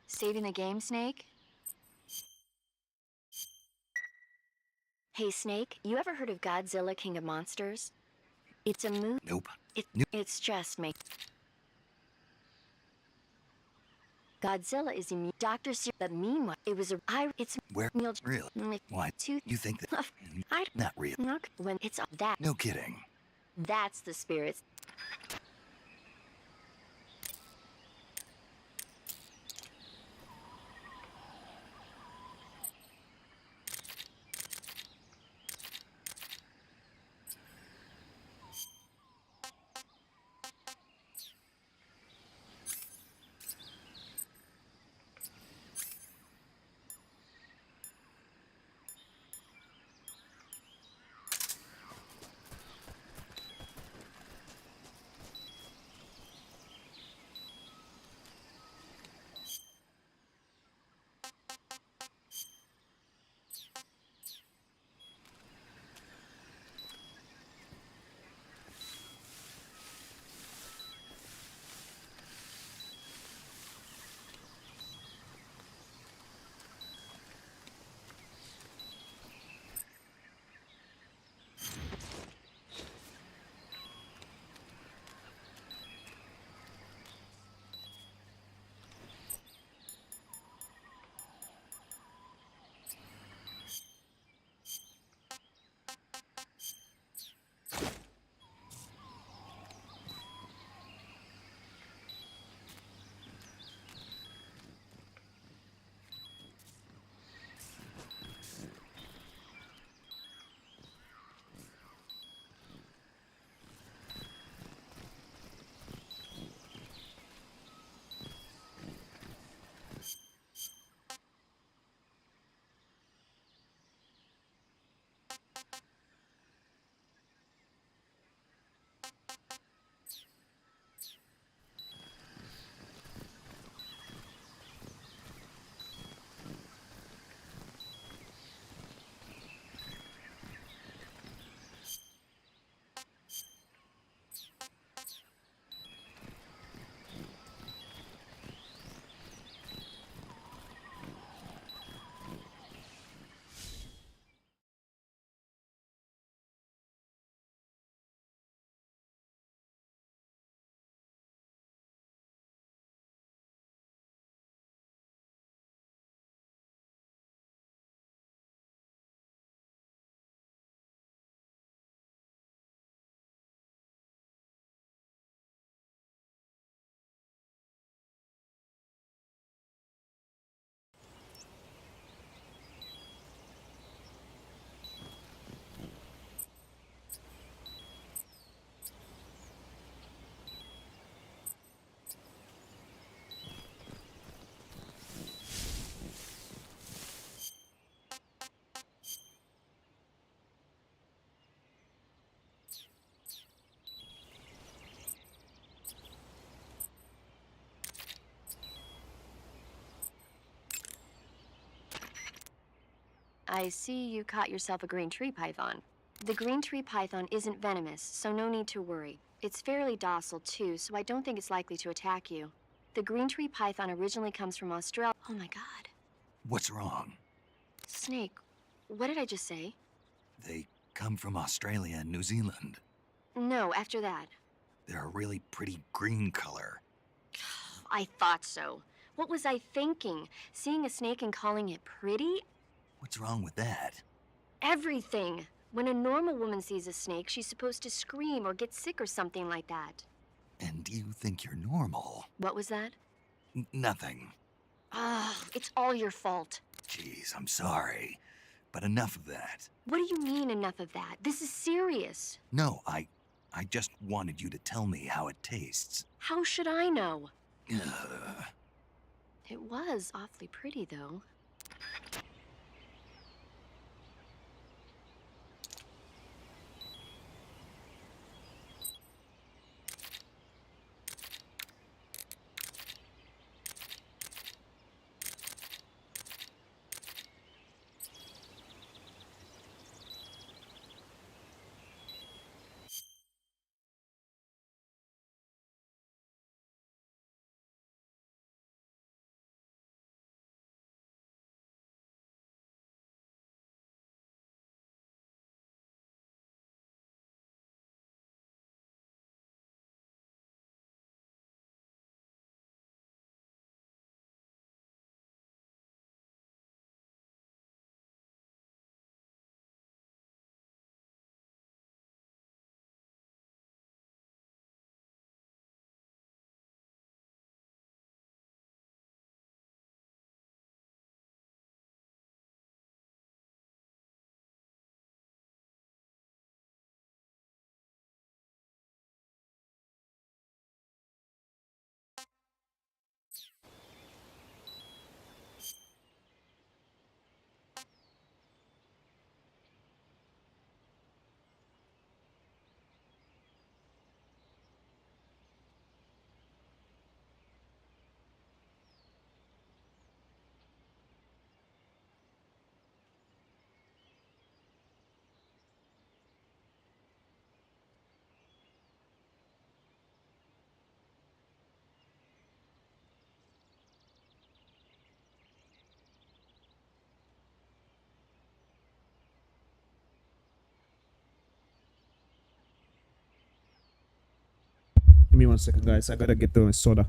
Saving the game, Snake? Hey, Snake, you ever heard of Godzilla, King of Monsters? It's a movie. Nope. It's just me. Godzilla is immune. Dr. But meanwhile, it was a. It's. Where? Really? Why? You think that? Not real. When it's that. No kidding. That's the spirits. I see you caught yourself a green tree python. The green tree python isn't venomous, so no need to worry. It's fairly docile too, so I don't think it's likely to attack you. The green tree python originally comes from Australia. Oh my god. What's wrong? Snake, what did I just say? They come from Australia and New Zealand. No, after that. They're a really pretty green color. I thought so. What was I thinking? Seeing a snake and calling it pretty? What's wrong with that? Everything. When a normal woman sees a snake, she's supposed to scream or get sick or something like that. And you think you're normal? What was that? Nothing. Ah, it's all your fault. Jeez, I'm sorry. But enough of that. What do you mean, enough of that? This is serious. No, I just wanted you to tell me how it tastes. How should I know? Ugh. It was awfully pretty, though. Give me 1 second, guys. I gotta get the soda.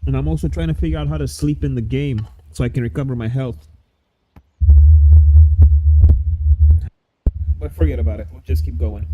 And I'm also trying to figure out how to sleep in the game so I can recover my health. But forget about it. We'll just keep going.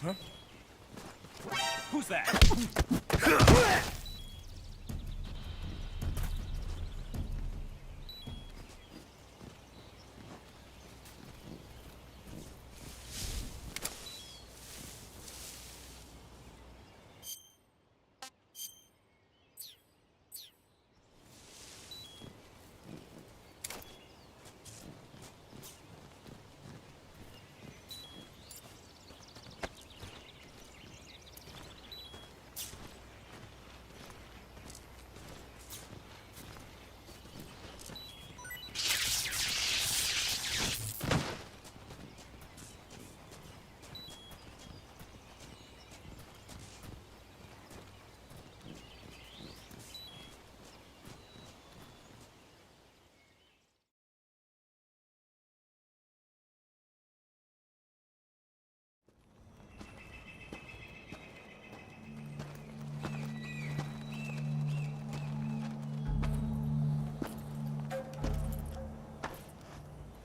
Huh? Who's that?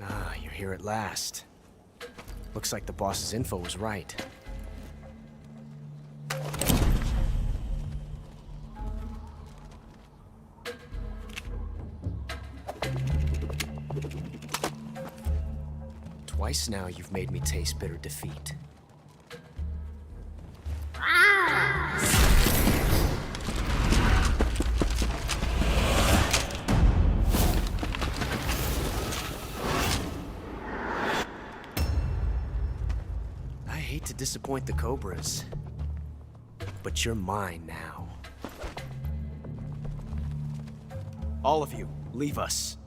Ah, you're here at last. Looks like the boss's info was right. Twice now you've made me taste bitter defeat. I hate to disappoint the Cobras, but you're mine now. All of you, leave us.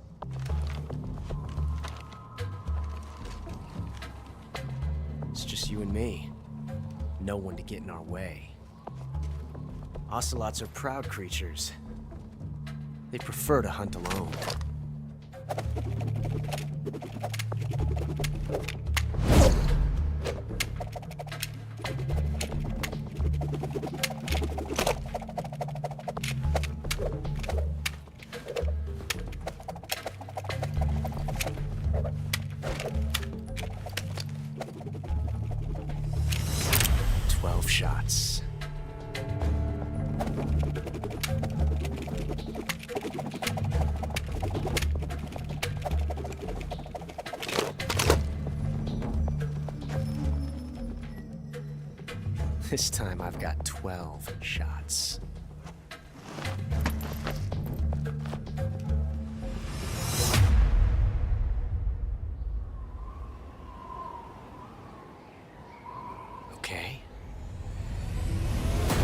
It's just you and me. No one to get in our way. Ocelots are proud creatures. They prefer to hunt alone. Shots. This time I've got 12 shots. Okay.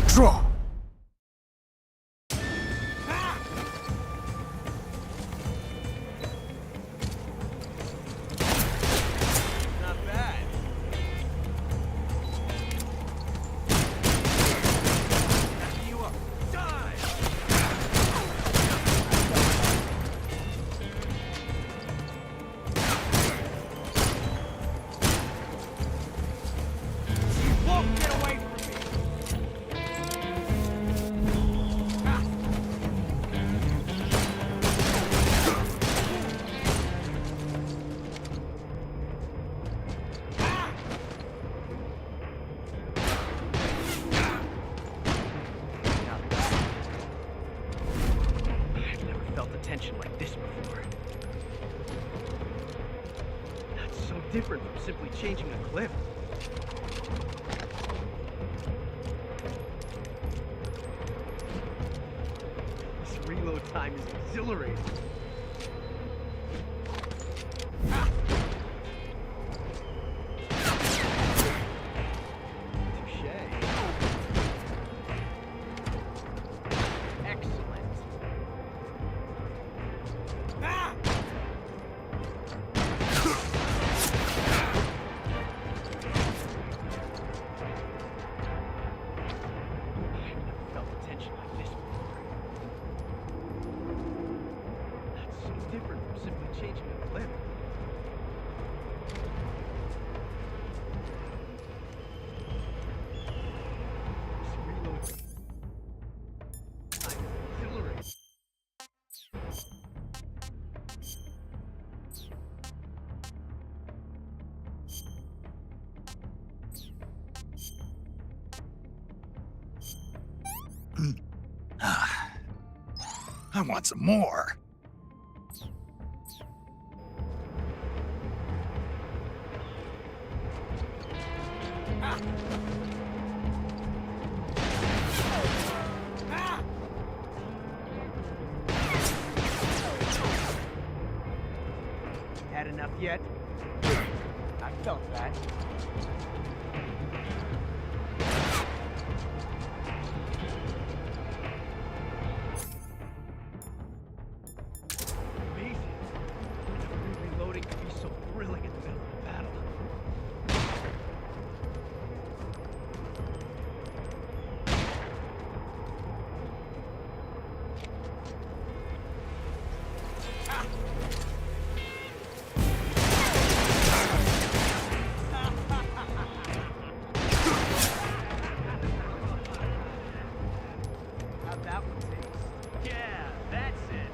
Draw! Not bad. You up. Die! You won't get away from me! I've never felt a tension like this before. That's so different from simply changing a clip. This reload time is exhilarating. Touche. Excellent. I've never felt a tension like this before. I want some more. Had enough yet? I felt that. Amazing. Reloading can be so thrilling in the middle of a battle. How'd that one taste? Yeah, that's it.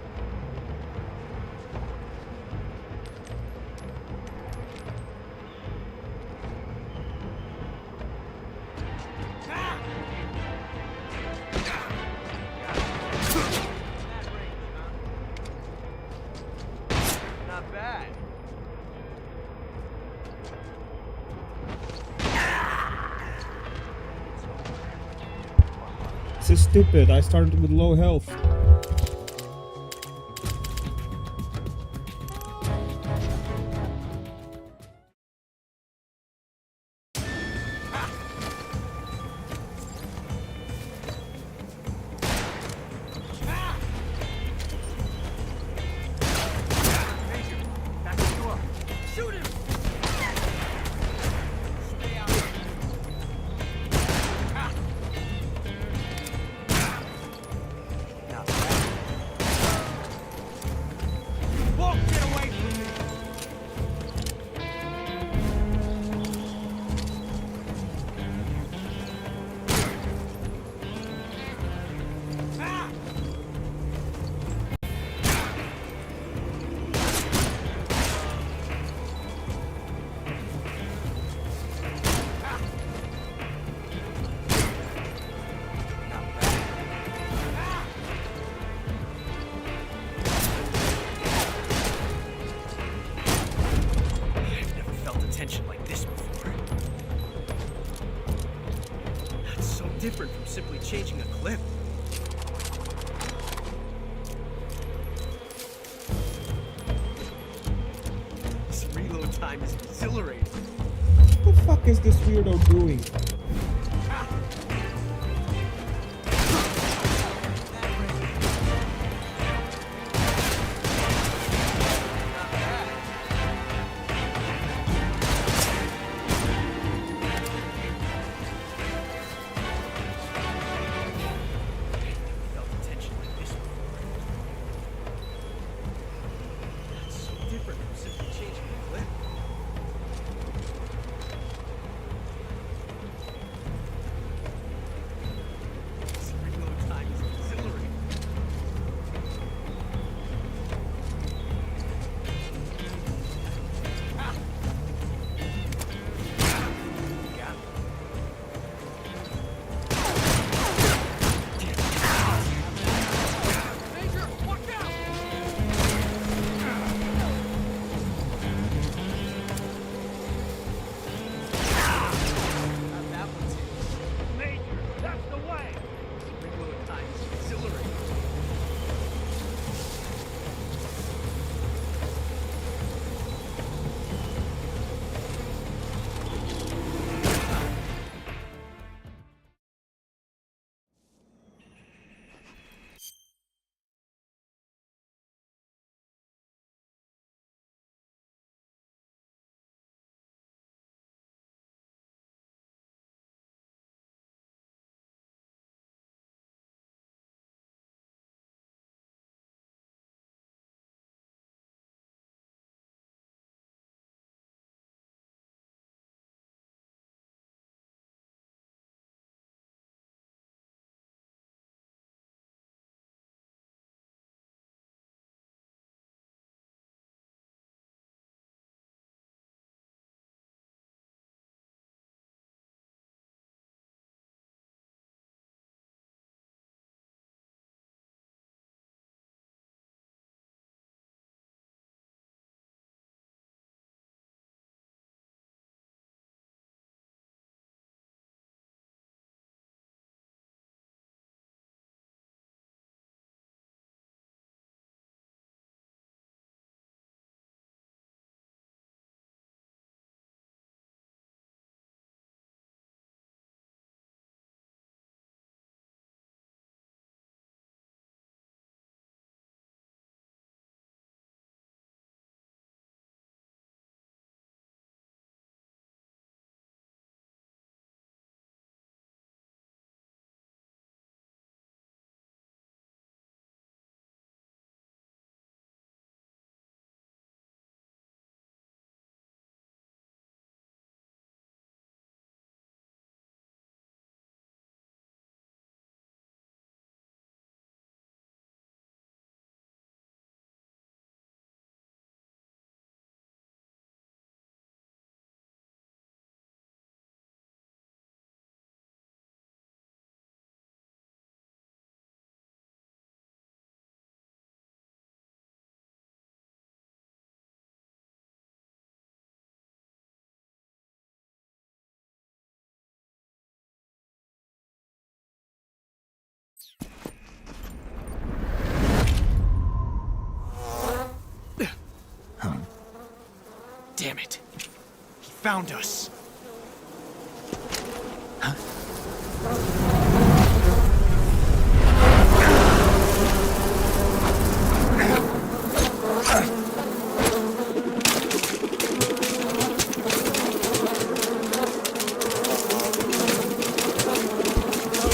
Not bad. This is stupid. I started with low health. Back the door. Shoot him! Stay out. Not bad. Won't get away from me! Ah! I've never felt a tension like this before. That's so different from simply changing a clip. This reload time is exhilarating. What the fuck is this weirdo doing? Felt a tension like this before. That's so different from simply changing the clip. Damn it. He found us.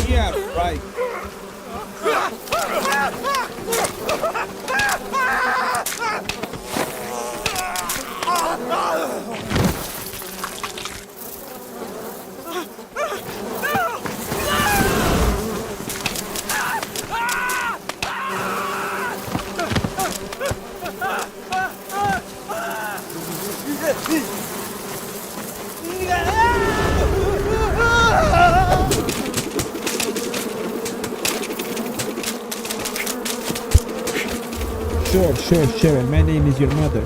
Yeah, right. Sure. My name is your mother.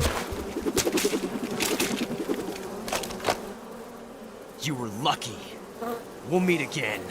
You were lucky. We'll meet again.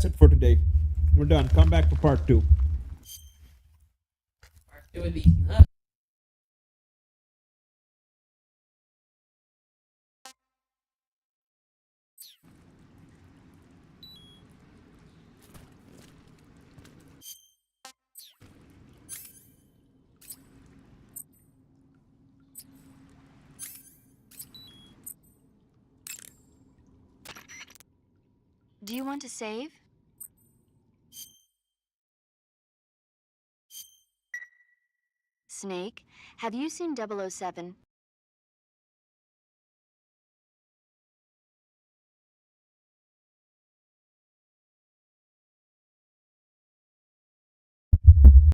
that's it for today. We're done. Come back for part 2. Doing these nuts. Do you want to save? Snake, have you seen 007?